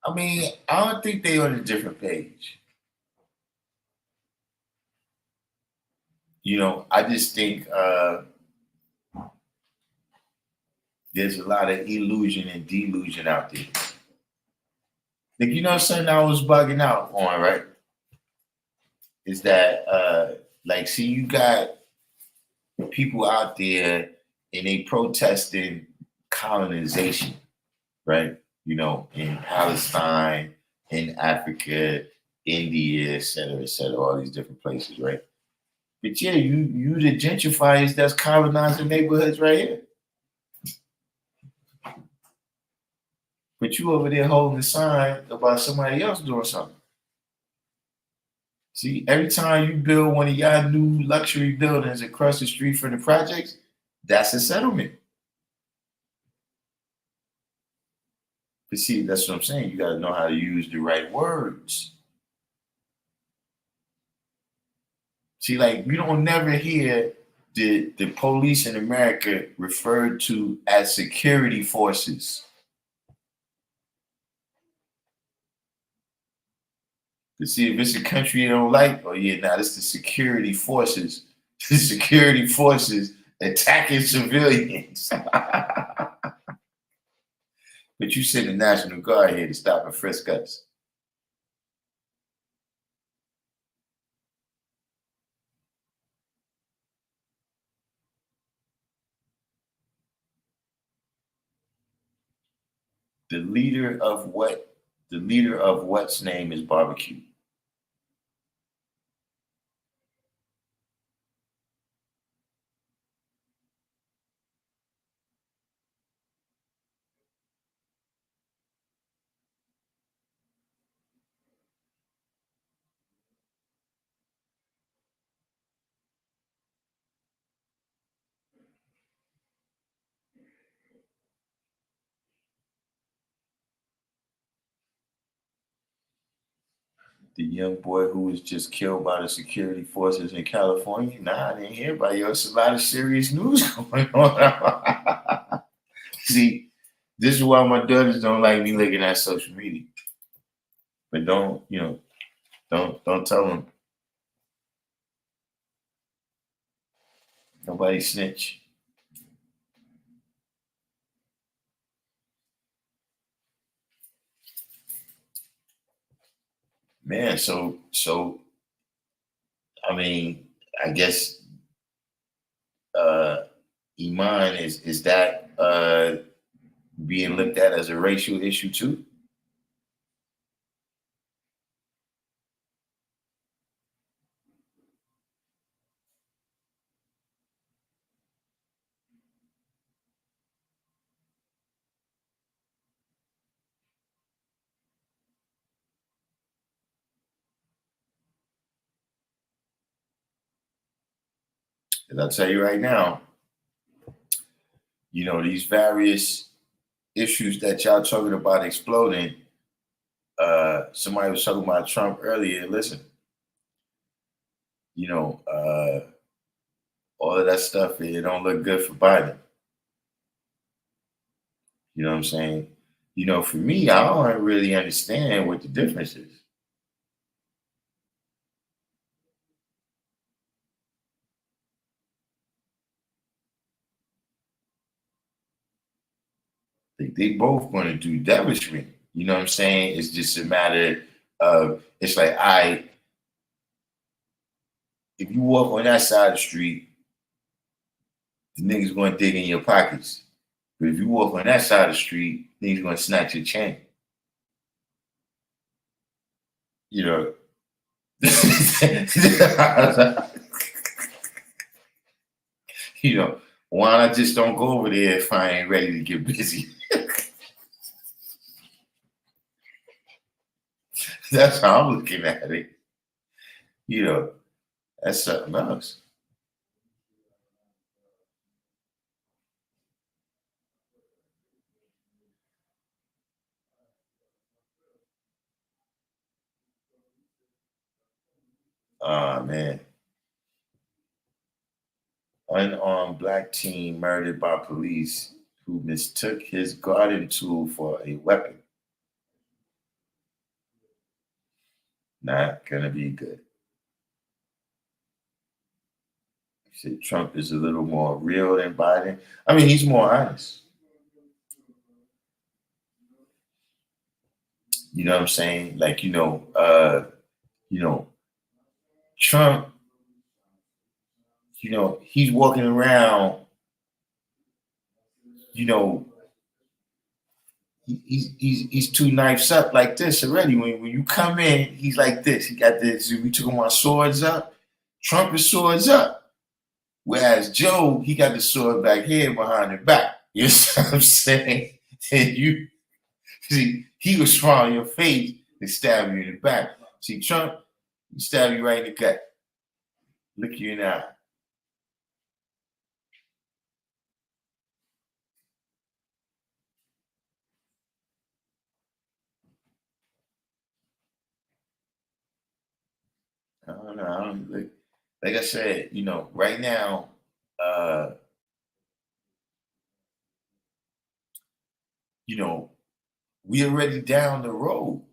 Speaker 1: I mean, I don't think they on a different page. You know, I just think there's a lot of illusion and delusion out there. Like, you know, something I was bugging out on, right? Is that like, see, you got people out there and they protesting colonization, right? You know, in Palestine, in Africa, India, et cetera, all these different places, right? But yeah, you the gentrifiers that's colonizing neighborhoods right here. But you over there holding a sign about somebody else doing something. See, every time you build one of y'all new luxury buildings across the street from the projects, that's a settlement. But see, that's what I'm saying. You got to know how to use the right words. See, like, you don't never hear the police in America referred to as security forces. To see if it's a country you don't like, oh yeah, now it's the security forces. The security forces attacking civilians. But you send the National Guard here to stop and frisk us. The leader of what? The leader of what's name is barbecue. the young boy who was just killed by the security forces in California. Nah, I didn't hear about you. It's a lot of serious news going on. See, this is why my daughters don't like me looking at social media. But don't tell them. Nobody snitch. Man, so I mean, I guess Iman is that being looked at as a racial issue too? And I'll tell you right now, these various issues that y'all talking about exploding. Somebody was talking about Trump earlier. Listen, all of that stuff, it don't look good for Biden. You know what I'm saying? For me, I don't really understand what the difference is. They both going to do devilry. You know what I'm saying? It's just a matter of, it's like, if you walk on that side of the street, the niggas going to dig in your pockets. But if you walk on that side of the street, niggas going to snatch your chain. Why not just don't go over there if I ain't ready to get busy? That's how I'm looking at it. That's something else. Oh, man. Unarmed black teen murdered by police who mistook his garden tool for a weapon. Not gonna be good. He said Trump is a little more real than Biden. I mean, he's more honest. You know what I'm saying? Like, Trump, he's walking around, he's two knives up like this already. When you come in, he's like this. He got this. We took him our swords up. Trump is swords up. Whereas Joe, he got the sword back here behind the back. You know what I'm saying? And you see, he was strong in your face and stab you in the back. See, Trump, he stab you right in the gut. Look you in the eye. I don't know. Like I said, right now, we already down the road.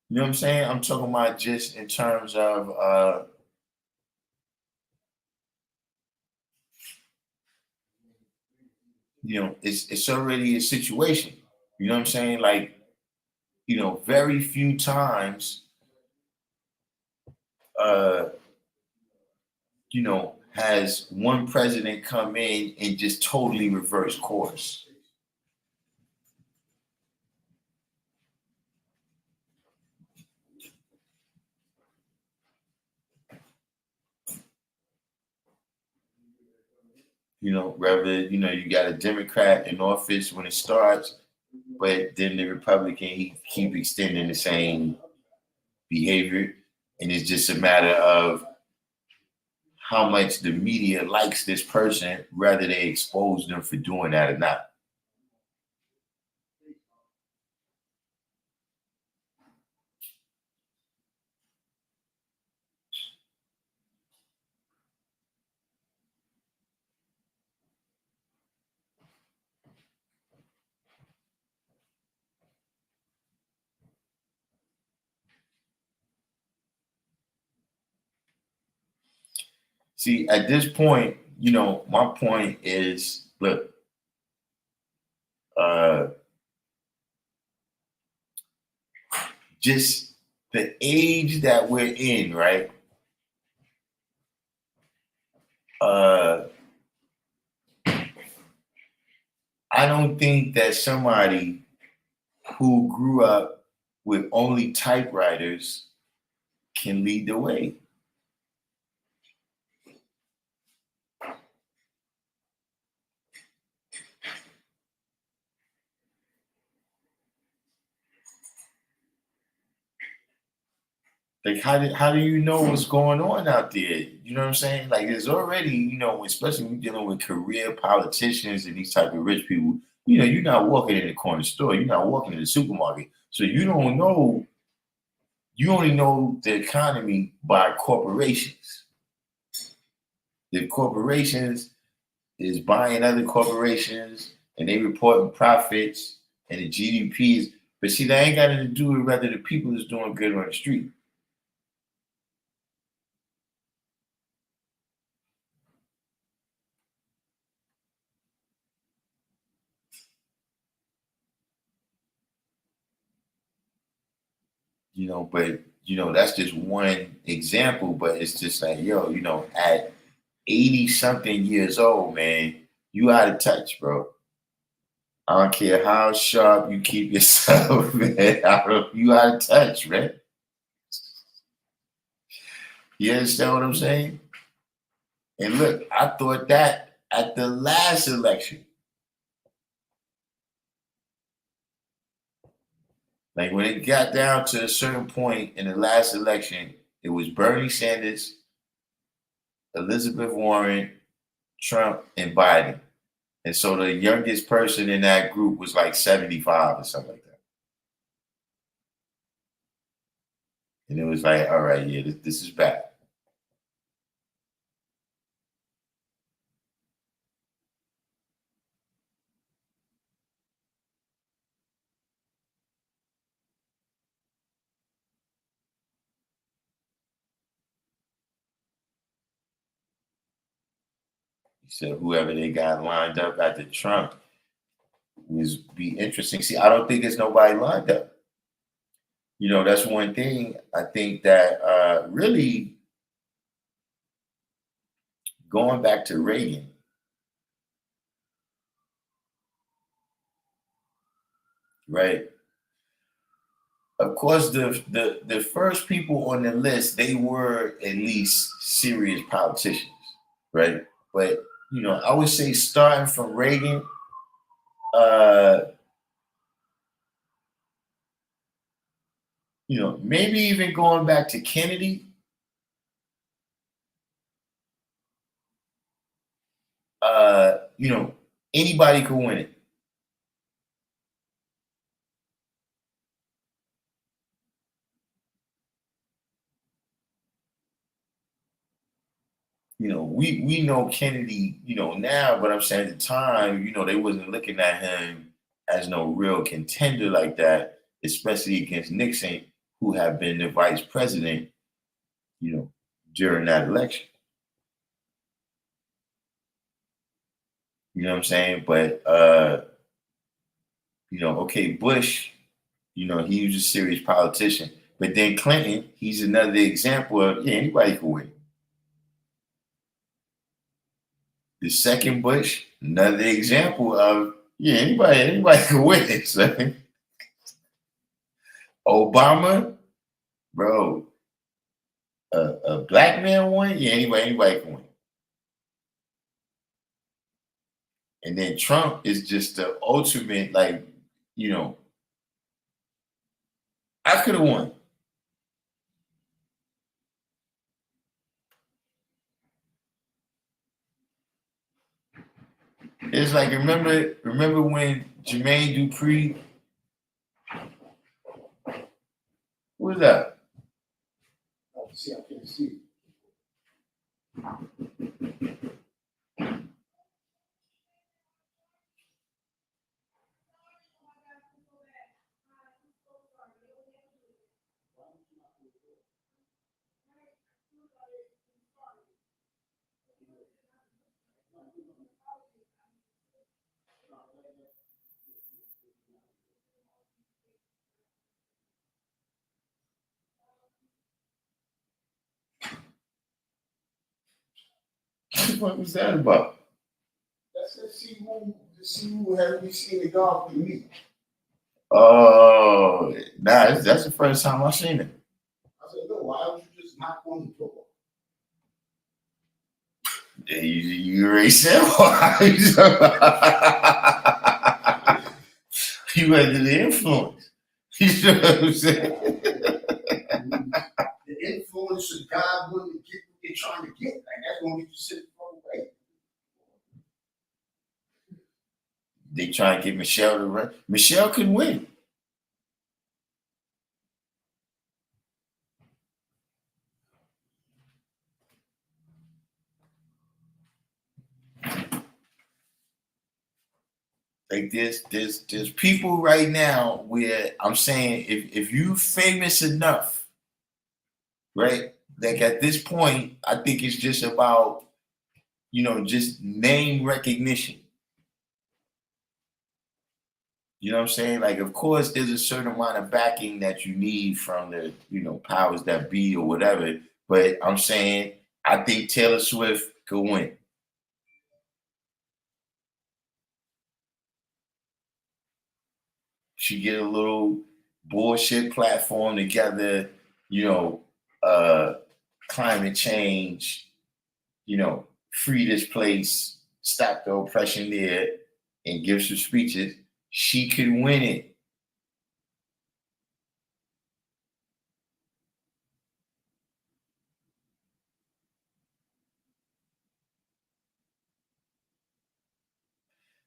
Speaker 1: You know what I'm saying? I'm talking about just in terms of it's already a situation. You know what I'm saying? Like, very few times has one president come in and just totally reverse course. Rather, you got a Democrat in office when it starts, but then the Republican, he keep extending the same behavior. And it's just a matter of how much the media likes this person, whether they expose them for doing that or not. See, at this point, you know, my point is, look, just the age that we're in, right? I don't think that somebody who grew up with only typewriters can lead the way. Like, how do you know what's going on out there? You know what I'm saying? Like, there's already, you know, especially when you're dealing with career politicians and these type of rich people, you know, you're not walking in the corner store, you're not walking in the supermarket. So you don't know, you only know the economy by corporations. The corporations is buying other corporations and they reporting profits and the GDP is, but see, that ain't got nothing to do with whether the people is doing good on the street. You know, but you know, that's just one example, but it's just like, yo, you know, at 80 something years old, man, you out of touch, bro. I don't care how sharp you keep yourself, man. You out of touch, man. You understand what I'm saying? And look, I thought that at the last election. Like when it got down to a certain point in the last election, it was Bernie Sanders, Elizabeth Warren, Trump, and Biden. And so the youngest person in that group was like 75 or something like that. And it was like, all right, yeah, this is bad. He said whoever they got lined up after Trump was be interesting. See, I don't think there's nobody lined up. You know, that's one thing I think that really going back to Reagan, right? Of course, the first people on the list, they were at least serious politicians, right? But you know, I would say starting from Reagan, uh, you know, maybe even going back to Kennedy, you know, anybody could win it. You know, we know Kennedy, you know, now, but I'm saying at the time, you know, they wasn't looking at him as no real contender like that, especially against Nixon, who had been the vice president, you know, during that election. You know what I'm saying? But you know, okay, Bush, you know, he was a serious politician. But then Clinton, he's another example of yeah, anybody can win. The second Bush, another example of yeah, anybody can win. So, Obama, bro, a black man won, yeah, anybody can win. And then Trump is just the ultimate, like, you know, I could have won. It's like remember when Jermaine Dupri, who was that?
Speaker 8: See, I can't see.
Speaker 1: What was that about?
Speaker 8: That's to see who have we seen the God with me.
Speaker 1: Oh, nah, that's the first time I've seen it.
Speaker 8: I said, no, why don't you just knock on the door?
Speaker 1: Yeah, you already said why. You under the influence. You know what I'm saying?
Speaker 8: The influence of God wanting to get what they're trying to get. Like, that's gonna get you sitting far away.
Speaker 1: They try to get Michelle to run. Michelle could win. Like there's people right now where I'm saying if you famous enough, right? Like at this point, I think it's just about, just name recognition. You know what I'm saying? Like, of course, there's a certain amount of backing that you need from the, powers that be or whatever. But I'm saying I think Taylor Swift could win. She get a little bullshit platform together, you know, climate change, free this place, stop the oppression there, and give some speeches. She could win it.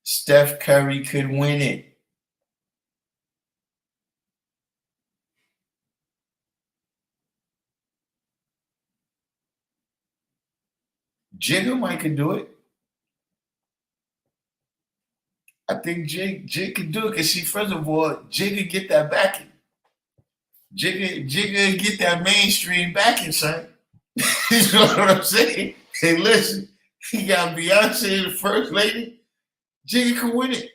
Speaker 1: Steph Curry could win it. Jigga might could do it. I think Jig could do it because first of all, Jigga get that backing. Jigga get that mainstream backing, son. You know what I'm saying? Hey, listen, he got Beyonce, the first lady. Jigga can win it.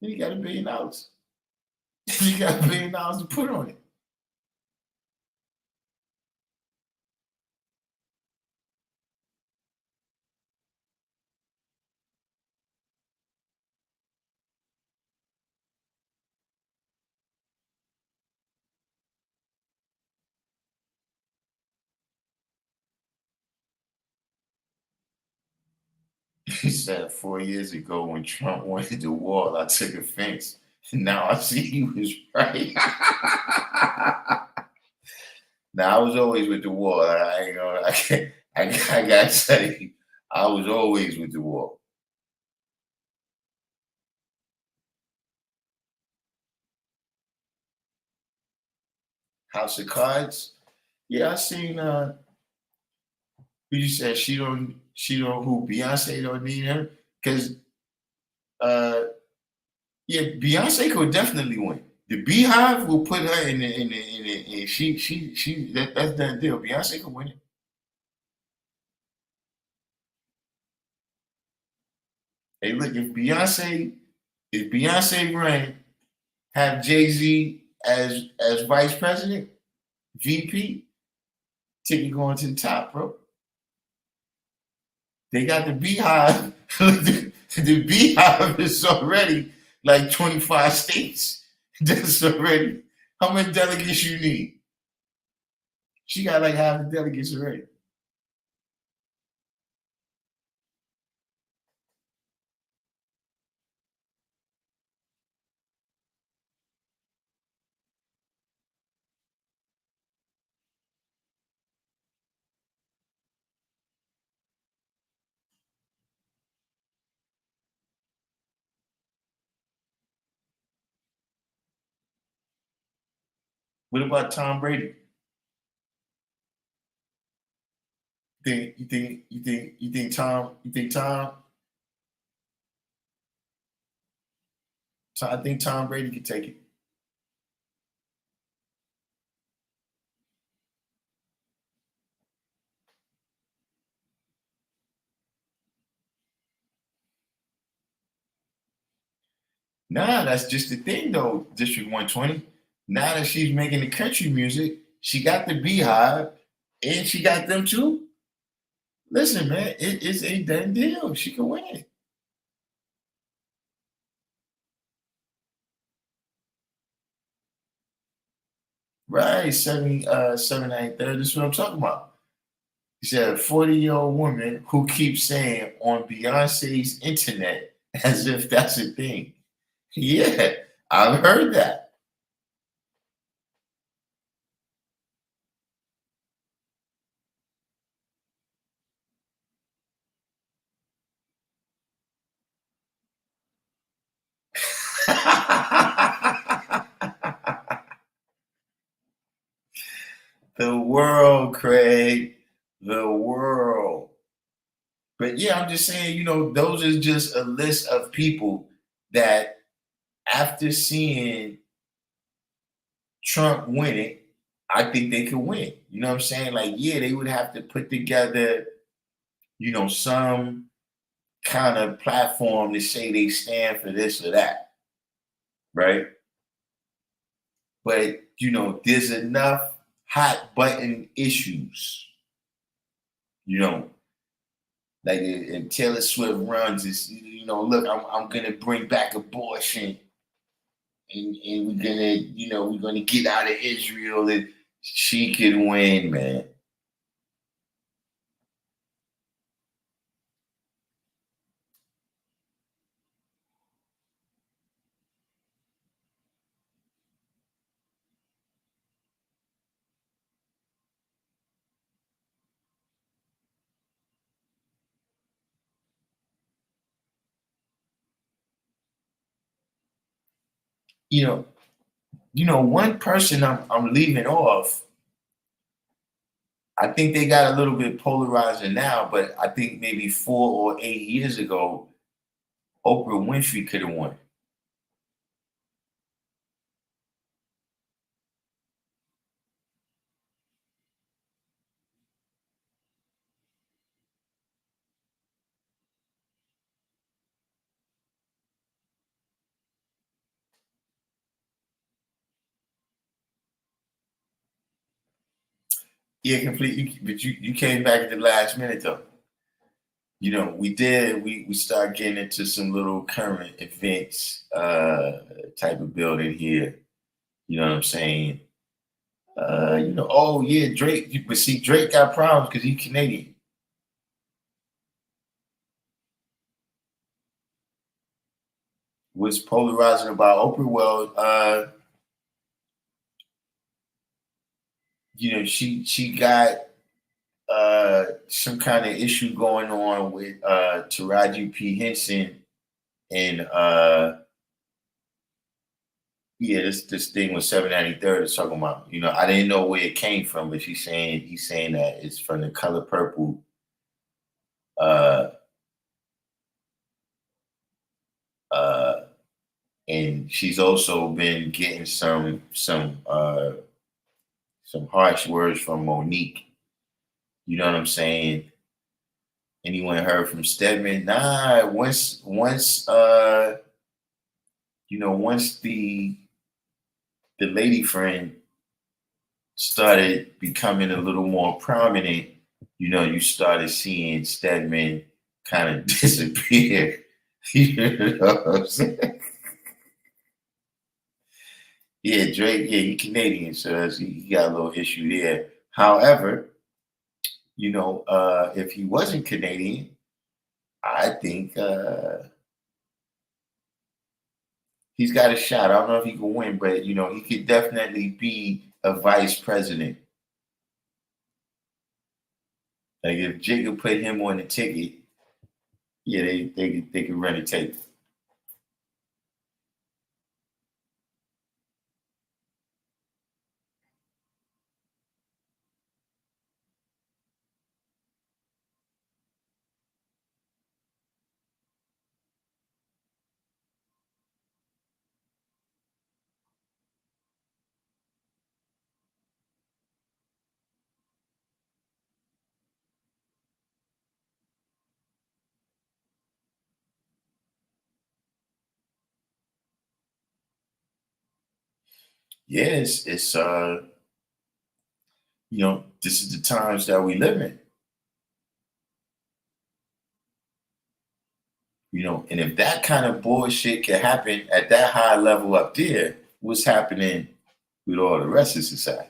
Speaker 1: He got $1 billion. He got $1 billion to put on it. He said 4 years ago when Trump wanted the wall, I took offense. Now I see he was right. Now I was always with the wall. I ain't gonna. I gotta say, I was always with the wall. House of Cards. Yeah, I seen. Who you said she don't. Who Beyonce don't need him because. Yeah, Beyonce could definitely win. The Beehive will put her in that's that deal. Beyonce could win it. Hey, look, if Beyonce ran, have Jay-Z as vice president, VP, ticket going to the top, bro. They got the Beehive. The Beehive is already like 25 states. That's already how many delegates you need. She got like half the delegates already. What about Tom Brady? You think I think Tom Brady could take it. Nah, that's just the thing though, District 120. Now that she's making the country music, she got the Beehive and she got them too. Listen, man, it is a done deal. She can win. Right, 79 third. This is what I'm talking about. He said a 40-year-old woman who keeps saying on Beyonce's internet as if that's a thing. Yeah, I've heard that. The world, Craig. The world. But yeah, I'm just saying, those are just a list of people that after seeing Trump win it, I think they could win. You know what I'm saying? Like, yeah, they would have to put together, some kind of platform to say they stand for this or that. Right? But, there's enough hot button issues, like and Taylor Swift runs is, look, I'm gonna bring back abortion and we're gonna get out of Israel and she could win, man. You know, one person I'm leaving off. I think they got a little bit polarizing now, but I think maybe 4 or 8 years ago, Oprah Winfrey could have won. Yeah, completely. But you came back at the last minute though. We started getting into some little current events type of building here. You know what I'm saying? Oh yeah, Drake. But see, Drake got problems because he's Canadian. What's polarizing about Oprah? Well, she got some kind of issue going on with Taraji P. Henson and yeah, this thing with 793rd is talking about. I didn't know where it came from, but he's saying that it's from the Color Purple. Uh, uh, and she's also been getting some harsh words from Monique. You know what I'm saying? Anyone heard from Stedman? Nah. Once the lady friend started becoming a little more prominent, you started seeing Stedman kind of disappear. You know what I'm saying? Yeah, Drake, yeah, he Canadian, so he got a little issue there. However, if he wasn't Canadian, I think he's got a shot. I don't know if he can win, but he could definitely be a vice president. Like if Jacob put him on the ticket, yeah, they could run a tape. yeah, it's this is the times that we live in. And if that kind of bullshit can happen at that high level up there, what's happening with all the rest of society?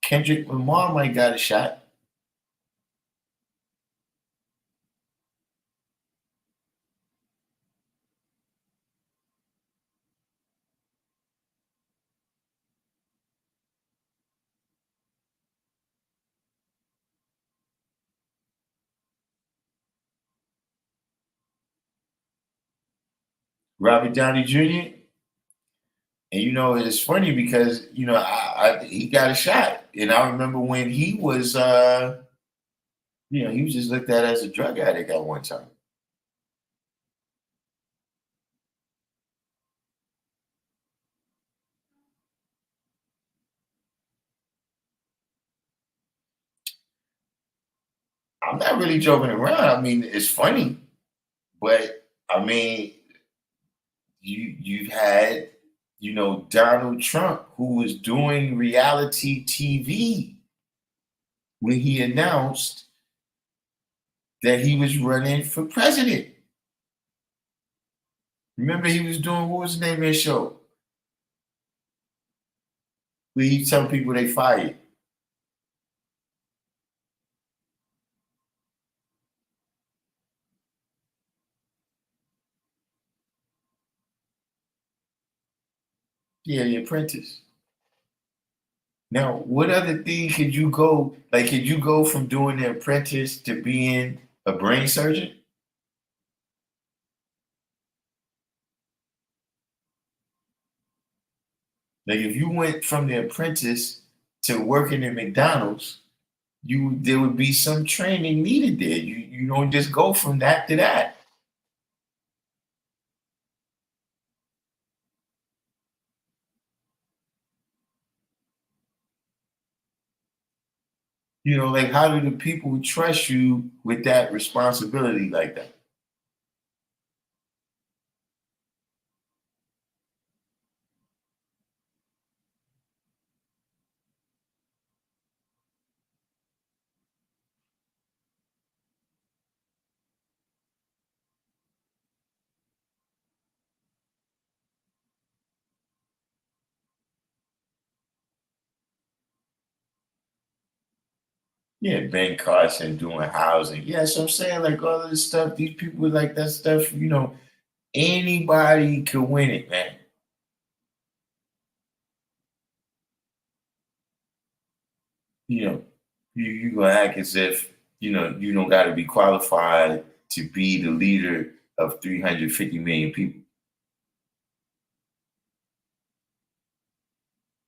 Speaker 1: Kendrick Lamar might got a shot. Robert Downey Jr. And it's funny because he got a shot, and I remember when he was he was just looked at as a drug addict at one time. I'm not really joking around. I mean, it's funny, but I mean, you've had Donald Trump, who was doing reality TV when he announced that he was running for president. Remember, he was doing, what was the name of his show? Where he tell people they fired. Yeah, The Apprentice. Now, what other thing could you go, like, could you go from doing The Apprentice to being a brain surgeon? Like, if you went from The Apprentice to working at McDonald's, there would be some training needed there. You don't just go from that to that. Like, how do the people trust you with that responsibility like that? Yeah, Ben Carson doing housing. Yeah, so I'm saying, like, all of this stuff, these people like that stuff, anybody can win it, man. You know, you gonna act as if, you don't gotta be qualified to be the leader of 350 million people.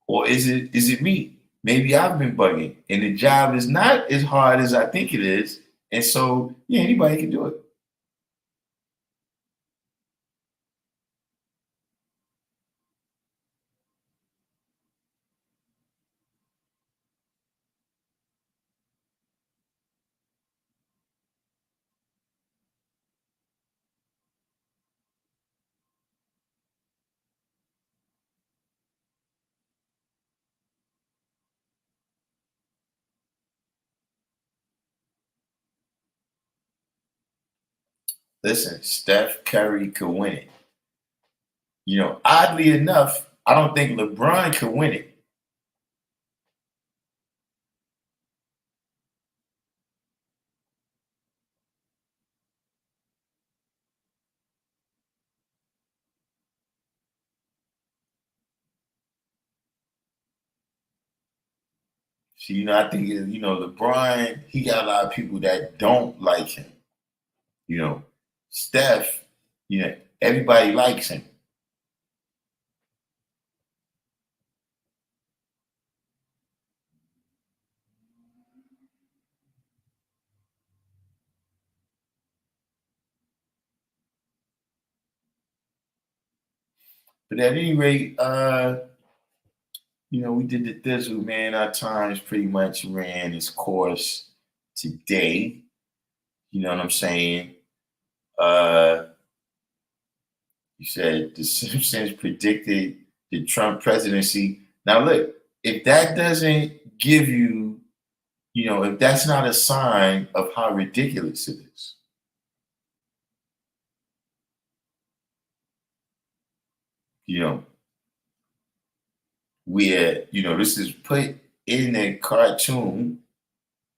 Speaker 1: Or is it me? Maybe I've been bugging and the job is not as hard as I think it is. And so, yeah, anybody can do it. Listen, Steph Curry could win it. Oddly enough, I don't think LeBron could win it. So, I think, LeBron, he got a lot of people that don't like him. Steph, everybody likes him. But at any rate, we did the thizzle, man. Our times pretty much ran its course today. You know what I'm saying? You said the Simpsons predicted the Trump presidency. Now, look, if that doesn't give you, if that's not a sign of how ridiculous it is, where, this is put in a cartoon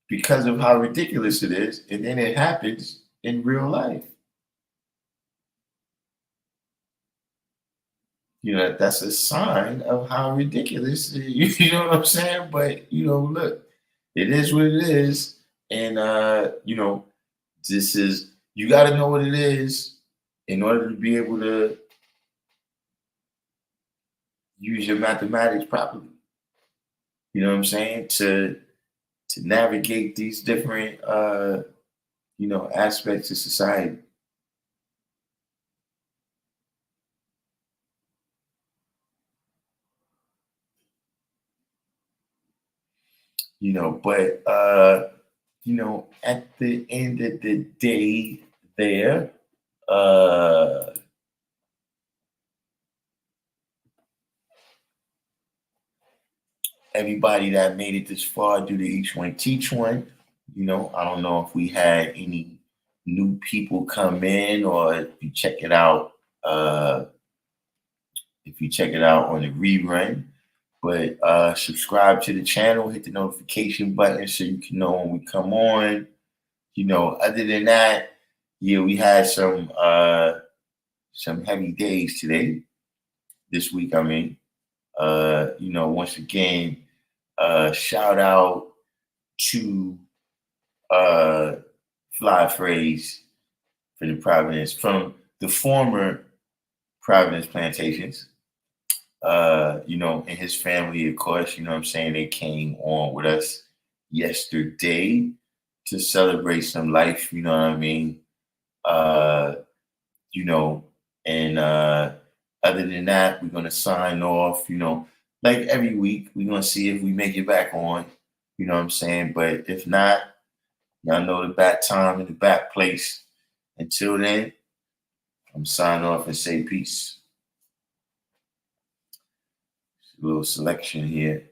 Speaker 1: because of how ridiculous it is, and then it happens in real life. That's a sign of how ridiculous, you know what I'm saying? But, look, it is what it is. And, you got to know what it is in order to be able to use your mathematics properly. You know what I'm saying? To navigate these different, aspects of society. But at the end of the day there, everybody that made it this far, do the each one teach one. I don't know if we had any new people come in, or if you check it out on the rerun. But subscribe to the channel, hit the notification button so you can know when we come on. Other than that, we had some heavy days today. This week, I mean. Once again, shout out to Fly Phrase from the former Providence Plantations. And his family, of course, they came on with us yesterday to celebrate some life, you know what I mean? And other than that, we're going to sign off, like every week. We're going to see if we make it back on, you know what I'm saying? But if not, y'all know the back time and the back place. Until then, I'm signing off and say peace. A little selection here.